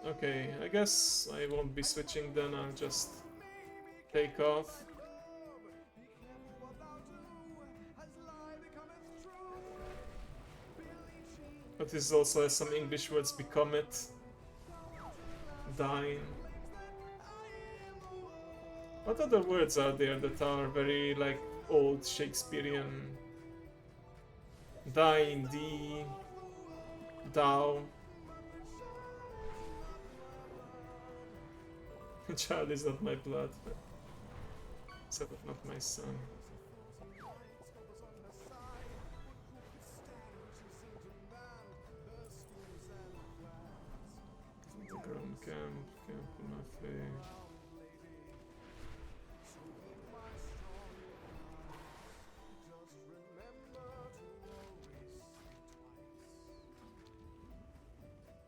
Okay, I guess I won't be switching then, I'll just take off. But this also has some English words, become it, dine. What other words are there that are very like old Shakespearean? Dine, D, thou. Child is not my blood, except not my son. Ground camp, Camp Unafe.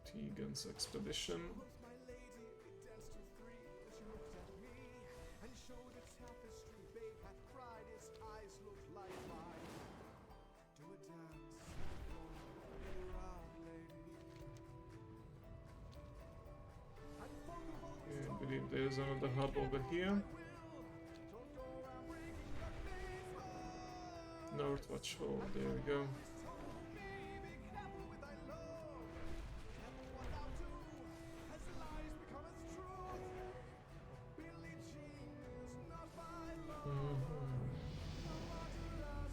Tegan's expedition. I believe there's another hub over here. North Watch Hole, there we go.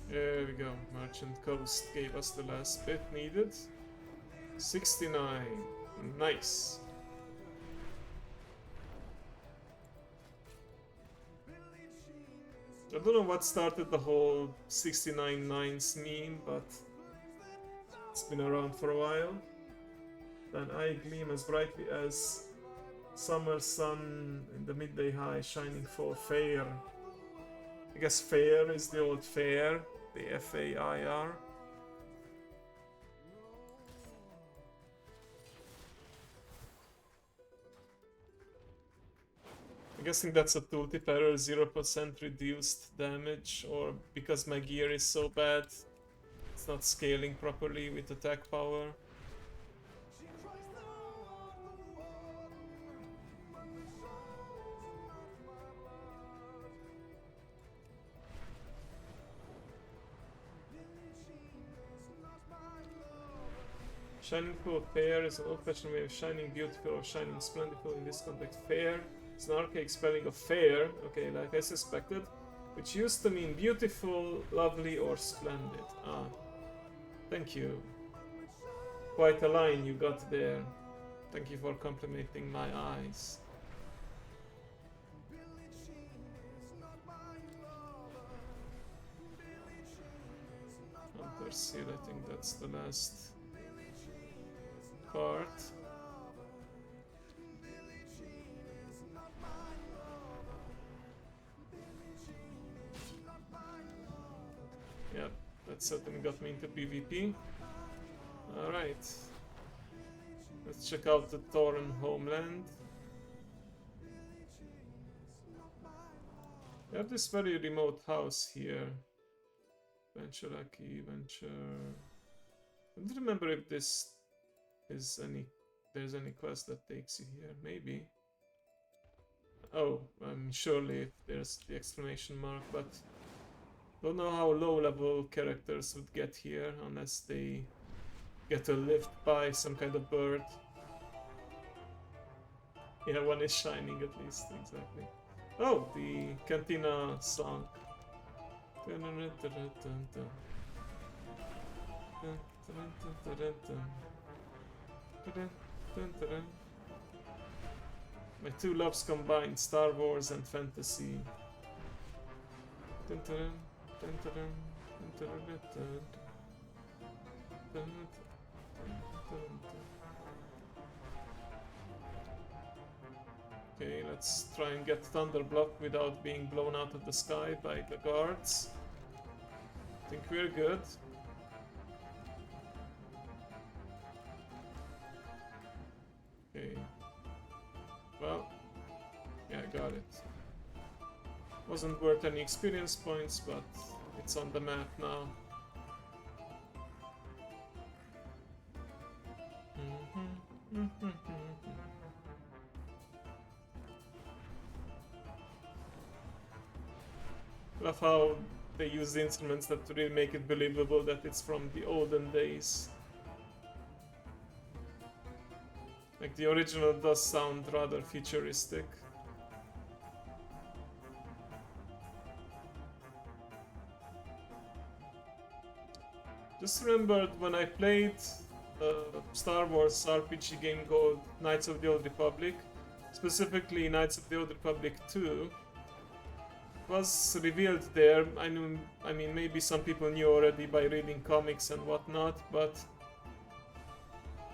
There we go. Merchant Coast gave us the last bit needed. 69. Nice. I don't know what started the whole 69 nines meme, but it's been around for a while. Then I gleam as brightly as summer sun in the midday high, shining full fair. I guess fair is the old fair, the F-A-I-R. I'm guessing that's a tooltip error, 0% reduced damage, or because my gear is so bad, it's not scaling properly with attack power. Shining full fair is an old-fashioned way of shining beautiful or shining splendidly. In this context, fair is an archaic spelling of fair, okay, like I suspected, which used to mean beautiful, lovely, or splendid. Ah, thank you. Quite a line you got there. Thank you for complimenting my eyes. Hunter Seal, I think that's the last part. Yep, that certainly got me into PvP. Alright. Let's check out the Tauren homeland. We have this very remote house here. Venture Lucky, Venture... I don't remember if this is there's any quest that takes you here. Maybe. Oh, surely if there's the exclamation mark, but don't know how low level characters would get here unless they get a lift by some kind of bird. Yeah, one is shining at least, exactly. Oh, the Cantina song. My two loves combined, Star Wars and fantasy. Okay, let's try and get Thunderblock without being blown out of the sky by the guards. I think we're good. Okay. Well, yeah, I got it. Wasn't worth any experience points, but it's on the map now. Love how they use the instruments that really make it believable that it's from the olden days. Like the original does sound rather futuristic. Just remembered when I played a Star Wars RPG game called Knights of the Old Republic, specifically Knights of the Old Republic 2, it was revealed there. I mean, maybe some people knew already by reading comics and whatnot, but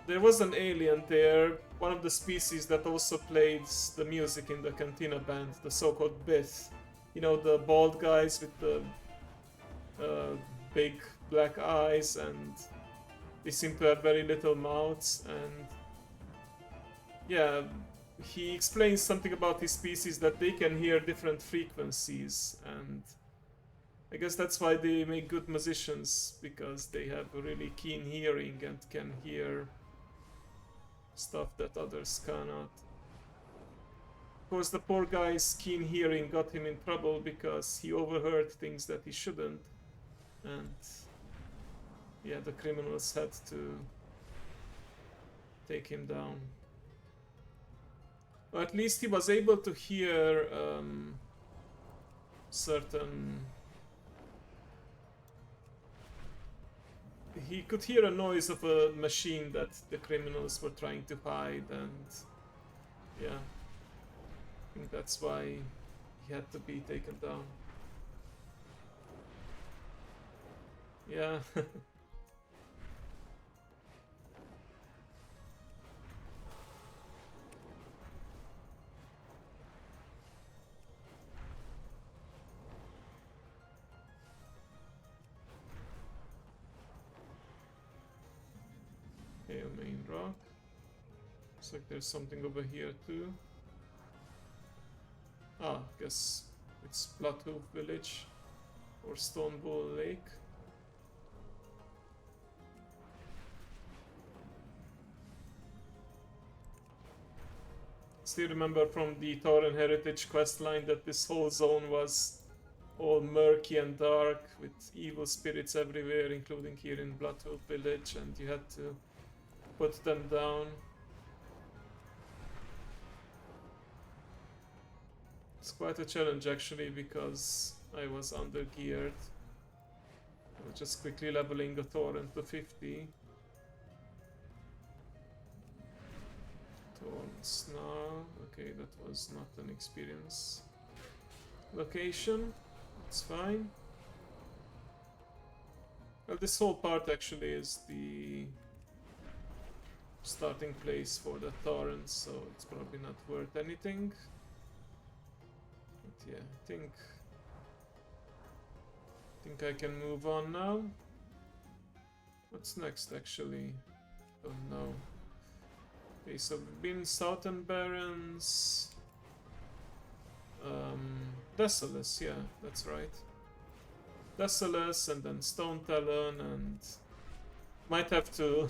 there was an alien there, one of the species that also played the music in the Cantina band, the so-called Bith. You know, the bald guys with the big black eyes, and they seem to have very little mouths, and yeah, he explains something about his species that they can hear different frequencies, and I guess that's why they make good musicians, because they have a really keen hearing and can hear stuff that others cannot. Of course, the poor guy's keen hearing got him in trouble because he overheard things that he shouldn't, and yeah, the criminals had to take him down. Or at least he was able to hear certain... He could hear a noise of a machine that the criminals were trying to hide, and yeah, I think that's why he had to be taken down. Yeah. Okay, a main rock. Looks like there's something over here too. Ah, guess it's Bloodhoof Village or Stonewall Lake. Still remember from the Tauren Heritage questline that this whole zone was all murky and dark with evil spirits everywhere, including here in Bloodhoof Village, and you had to put them down. It's quite a challenge actually because I was under geared. I was just quickly leveling a Torrent to 50. Torrents now. Okay, that was not an experience. Location. It's fine. Well, this whole part actually is the starting place for the torrents, so it's probably not worth anything. But yeah, I think I can move on now. What's next actually? Don't know. Okay, so we've been Southern Barrens. Desolus, yeah, that's right. Desolus and then Stone Talon, and might have to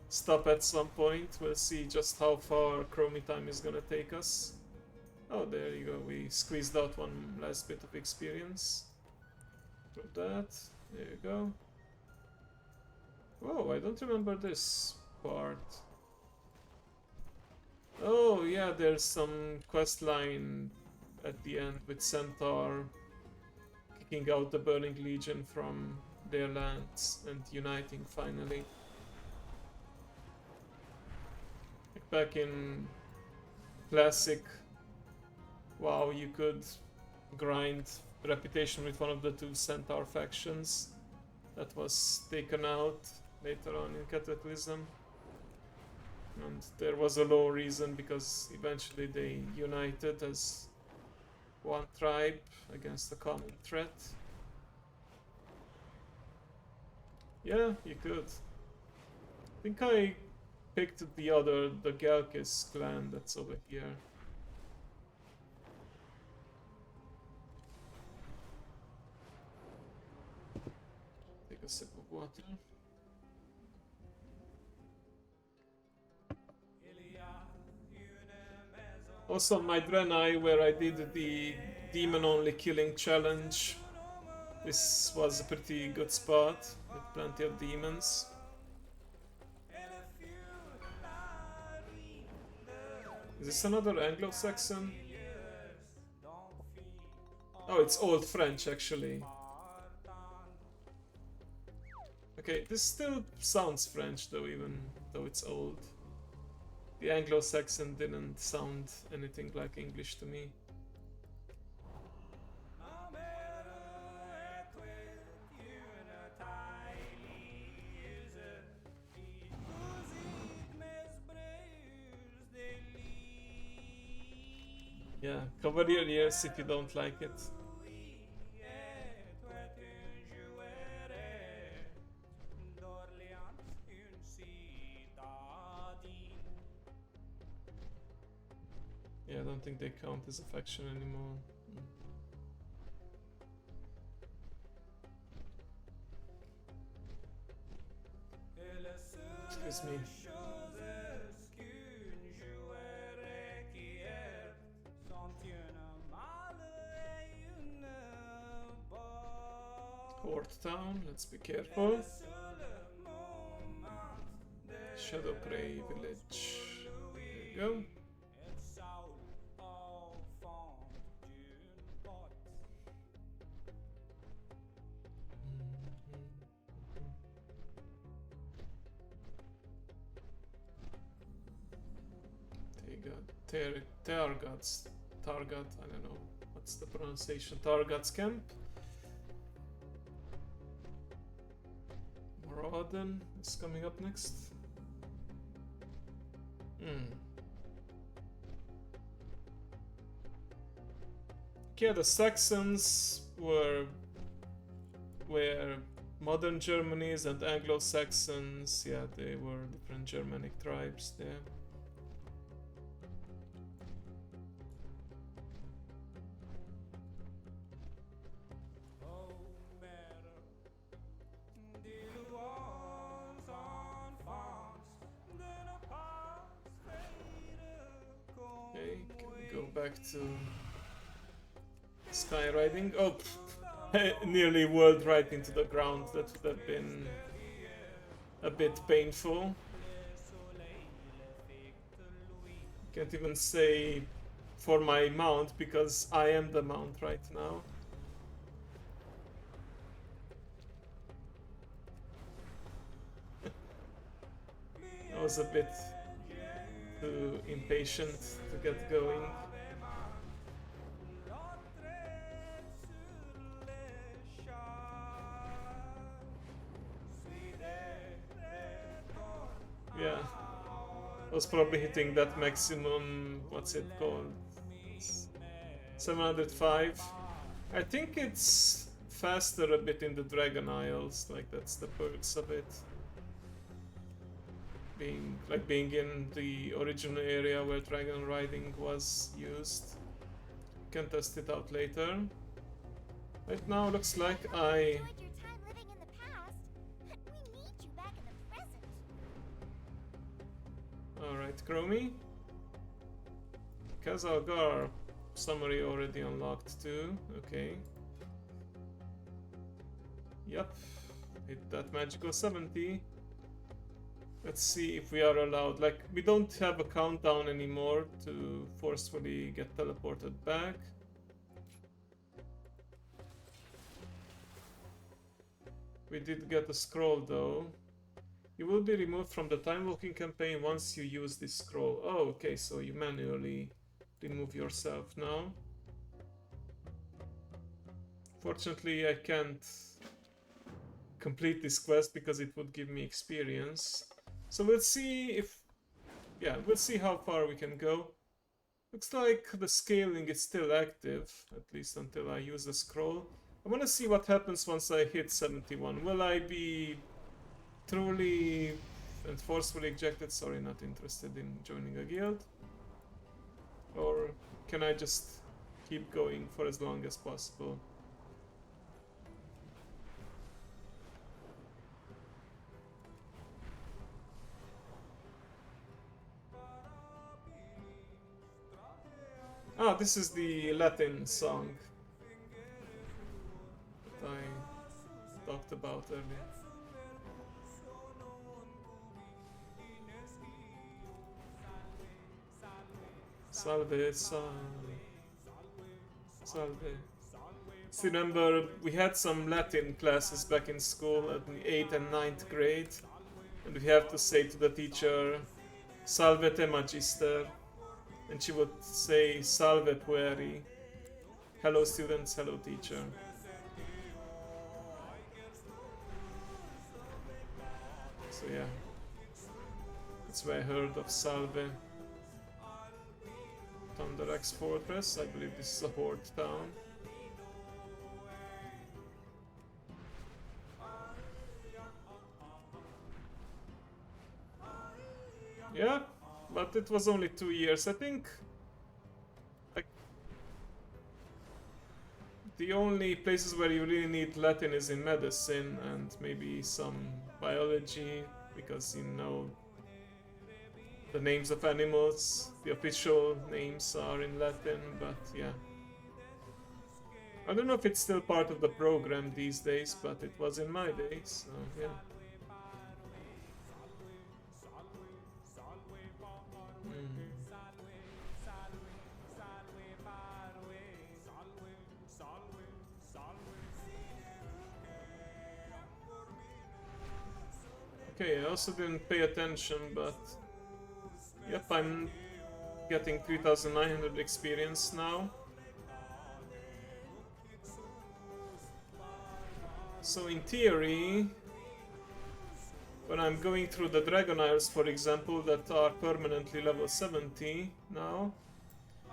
stop at some point. We'll see just how far Chromie Time is gonna take us. Oh, there you go. We squeezed out one last bit of experience. Drop that. There you go. Whoa, I don't remember this part. Oh, yeah, there's some quest line at the end with Centaur kicking out the Burning Legion from their lands and uniting finally. Like back in classic WoW, you could grind reputation with one of the two Centaur factions. That was taken out later on in Cataclysm. And there was a low reason because eventually they united as one tribe against a common threat. Yeah, you could. I think I picked the Galkis clan that's over here. Take a sip of water. Also on my Draenei, where I did the demon only killing challenge, this was a pretty good spot with plenty of demons. Is this another Anglo-Saxon? Oh, it's Old French actually. Okay, this still sounds French though, even though it's old. The Anglo-Saxon didn't sound anything like English to me. Yeah, cover your ears if you don't like it. Yeah, I don't think they count as a faction anymore. Excuse me. Port Town, let's be careful. Shadow Prey Village. There you go. Targat, I don't know what's the pronunciation. Targat's camp. Earthen is coming up next. Yeah, the Saxons were modern Germany's, and Anglo-Saxons, yeah, they were different Germanic tribes there. Okay, can we go back to sky riding? Oh, nearly whirled right into the ground. That would have been a bit painful. Can't even say for my mount because I am the mount right now. I was a bit too impatient to get going. Yeah, I was probably hitting that maximum, what's it called? 705. I think it's faster a bit in the Dragon Isles, like that's the perks of it. Being in the original area where dragon riding was used. Can test it out later. Right now looks like I Enjoyed your time living in the past. We need you back in the present. Alright, Chromie. Kazalgar summary already unlocked too. Okay. Yep. Hit that magical 70. Let's see if we are allowed. Like, we don't have a countdown anymore to forcefully get teleported back. We did get a scroll though. You will be removed from the time walking campaign once you use this scroll. Oh, okay, so you manually remove yourself now. Fortunately, I can't complete this quest because it would give me experience. So we'll see if... yeah, we'll see how far we can go. Looks like the scaling is still active, at least until I use the scroll. I want to see what happens once I hit 71. Will I be truly and forcefully ejected? Sorry, not interested in joining a guild. Or can I just keep going for as long as possible? Ah, this is the Latin song that I talked about earlier. Salve, salve, salve. Still remember, we had some Latin classes back in school at the 8th and 9th grade, and we have to say to the teacher, Salve te magister. And she would say, Salve pueri. Hello students, hello teacher. So yeah, that's where I heard of Salve. Thunderax Fortress, I believe this is a horde town. Yeah, but it was only 2 years. I think like the only places where you really need Latin is in medicine and maybe some biology, because you know the names of animals. The official names are in Latin, but yeah. I don't know if it's still part of the program these days, but it was in my days, so yeah. Okay, I also didn't pay attention, but yep, I'm getting 3,900 experience now. So in theory, when I'm going through the Dragon Isles, for example, that are permanently level 70 now,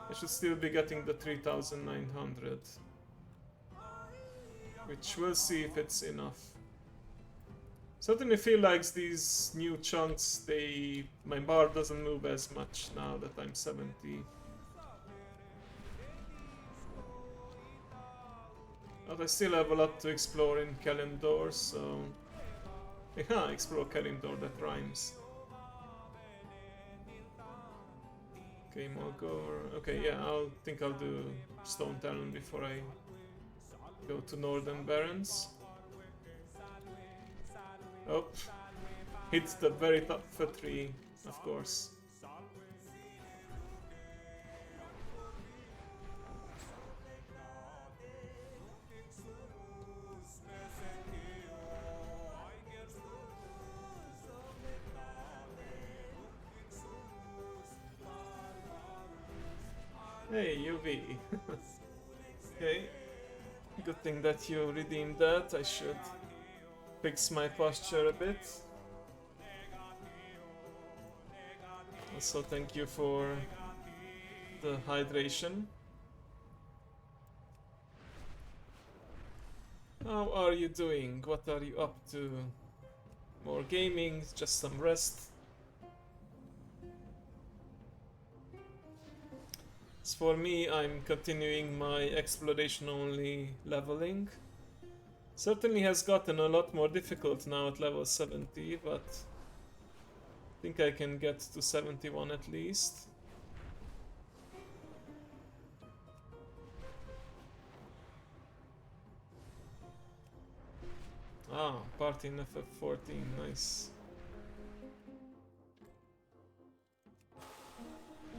I should still be getting the 3900. Which we'll see if it's enough. Certainly feel like these new chunks, my bar doesn't move as much now that I'm 70. But I still have a lot to explore in Kalimdor, so... Yeah, explore Kalimdor, that rhymes. Okay, Mulgore. Okay, yeah, think I'll do Stone Talon before I go to Northern Barrens. Oh, hit the very top of a tree, of course. Hey, UV. Okay. Good thing that you redeemed that. I should fix my posture a bit. Also, thank you for the hydration. How are you doing? What are you up to? More gaming? Just some rest? As for me, I'm continuing my exploration only leveling. Certainly has gotten a lot more difficult now at level 70, but I think I can get to 71 at least. Ah, party in FF14, nice.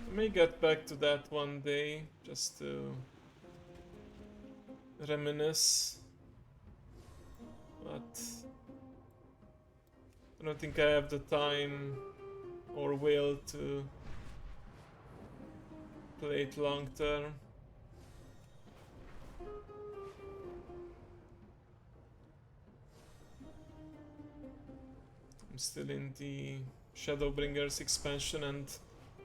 I may get back to that one day, just to reminisce. But I don't think I have the time or will to play it long term. I'm still in the Shadowbringers expansion, and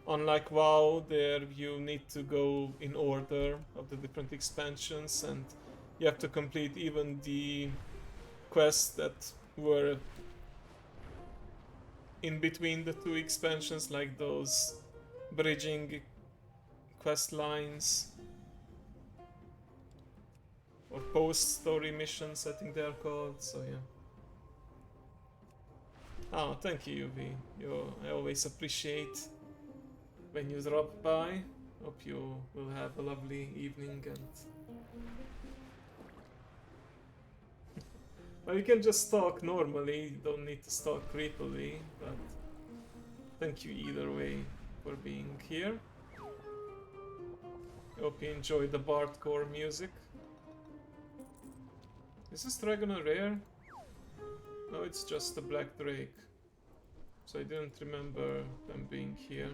unlike WoW, there you need to go in order of the different expansions, and you have to complete even the quests that were in between the two expansions, like those bridging quest lines or post-story missions, I think they are called, so yeah. Oh, thank you, UV. I always appreciate when you drop by. Hope you will have a lovely evening and... Well, you can just talk normally, you don't need to talk creepily, but thank you either way for being here. I hope you enjoy the Bardcore music. Is this dragon a rare? No, it's just a black drake. So I didn't remember them being here.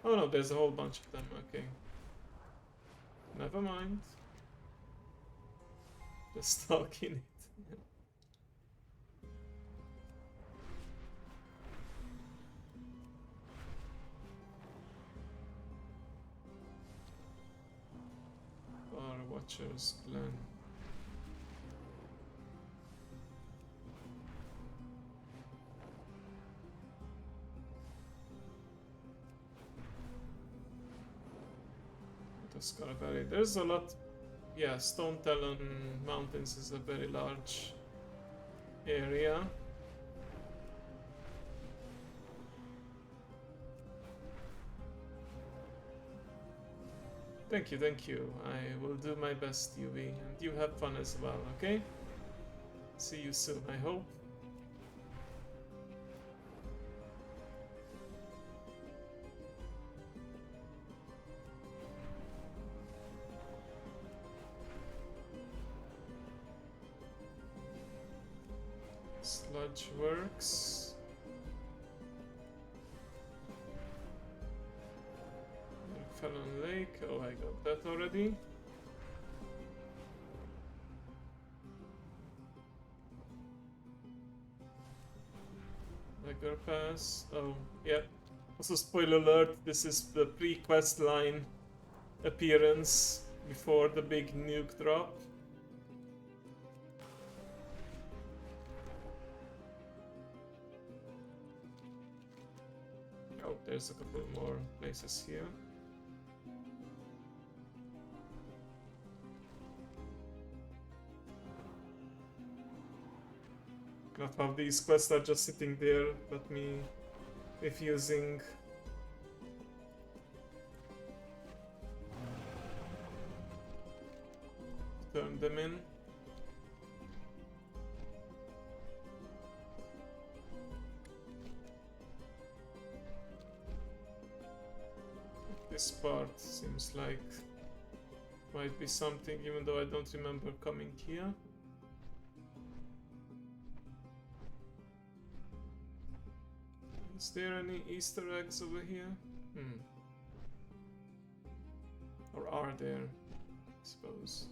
Oh no, there's a whole bunch of them, okay. Never mind. Just talking it. Bar Watchers Glen. Valley. There's a lot. Yeah, Stone Talon Mountains is a very large area. Thank you, thank you. I will do my best, UV, and you have fun as well, okay? See you soon, I hope. Sludge Works. Felon Lake. Oh, I got that already. Bunker Pass. Oh, yeah. Also, spoiler alert, this is the pre-quest line appearance before the big nuke drop. Oh, there's a couple more places here. Not how these quests are just sitting there, but me refusing. Turn them in. This part seems like might be something, even though I don't remember coming here. Is there any Easter eggs over here? Or are there? I suppose.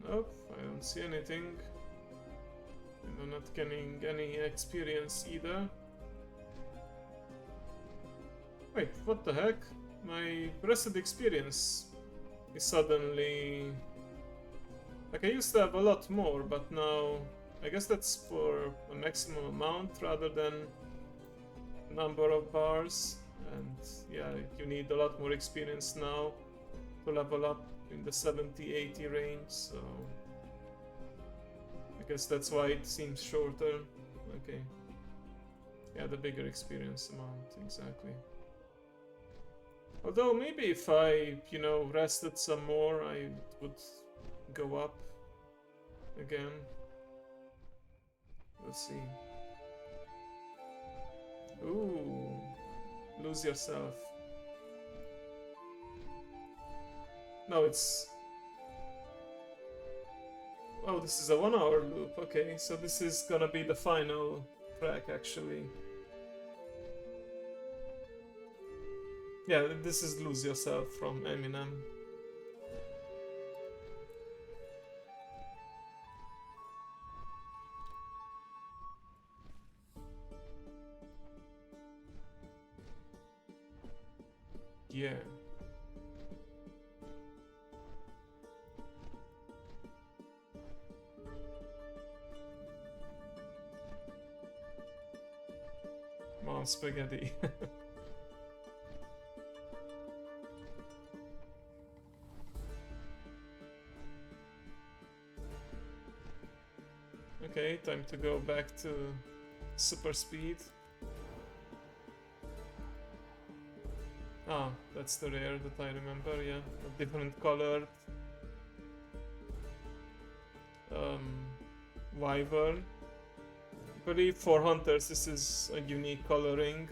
Nope, I don't see anything. And I'm not getting any experience either. Wait, what the heck? My rested experience is suddenly... Like, I used to have a lot more, but now... I guess that's for a maximum amount rather than number of bars. And yeah, you need a lot more experience now to level up in the 70-80 range, so... I guess that's why it seems shorter. Okay. Yeah, the bigger experience amount, exactly. Although maybe if I, you know, rested some more, I would go up again. We'll see. Ooh, lose yourself. No, it's... Oh, this is a 1 hour loop. Okay, so this is gonna be the final track, actually. Yeah, this is Lose Yourself from Eminem. Yeah. Mom spaghetti. Okay, time to go back to super speed. Ah, that's the rare that I remember, yeah. A different colored wyvern. I believe for hunters this is a unique coloring.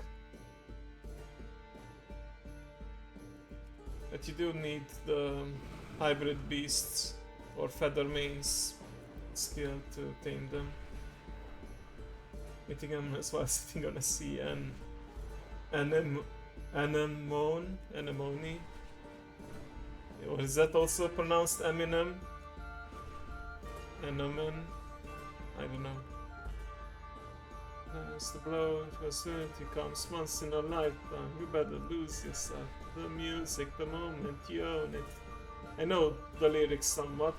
But you do need the hybrid beasts or feather mains skill to tame them. Meeting them as well sitting on a sea and anemone. Or is that also pronounced Eminem? Anemonen? I don't know. As the blow of facility comes once in a lifetime, you better lose yourself. The music, the moment you own it. I know the lyrics somewhat.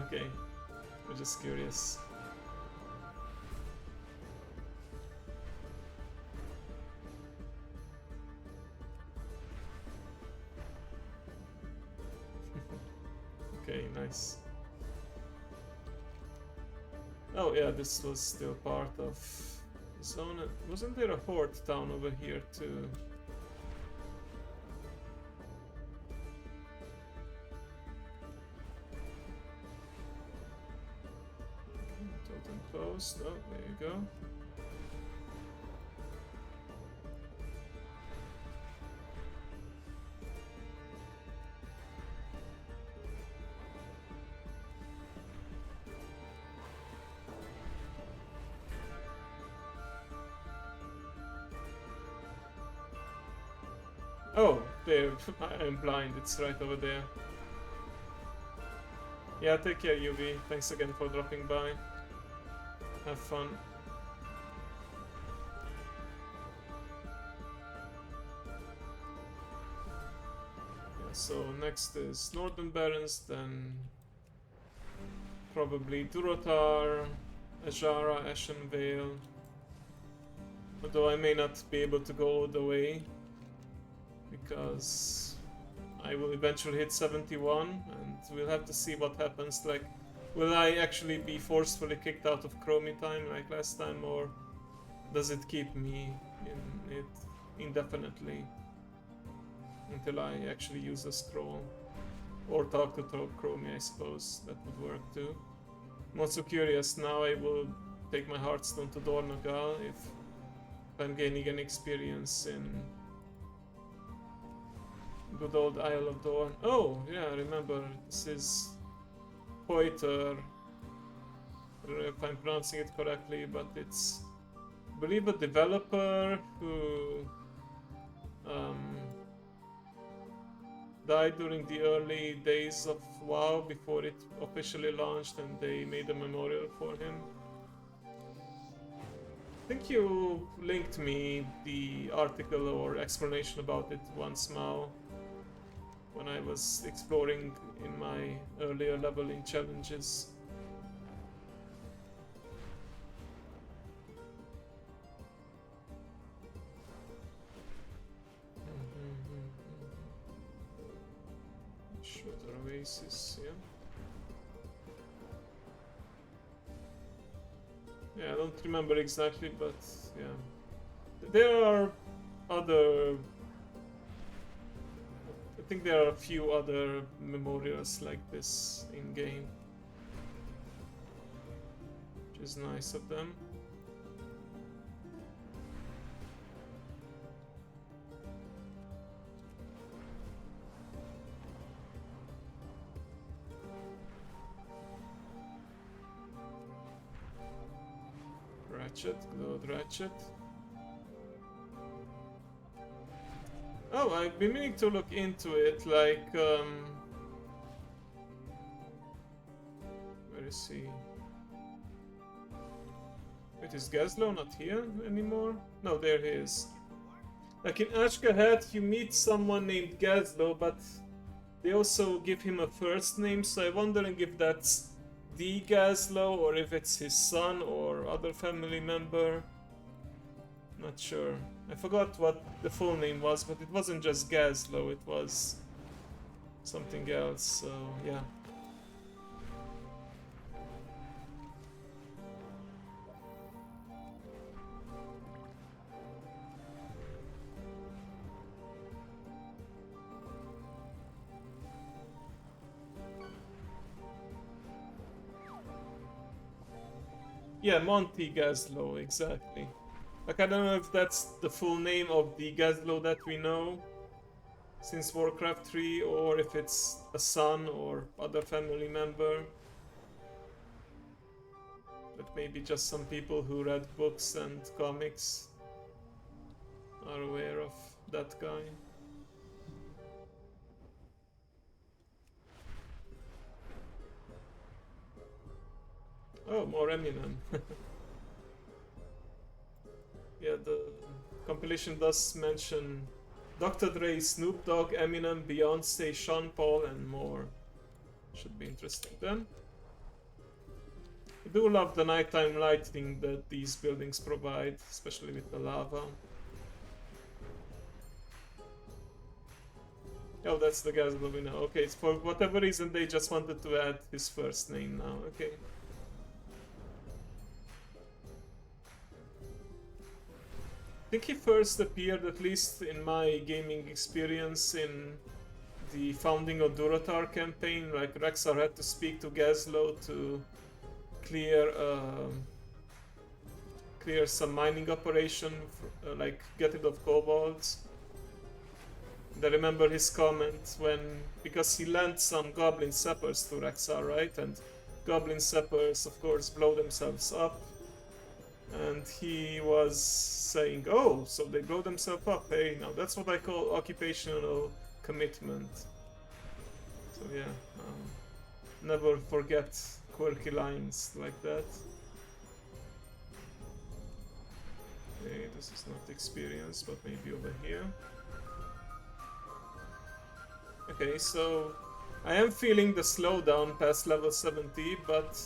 Okay, I'm just curious. Okay, nice. Oh yeah, this was still part of the zone. Wasn't there a horde town over here too? Totem post. Oh, there you go. Oh, There, I'm blind, it's right over there. Yeah, take care, UV. Thanks again for dropping by. Have fun. Yeah, so next is Northern Barrens, then probably Durotar, Ajara, Ashen Vale. Although I may not be able to go all the way, because I will eventually hit 71, and we'll have to see what happens. Like, will I actually be forcefully kicked out of Chromie time like last time, or does it keep me in it indefinitely until I actually use a scroll? Or talk to Chromie, I suppose. That would work too. I'm also curious now. I will take my Hearthstone to Dornogal if I'm gaining any experience in good old Isle of Dorn. Oh, yeah, I remember. This is Poiter. I don't know if I'm pronouncing it correctly, but it's, I believe, a developer who died during the early days of WoW before it officially launched, and they made a memorial for him. I think you linked me the article or explanation about it once, Mao, when I was exploring in my earlier leveling challenges. Shooter Oasis, yeah. Yeah, I don't remember exactly, but yeah. There are other... I think there are a few other memorials like this in-game, which is nice of them. Ratchet, Glowed Ratchet. Oh, I've been meaning to look into it, like, where is he? Wait, is Gazlowe not here anymore? No, there he is. Like in Ashgahat, you meet someone named Gazlowe, but they also give him a first name, so I'm wondering if that's the Gazlowe or if it's his son or other family member. Not sure. I forgot what the full name was, but it wasn't just Gazlowe, it was something else, so yeah. Yeah, Monty Gazlowe, exactly. Like, I don't know if that's the full name of the Gazlowe that we know since Warcraft 3, or if it's a son or other family member. But maybe just some people who read books and comics are aware of that guy. Oh, more Eminem. Yeah, the compilation does mention Dr. Dre, Snoop Dogg, Eminem, Beyonce, Sean Paul, and more. Should be interesting then. I do love the nighttime lighting that these buildings provide, especially with the lava. Oh, that's the Gazlowe we know. Okay, for whatever reason they just wanted to add his first name now. Okay. I think he first appeared, at least in my gaming experience, in the Founding of Durotar campaign. Like, Rexxar had to speak to Gazlowe to clear some mining operation, like get rid of kobolds. And I remember his comment when, because he lent some goblin sappers to Rexxar, right? And goblin sappers, of course, blow themselves up And he was saying, oh, so they blow themselves up. Hey, now that's what I call occupational commitment. So yeah, never forget quirky lines like that. Okay, this is not experience, but maybe over here. Okay, so I am feeling the slowdown past level 70, but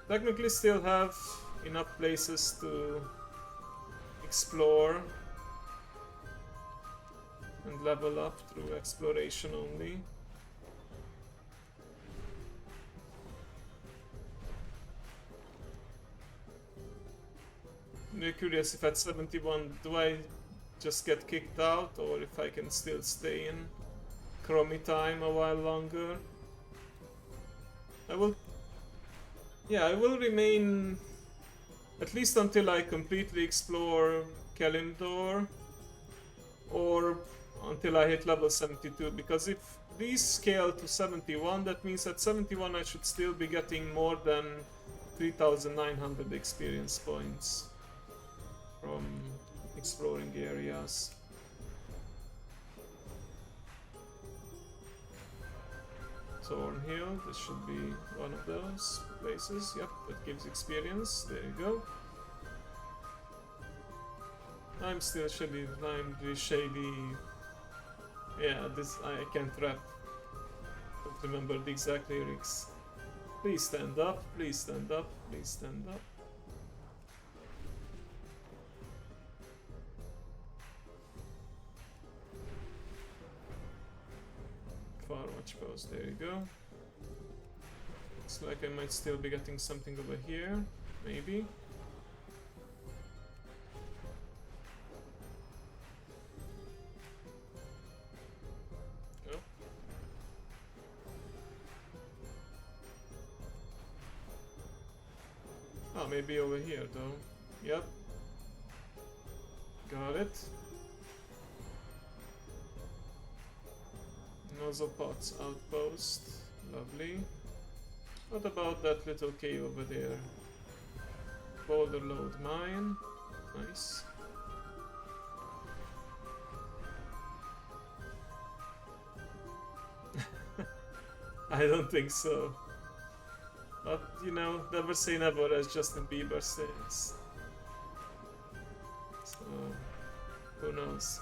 technically still have enough places to explore and level up through exploration only. I'm curious if at 71 do I just get kicked out or if I can still stay in Chromie time a while longer. I will remain at least until I completely explore Kalimdor or until I hit level 72, because if these scale to 71, that means at 71 I should still be getting more than 3,900 experience points from exploring areas. Thornhill, this should be one of those places. Yep, that gives experience. There you go. I'm still shady. I'm really shady. Yeah, this I can't rap. Don't remember the exact lyrics. Please stand up. Please stand up. Please stand up. Farwatch post, there you go. Looks like I might still be getting something over here, maybe. Oh. Oh, maybe over here though. Yep. Got it. Nozzle Pots outpost. Lovely. What about that little cave over there? Boulder load mine. Nice. I don't think so. But, you know, never say never, as Justin Bieber says. So, who knows?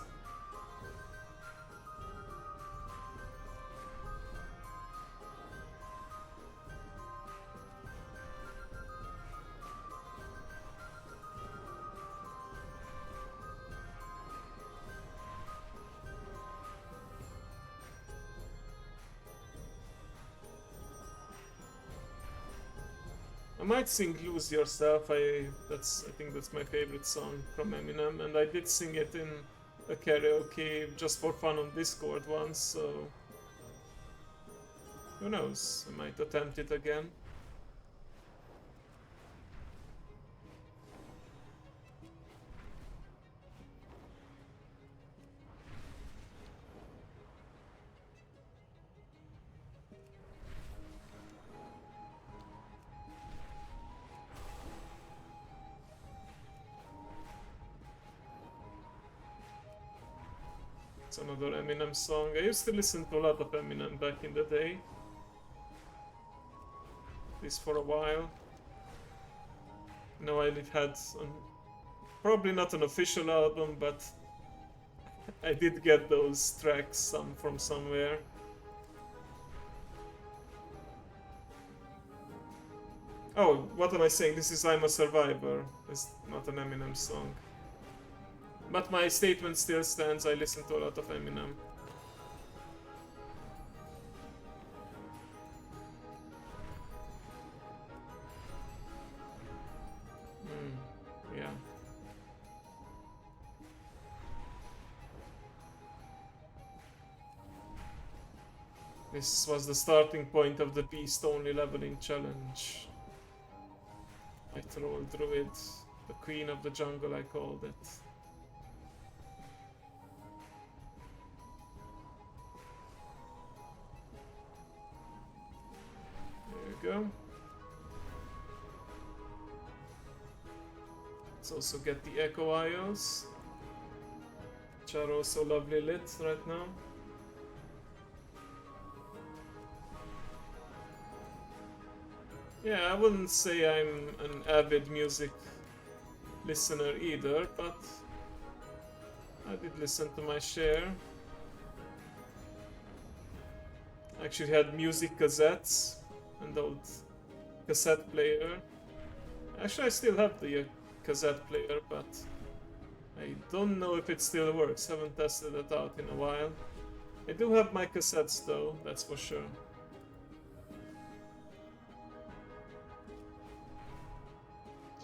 I might sing "Lose Yourself." I think that's my favorite song from Eminem, and I did sing it in a karaoke just for fun on Discord once. So who knows? I might attempt it again. It's another Eminem song. I used to listen to a lot of Eminem back in the day. At least for a while. No, I had probably not an official album, but I did get those tracks from somewhere. Oh, what am I saying? This is "I'm a Survivor." It's not an Eminem song. But my statement still stands. I listen to a lot of Eminem. Yeah. This was the starting point of the Beast Only Leveling Challenge. I trolled Druid, the Queen of the Jungle I called it. There you go. Let's also get the Echo Isles, which are also lovely lit right now. Yeah, I wouldn't say I'm an avid music listener either, but I did listen to my share. I actually had music cassettes and old cassette player. Actually, I still have the cassette player, but I don't know if it still works. Haven't tested it out in a while. I do have my cassettes though, that's for sure.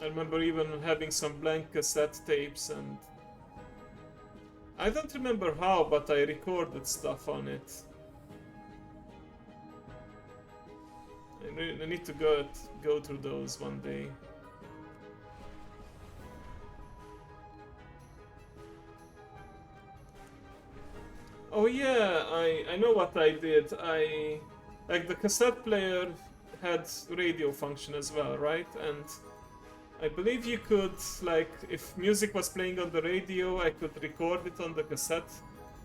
I remember even having some blank cassette tapes, and I don't remember how, but I recorded stuff on it. I need to go through those one day. Oh yeah, I know what I did. Like the cassette player had radio function as well, right? And I believe you could, like, if music was playing on the radio, I could record it on the cassette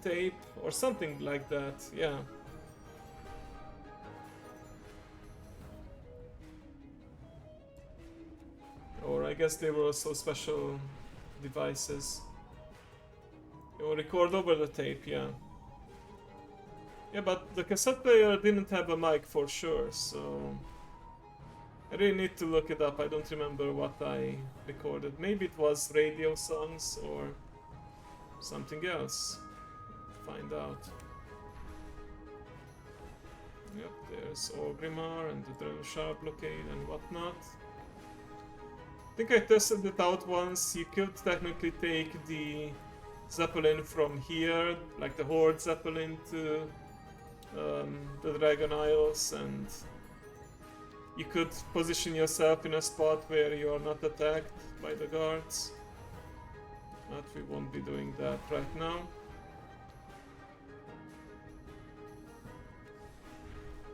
tape or something like that, yeah. Or I guess they were also special devices. They will record over the tape, yeah. Yeah, but the cassette player didn't have a mic for sure, so I really need to look it up. I don't remember what I recorded. Maybe it was radio songs or something else. Find out. Yep, there's Orgrimmar and the Drellshar blockade and whatnot. I think I tested it out once. You could technically take the Zeppelin from here, like the Horde Zeppelin, to the Dragon Isles, and you could position yourself in a spot where you are not attacked by the guards. But we won't be doing that right now.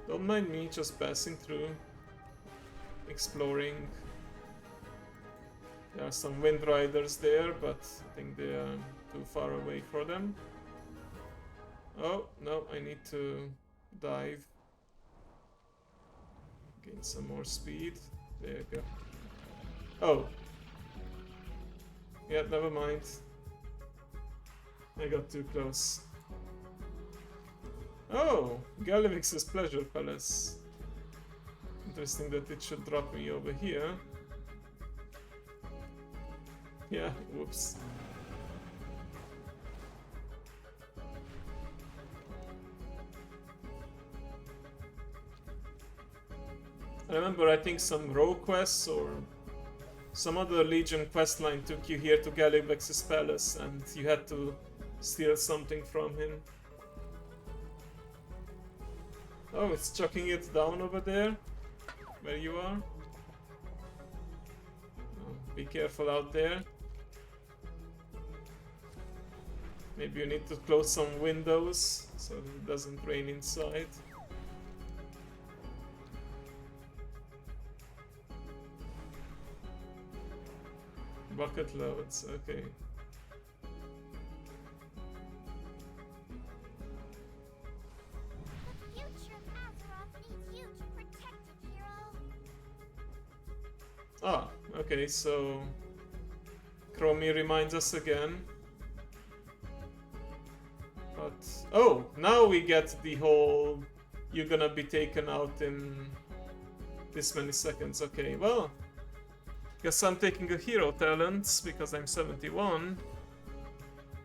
Don't mind me just passing through, exploring. There are some Wind Riders there, but I think they are too far away for them. Oh, no, I need to dive. Gain some more speed. There you go. Oh. Yeah, never mind. I got too close. Oh, Galivix's Pleasure Palace. Interesting that it should drop me over here. Yeah, whoops. I remember, I think some row quests or some other Legion questline took you here to Galivex's palace and you had to steal something from him. Oh, it's chucking it down over there, where you are. Oh, be careful out there. Maybe you need to close some windows so that it doesn't rain inside. Bucket loads, okay. The future of Azeroth needs you to protect it, hero. Ah, okay, so Chromie reminds us again. But oh, now we get the whole you're gonna be taken out in this many seconds. Okay, well, guess I'm taking a hero talent because I'm 71.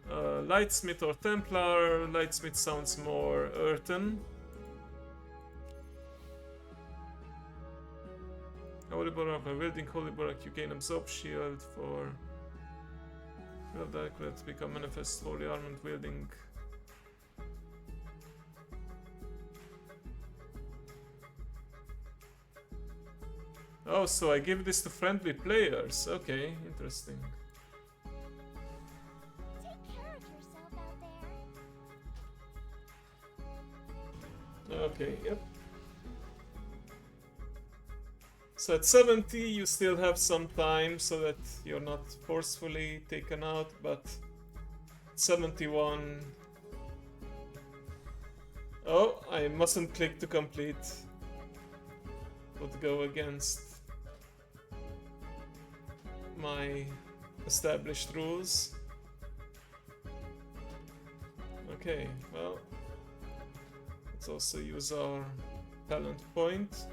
Lightsmith or Templar. Lightsmith sounds more Earthen. Holy Borak, by wielding Holy Borak, you gain Absorb Shield for Wield Accurate, become Manifest Holy Armament wielding. Oh, so I give this to friendly players. Okay, interesting. Take care of yourself out there. Okay, yep. So at 70 you still have some time so that you're not forcefully taken out, but 71... Oh, I mustn't click to complete. Would go against my established rules. Okay, well, let's also use our talent point.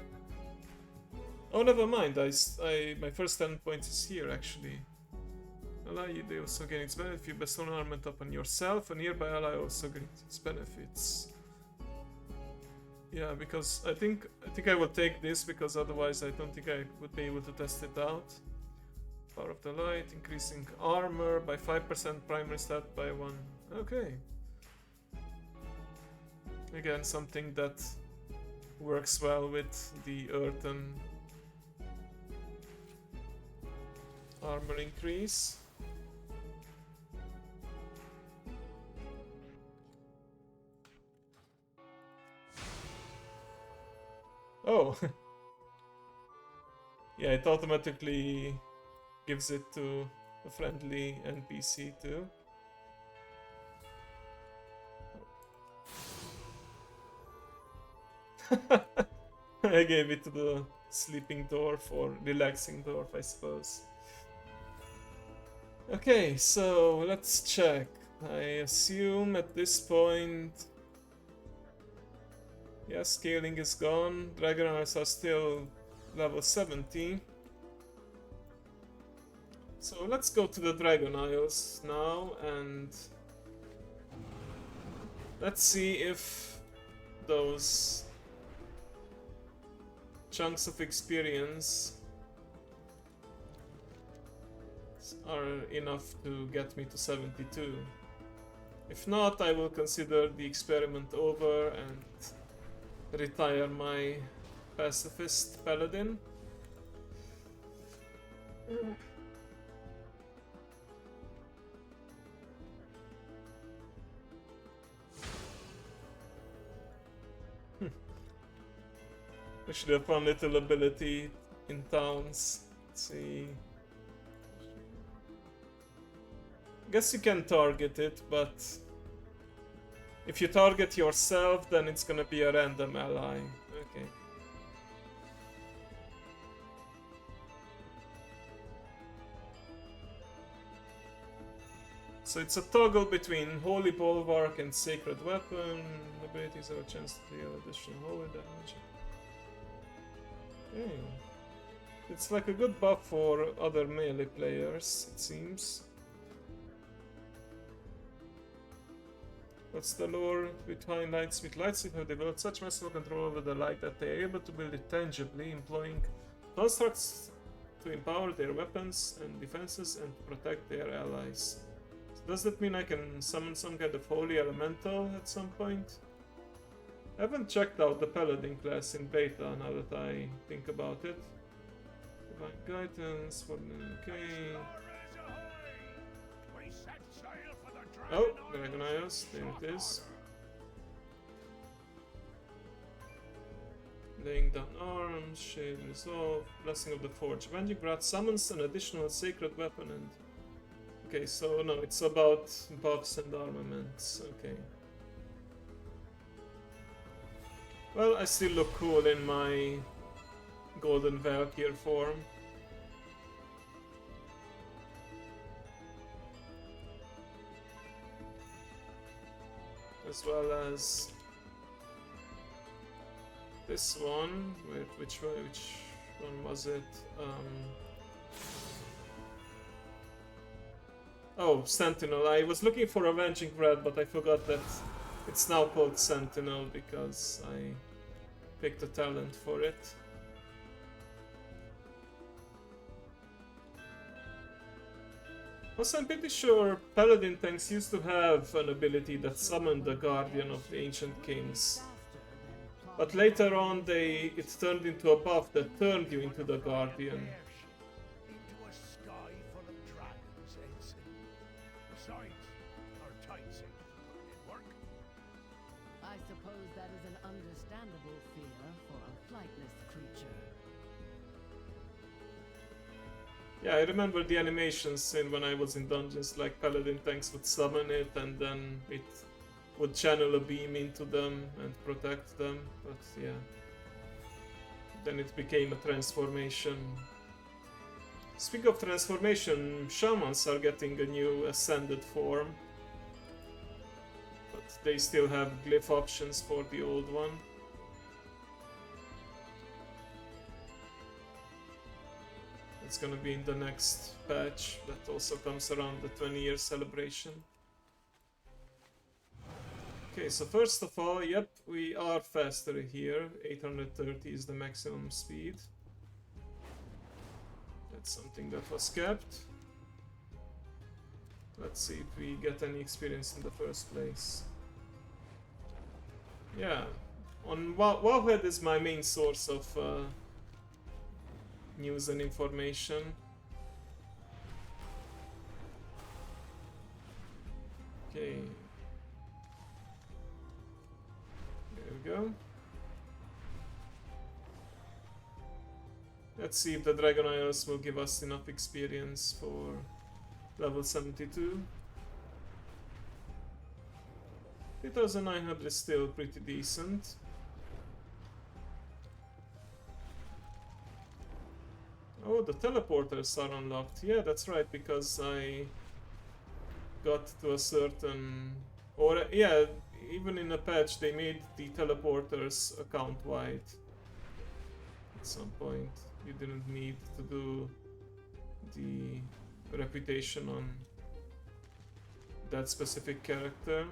Oh, never mind. My first talent point is here actually. Ally, they also gain its benefit if you bestow an ornament upon yourself. A nearby ally also gains its benefits. Yeah, because I think I will take this because otherwise I don't think I would be able to test it out. Power of the light, increasing armor by 5%, primary stat by 1. Okay. Again, something that works well with the Earthen armor increase. Oh! Yeah, it automatically gives it to a friendly NPC too. I gave it to the sleeping dwarf or relaxing dwarf, I suppose. Okay, so let's check. I assume at this point... Yeah, scaling is gone. Dragon Eyes are still level 70. So let's go to the Dragon Isles now and let's see if those chunks of experience are enough to get me to 72. If not, I will consider the experiment over and retire my pacifist paladin. Wish the fun little ability in towns. Let's see. Guess you can target it, but if you target yourself, then it's gonna be a random ally. Okay. So it's a toggle between Holy Bulwark and Sacred Weapon. Abilities have a chance to deal additional holy damage. Okay. It's like a good buff for other melee players, it seems. What's the lore behind Lightsmith? Lightsmith have developed such massive control over the light that they are able to build it tangibly, employing constructs to empower their weapons and defenses and to protect their allies. So does that mean I can summon some kind of holy elemental at some point? I haven't checked out the paladin class in beta now that I think about it. Divine guidance for the... okay. Oh, Dragon Isles, there it is. Laying down arms, shade resolve, blessing of the forge. Avenging Wrath summons an additional sacred weapon and... okay, so no, it's about buffs and armaments, okay. Well, I still look cool in my Golden Valkyr form. As well as this one. Wait, which one was it? Oh, Sentinel. I was looking for Avenging Red, but I forgot that it's now called Sentinel because I picked a talent for it. Also, I'm pretty sure Paladin tanks used to have an ability that summoned the Guardian of the Ancient Kings. But later on, it turned into a buff that turned you into the Guardian. Into a sky full of dragons, Earthen. Besides, our tight sails didn't work. I suppose that is an understandable fear for a flightless creature. Yeah, I remember the animations when I was in dungeons, like paladin tanks would summon it and then it would channel a beam into them and protect them, but yeah. Then it became a transformation. Speaking of transformation, shamans are getting a new ascended form, but they still have glyph options for the old one. It's gonna be in the next patch that also comes around the 20-year celebration. Okay, so first of all, yep, we are faster here. 830 is the maximum speed. That's something that was kept. Let's see if we get any experience in the first place. Yeah, on Wowhead is my main source of news and information. Okay. There we go. Let's see if the Dragon Isles will give us enough experience for level 72. 3900 is still pretty decent. Oh, the teleporters are unlocked. Yeah, that's right, because I got to a certain... Or, yeah, even in a patch they made the teleporters account-wide. At some point, you didn't need to do the reputation on that specific character.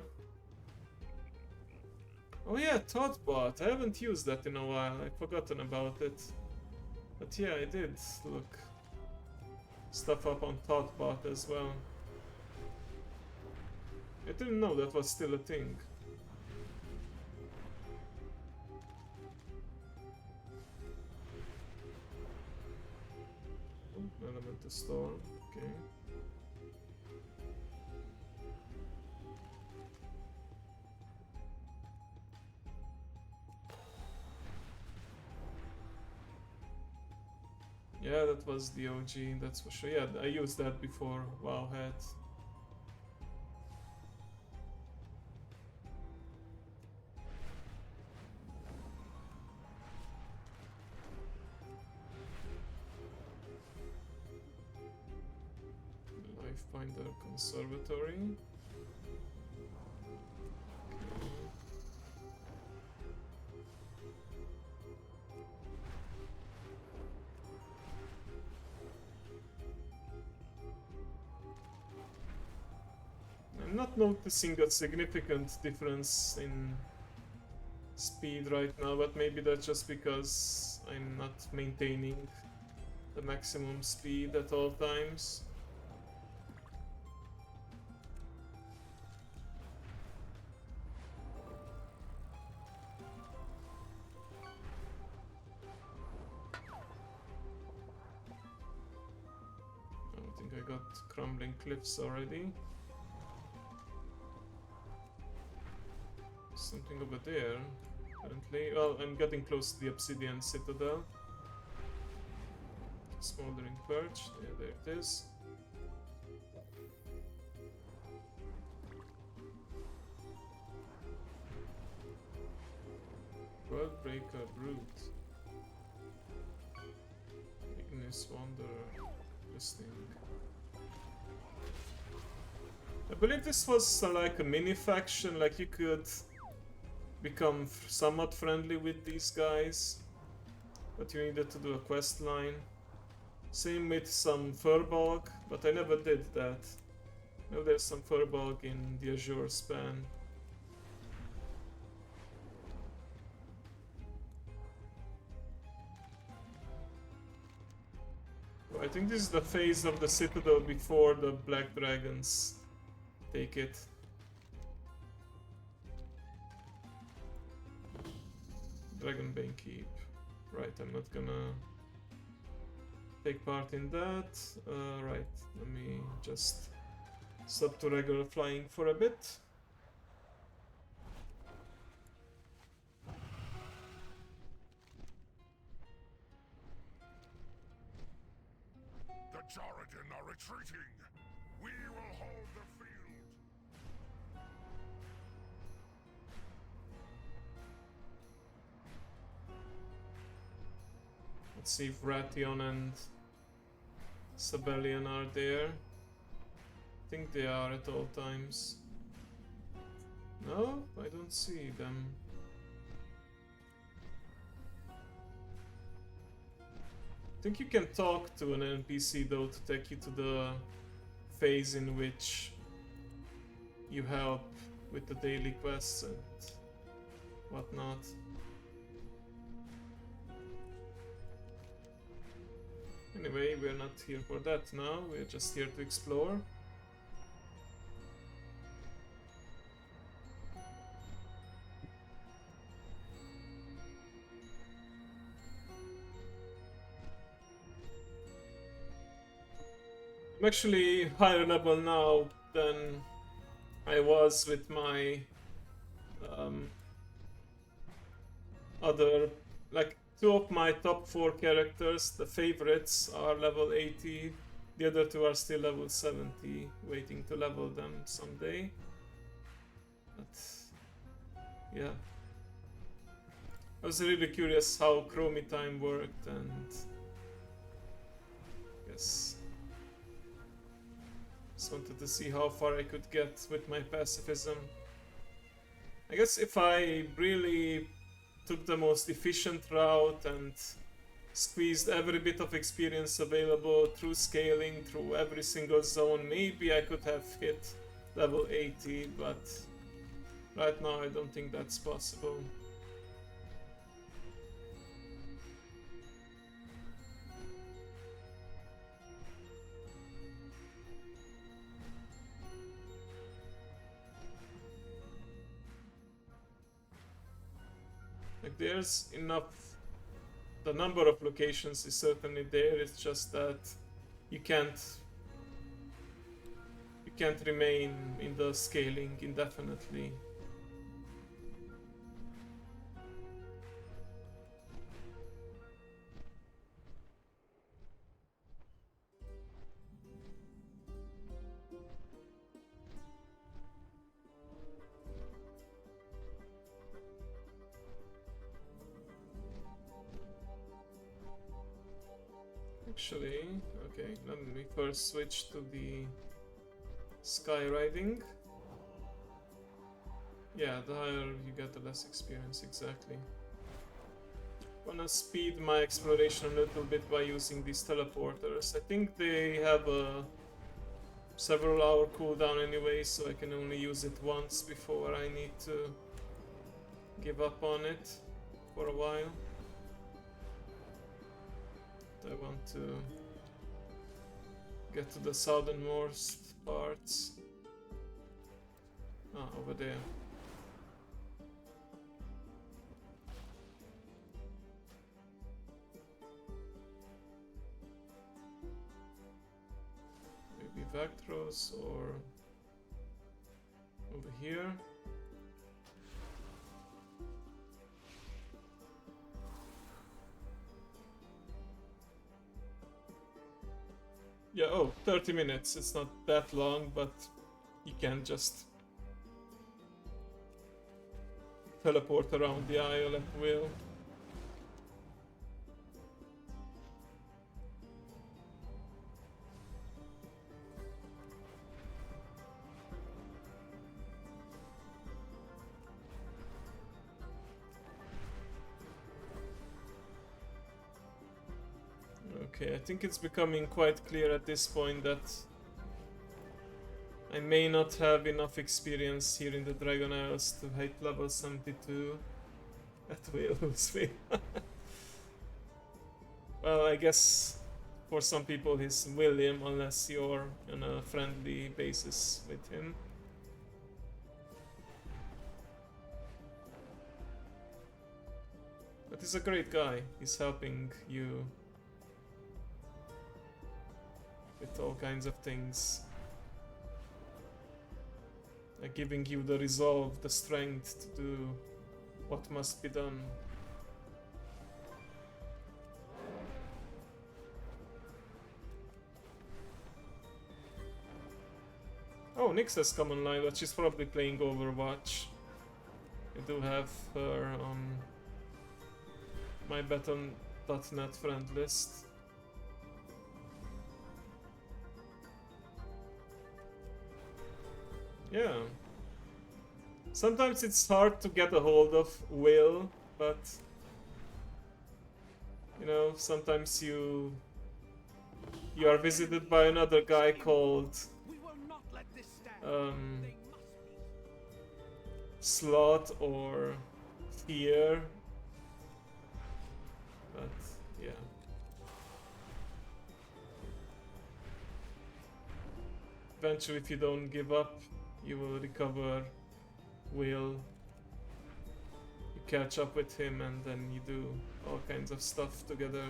Oh yeah, Thoughtbot. I haven't used that in a while. I've forgotten about it. But yeah, I did look stuff up on Thoughtbot as well. I didn't know that was still a thing. Oh, Elemental Storm, okay. Yeah, that was the OG, that's for sure. Yeah, I used that before Wowhead. Lifebinder Conservatory. I'm not noticing a significant difference in speed right now, but maybe that's just because I'm not maintaining the maximum speed at all times. I think I got Crumbling Cliffs already. Something over there, apparently. Well, I'm getting close to the Obsidian Citadel. Smoldering Perch, yeah, there it is. Worldbreaker Brute. Ignis Wanderer. Interesting. I believe this was like a mini faction, like you could become somewhat friendly with these guys, but you needed to do a quest line. Same with some Furbolg, but I never did that. Now there's some Furbolg in the Azure Span. I think this is the phase of the Citadel before the Black Dragons take it. Dragonbane Keep. Right, I'm not gonna take part in that. Right, let me just stop to regular flying for a bit. The Jordan are retreating. We will hold the field. Let's see if Ration and Sabellian are there. I think they are at all times. No, I don't see them. I think you can talk to an NPC though to take you to the phase in which you help with the daily quests and whatnot. Anyway, we're not here for that now, we're just here to explore. I'm actually higher level now than I was with my other, like, two of my top 4 characters, the favorites, are level 80, the other 2 are still level 70, waiting to level them someday. But yeah, I was really curious how Chromie time worked, and I guess just wanted to see how far I could get with my pacifism. I guess if I really took the most efficient route and squeezed every bit of experience available through scaling through every single zone, maybe I could have hit level 80, but right now I don't think that's possible. Like, there's enough, the number of locations is certainly there, it's just that you can't remain in the scaling indefinitely. Actually, okay, let me first switch to the sky riding. Yeah, the higher you get, the less experience, exactly. Wanna speed my exploration a little bit by using these teleporters. I think they have a several hour cooldown anyway, so I can only use it once before I need to give up on it for a while. I want to get to the southernmost parts. Ah, over there. Maybe Vectros or over here. Yeah, oh, 30 minutes. It's not that long, but you can just teleport around the isle at will. Okay, I think it's becoming quite clear at this point that I may not have enough experience here in the Dragon Isles to hit level 72 at Whale's Way. Well, I guess for some people he's William, unless you're on a friendly basis with him. But he's a great guy, he's helping you with all kinds of things. Like giving you the resolve, the strength to do what must be done. Oh, Nyx has come online, but she's probably playing Overwatch. I do have her on my beton.net friend list. Yeah. Sometimes it's hard to get a hold of Will, but you know, sometimes you are visited by another guy called We will not let this stand. They must be. Slot or Fear. But yeah. Eventually, if you don't give up, you will recover Will. You catch up with him and then you do all kinds of stuff together.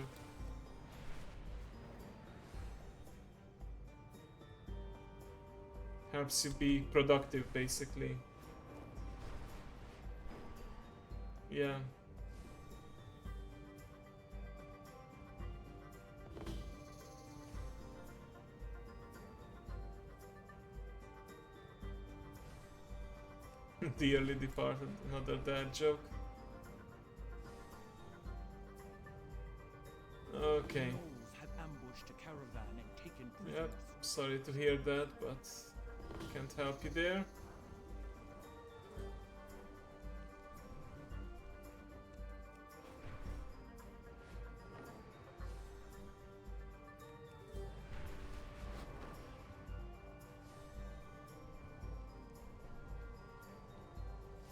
Helps you be productive, basically. Yeah. Dearly departed, another dad joke. Okay. Moles had ambushed a caravan and taken prisoners. Yep, sorry to hear that, but can't help you there.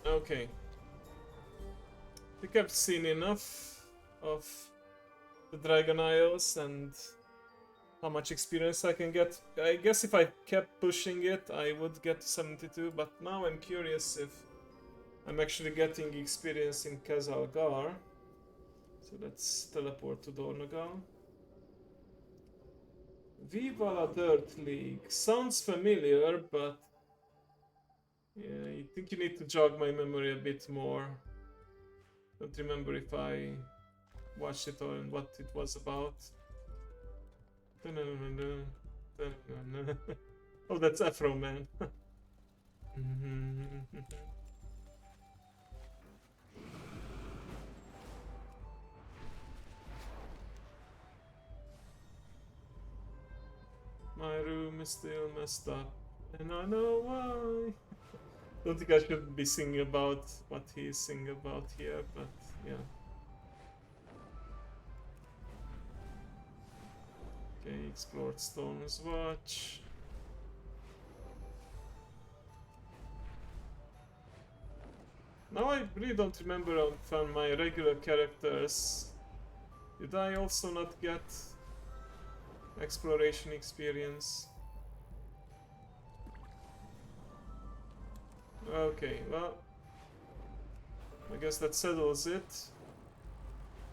Okay. I think I've seen enough of the Dragon Isles and how much experience I can get. I guess if I kept pushing it, I would get to 72, but now I'm curious if I'm actually getting experience in Kazalgar. So let's teleport to Dornagal. Viva la Dirt League. Sounds familiar, but yeah, I think you need to jog my memory a bit more. Don't remember if I watched it or what it was about. Oh, that's Afro Man. My room is still messed up, and I know why. Don't think I should be singing about what he's singing about here, but yeah. Okay, explored Storm's Watch. Now I really don't remember from my regular characters. Did I also not get exploration experience? Okay, well, I guess that settles it.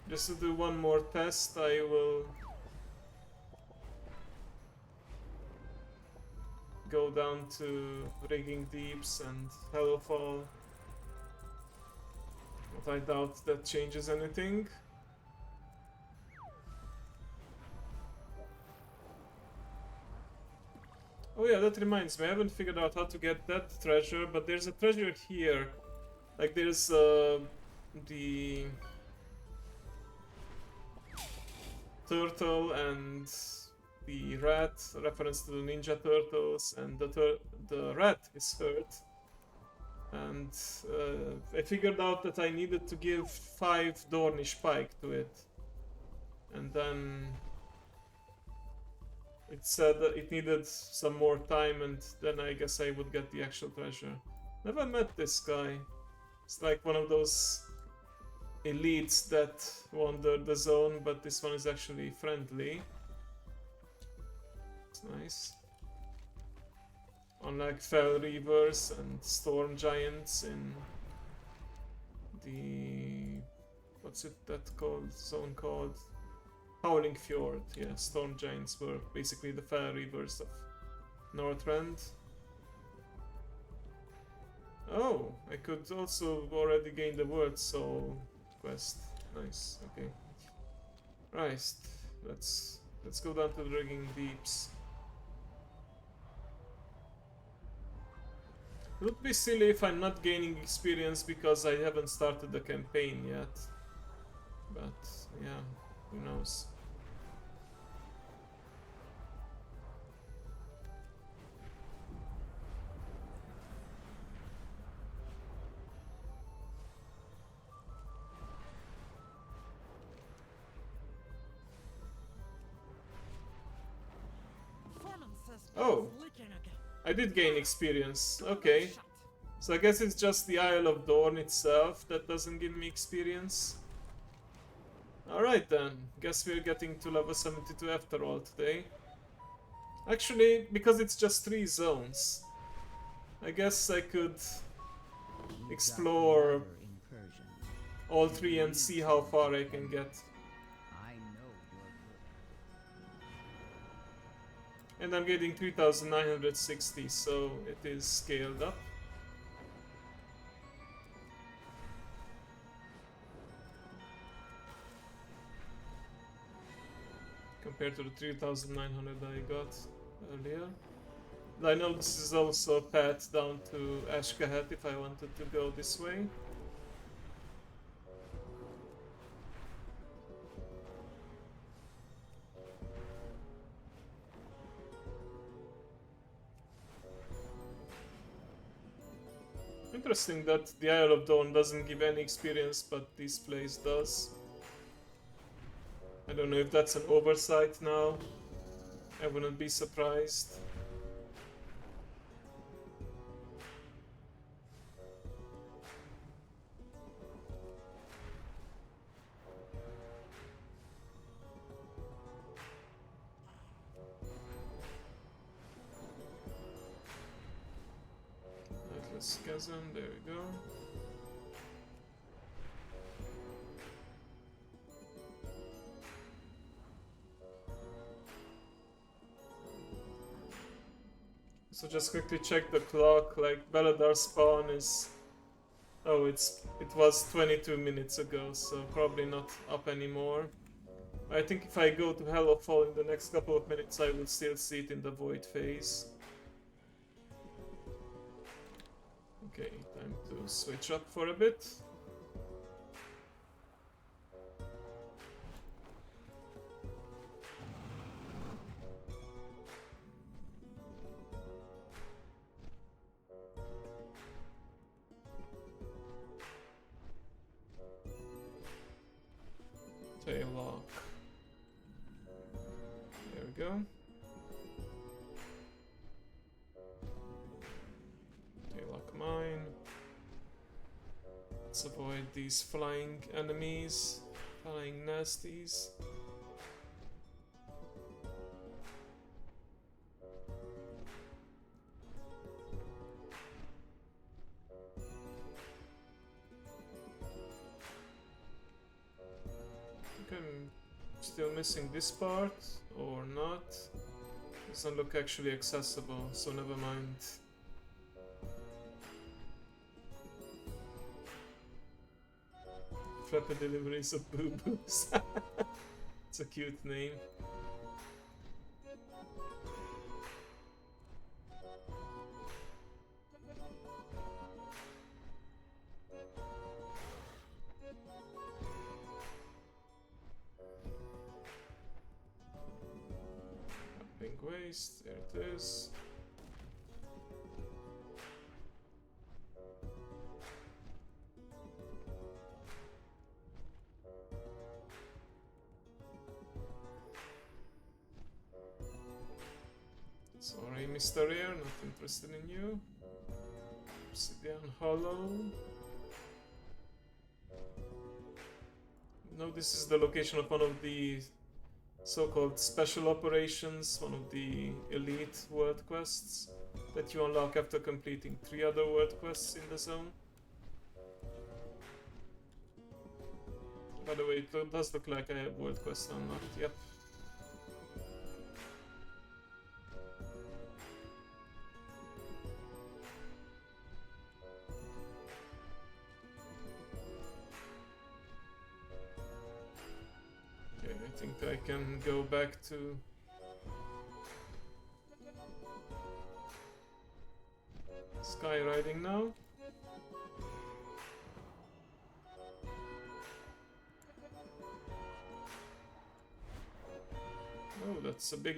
Just to do one more test, I will go down to Rigging Deeps and Hellfall. But I doubt that changes anything. Oh yeah, that reminds me, I haven't figured out how to get that treasure, but there's a treasure here. Like there's the turtle and the rat, reference to the Ninja Turtles, and the rat is hurt. And I figured out that I needed to give 5 Dornish Pike to it. And then it said that it needed some more time, and then I guess I would get the actual treasure. Never met this guy. It's like one of those elites that wander the zone, but this one is actually friendly. It's nice. Unlike Fell Reavers and Storm Giants in the... what's it that called? Zone called? Howling Fjord. Yeah, Storm Giants were basically the Fell Reavers of Northrend. Oh, I could also already gain the Word Soul quest. Nice, okay. Right, let's go down to the Rigging Deeps. It would be silly if I'm not gaining experience because I haven't started the campaign yet. But yeah, who knows. Oh, I did gain experience. Okay. So I guess it's just the Isle of Dorn itself that doesn't give me experience. Alright then, guess we're getting to level 72 after all today. Actually, because it's just 3 zones, I guess I could explore all 3 and see how far I can get. I know you're good. And I'm getting 3960, so it is scaled up. Compared to the 3900 I got earlier. And I know this is also a path down to Ashkahet if I wanted to go this way. Interesting that the Isle of Dawn doesn't give any experience, but this place does. I don't know if that's an oversight now. I wouldn't be surprised. Atlas Chasm, there we go. So just quickly check the clock, like Beladar spawn is... Oh, it was 22 minutes ago, so probably not up anymore. I think if I go to Hellowfall in the next couple of minutes, I will still see it in the Void phase. Okay, time to switch up for a bit. Taillock. There we go. Taillock mine. Let's avoid these flying enemies, flying nasties. I'm still missing this part, or not. Doesn't look actually accessible, so never mind. Flappy deliveries of boo-boos. It's a cute name. Pink waste, there it is. Sorry, Mr. Rare, not interested in you. Obsidian Hollow. No, this is the location of one of the so-called special operations, one of the elite world quests that you unlock after completing 3 other world quests in the zone. By the way, it does look like I have world quests unlocked, yep. I think I can go back to... This Sky riding now. Oh, that's a big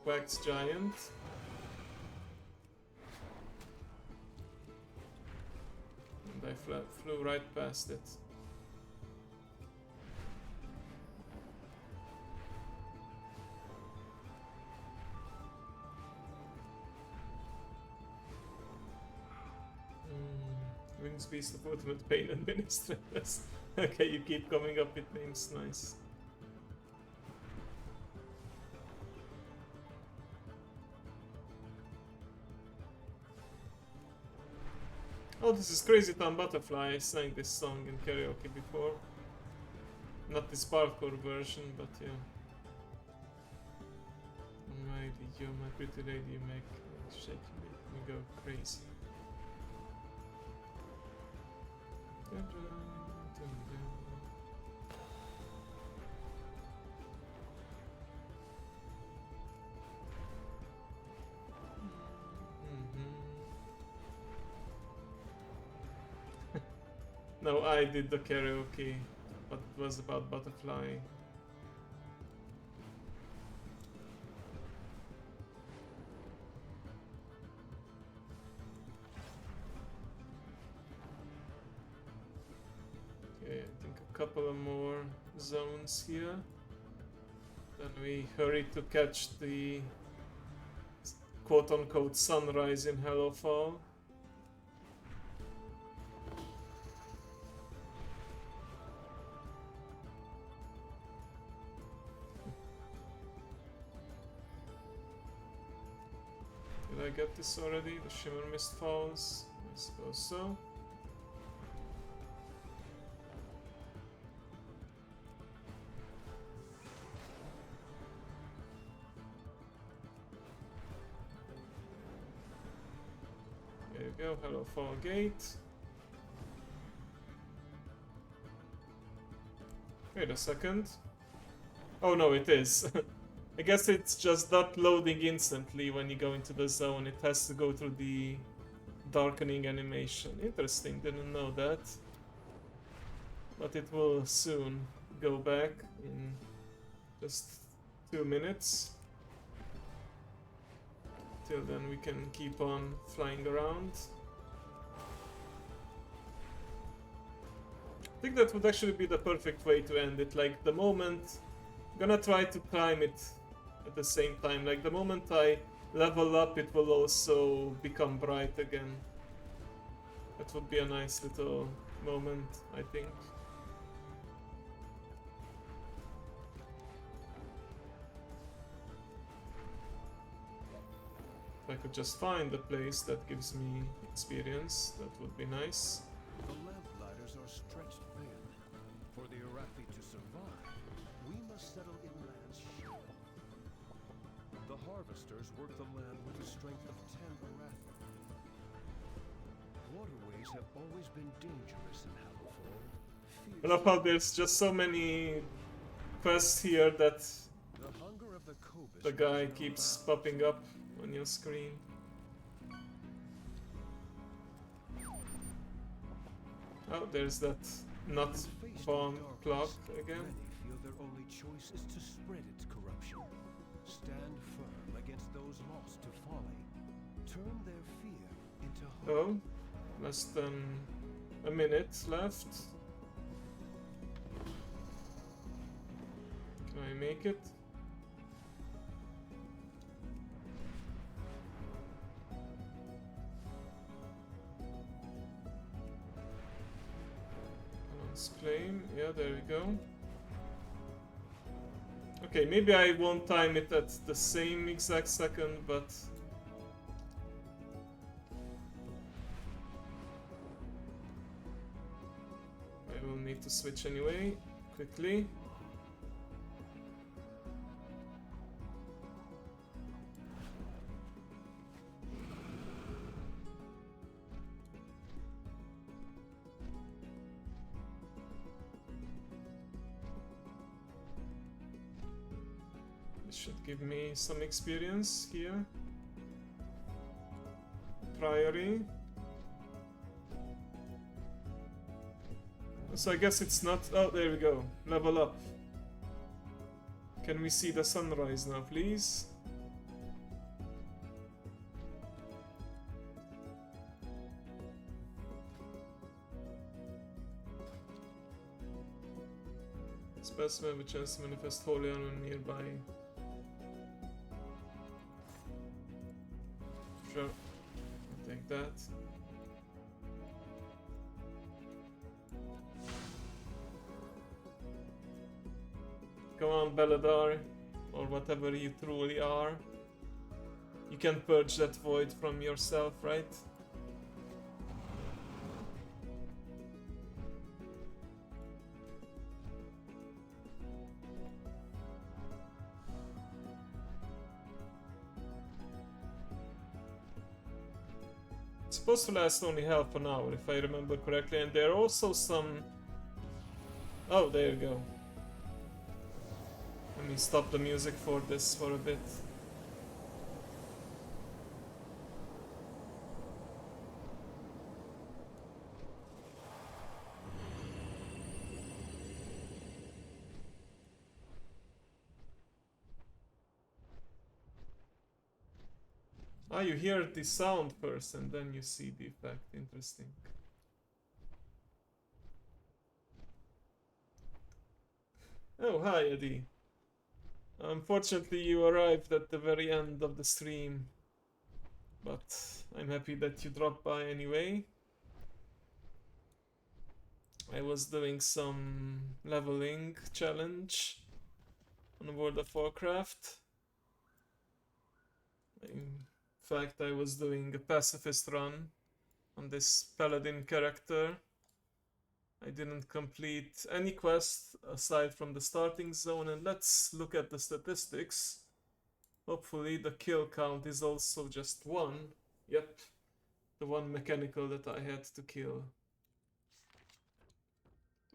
wax giant. And I flew right past it. Wings Beast of Ultimate Pain Administrators. Okay, you keep coming up with names, nice. Oh, this is Crazy Town Butterfly. I sang this song in karaoke before. Not this parkour version, but yeah. Almighty, you, my pretty lady, you make shake me go crazy. No, I did the karaoke, but it was about Butterfly. Okay, I think a couple of more zones here. Then we hurry to catch the quote-unquote sunrise in Hellowfall. Did I get this already? The Shimmer Mist Falls? I suppose so. There you go, Hellowfall Gate. Wait a second. Oh no, it is. I guess it's just not loading instantly when you go into the zone. It has to go through the darkening animation. Interesting, didn't know that. But it will soon go back in just 2 minutes. Till then we can keep on flying around. I think that would actually be the perfect way to end it. Like the moment... I'm gonna try to climb it at the same time. Like the moment I level up, it will also become bright again. That would be a nice little moment, I think. If I could just find a place that gives me experience, that would be nice. The lamplighters are stretched thin. For the Arathi to survive, we must settle inland's shore. The harvesters work the land with the strength of 10 Arathi. Waterways have always been dangerous in Hellowfall. I love how there's just so many quests here that The hunger of the Cobus the guy keeps popping up on your screen. Oh, there's that nut bomb clock again. Many feel their only choice is to spread its corruption. Stand firm against those lost to folly. Turn their fear into hope. Oh, less than a minute left. Can I make it? Claim, yeah, there we go. Okay, maybe I won't time it at the same exact second, but I will need to switch anyway, quickly. Should give me some experience here. Priory. So I guess it's not... Oh, there we go. Level up. Can we see the sunrise now, please? Specimen with chance to manifest wholly on nearby. Sure. I'll take that. Come on, Beladar, or whatever you truly are. You can purge that void from yourself, right? It's supposed to last only half an hour, if I remember correctly, and there are also some... Oh, there you go. Let me stop the music for this for a bit. Ah, you hear the sound first and then you see the effect. Interesting. Oh, hi, Eddie. Unfortunately, you arrived at the very end of the stream, but I'm happy that you dropped by anyway. I was doing some leveling challenge on World of Warcraft. In fact, I was doing a pacifist run on this paladin character. I didn't complete any quest aside from the starting zone, and let's look at the statistics. Hopefully the kill count is also just one. Yep, the one mechanical that I had to kill.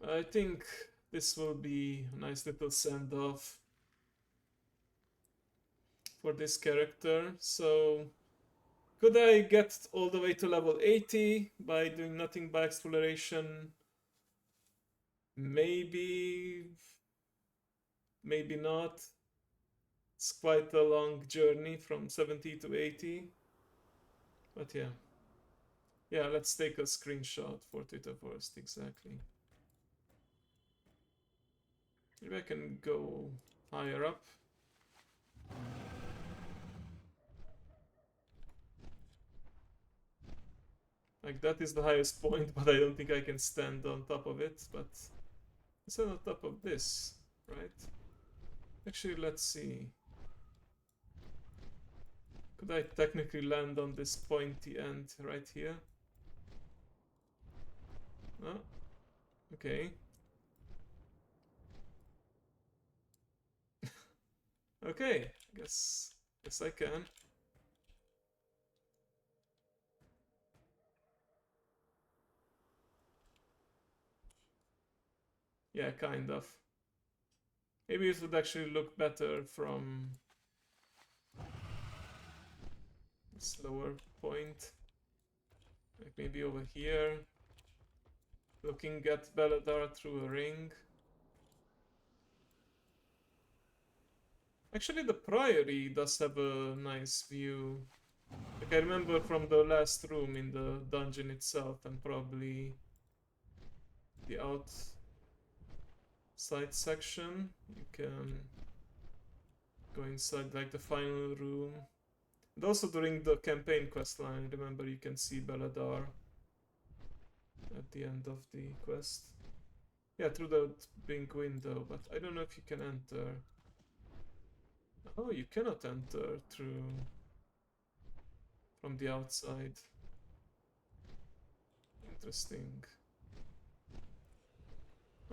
I think this will be a nice little send-off for this character. So, could I get all the way to level 80 by doing nothing but exploration? Maybe, maybe not. It's quite a long journey from 70 to 80. But yeah. Yeah, let's take a screenshot for Twitter first, exactly. Maybe I can go higher up. Like, that is the highest point, but I don't think I can stand on top of it. But it's on top of this, right? Actually, let's see. Could I technically land on this pointy end right here? No? Okay. Okay, guess I can. Yeah, kind of. Maybe it would actually look better from this lower point. Like maybe over here. Looking at Beladar through a ring. Actually, the Priory does have a nice view. Like I remember from the last room in the dungeon itself, and probably the outside section. You can go inside like the final room. And also during the campaign questline, remember you can see Beladar at the end of the quest. Yeah, through the pink window, but I don't know if you can enter. Oh, you cannot enter through from the outside. Interesting.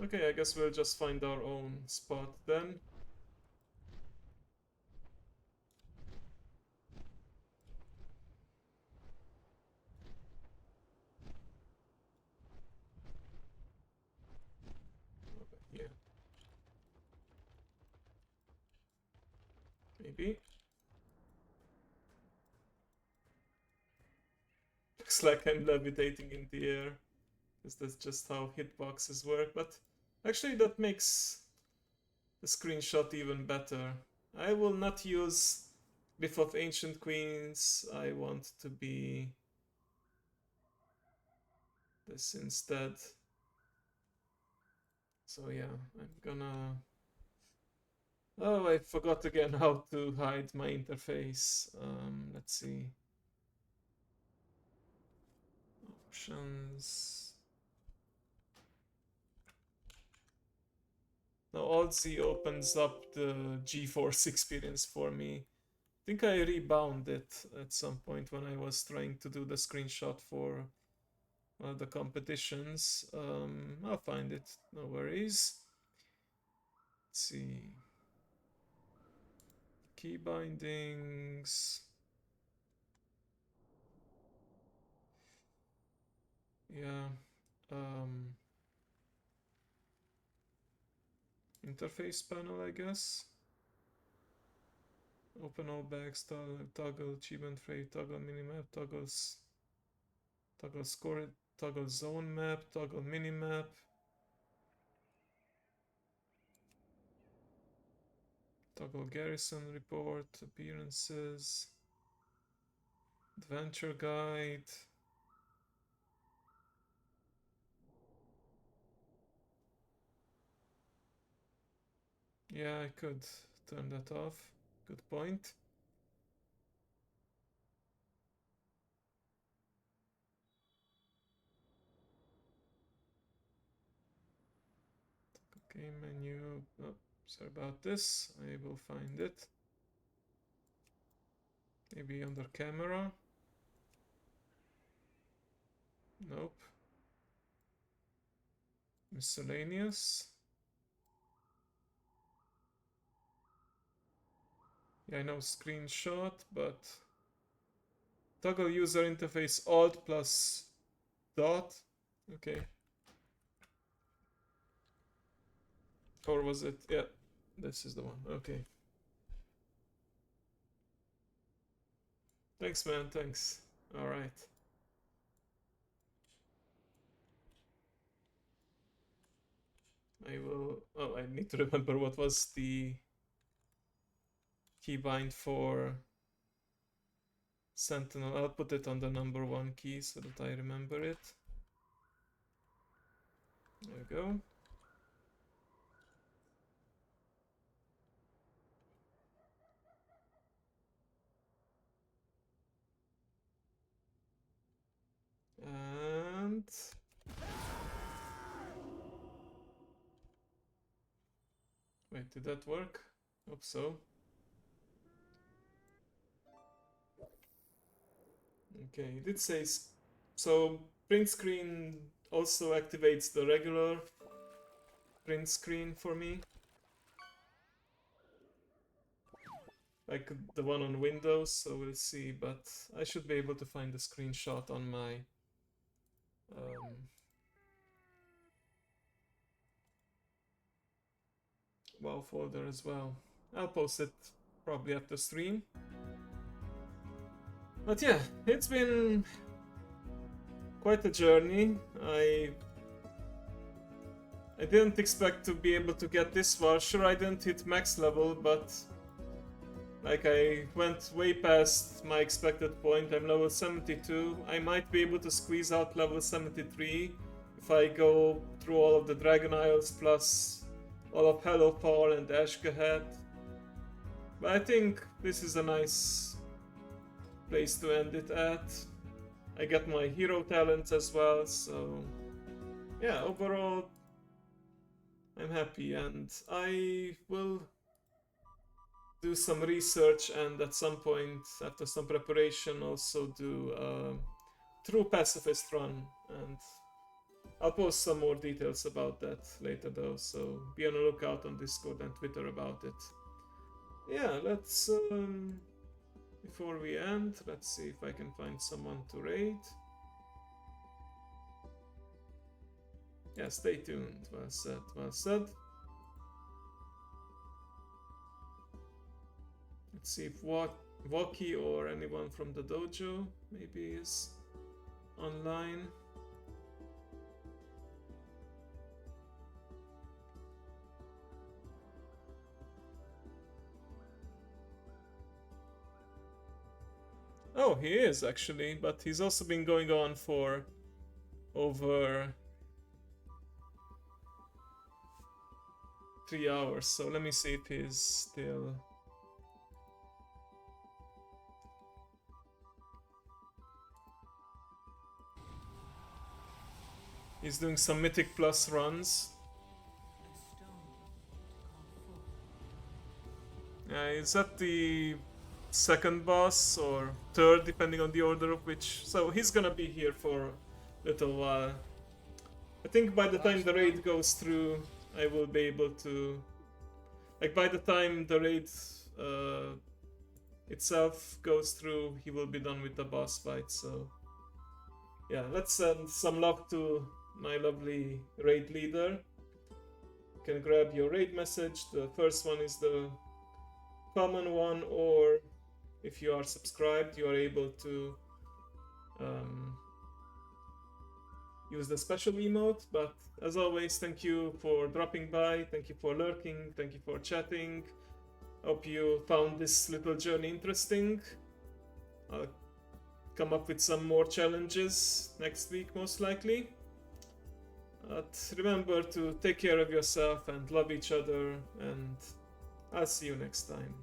Okay, I guess we'll just find our own spot then. Over here. Maybe. Looks like I'm levitating in the air. because that's just how hitboxes work. But actually, that makes the screenshot even better. I will not use Glyph of Ancient Queens. I want to be this instead. So yeah, I'm gonna... Oh, I forgot again how to hide my interface. Let's see. Options. Now Alt Z opens up the GeForce experience for me. I think I rebound it at some point when I was trying to do the screenshot for the competitions. I'll find it, no worries. Let's see. Key bindings. Yeah. Interface panel, I guess. Open all bags, toggle achievement frame, toggle minimap, toggle score, toggle zone map, toggle minimap. Toggle garrison report, appearances, adventure guide. Yeah, I could turn that off. Good point. Game menu. Oh, sorry about this. I will find it. Maybe under camera. Nope. Miscellaneous. Yeah, I know screenshot, but toggle user interface alt plus dot. Okay. Or was it? Yeah, this is the one. Okay. Thanks, man. Thanks. All right. I will... Oh, I need to remember what was the keybind for Sentinel. I'll put it on the number 1 key so that I remember it. There we go. And... Wait, did that work? Hope so. Okay, it did say... So, print screen also activates the regular print screen for me. Like the one on Windows, so we'll see, but I should be able to find the screenshot on my WoW folder as well. I'll post it probably after stream. But yeah, it's been quite a journey. I didn't expect to be able to get this far. Sure, I didn't hit max level, but like I went way past my expected point. I'm level 72. I might be able to squeeze out level 73 if I go through all of the Dragon Isles plus all of Hellowfall and Ashgahat. But I think this is a nice place to end it at. I get my hero talents as well, so yeah, overall I'm happy, and I will do some research and at some point after some preparation also do a true pacifist run, and I'll post some more details about that later though, so be on the lookout on Discord and Twitter about it. Yeah, let's before we end, let's see if I can find someone to raid. Yeah, stay tuned. Well said, well said. Let's see if Waki or anyone from the dojo maybe is online. Oh, he is actually, but he's also been going on for over 3 hours. So let me see if he's still. He's doing some Mythic Plus runs. He's at the second boss or third, depending on the order of which. So he's gonna be here for a little while. I think by the time the raid goes through, I will be able to. Like by the time the raid itself goes through, he will be done with the boss fight. So yeah, let's send some love to my lovely raid leader. You can grab your raid message. The first one is the common one, or if you are subscribed, you are able to use the special emote. But as always, thank you for dropping by, thank you for lurking, thank you for chatting. Hope you found this little journey interesting. I'll come up with some more challenges next week, most likely. But remember to take care of yourself and love each other, and I'll see you next time.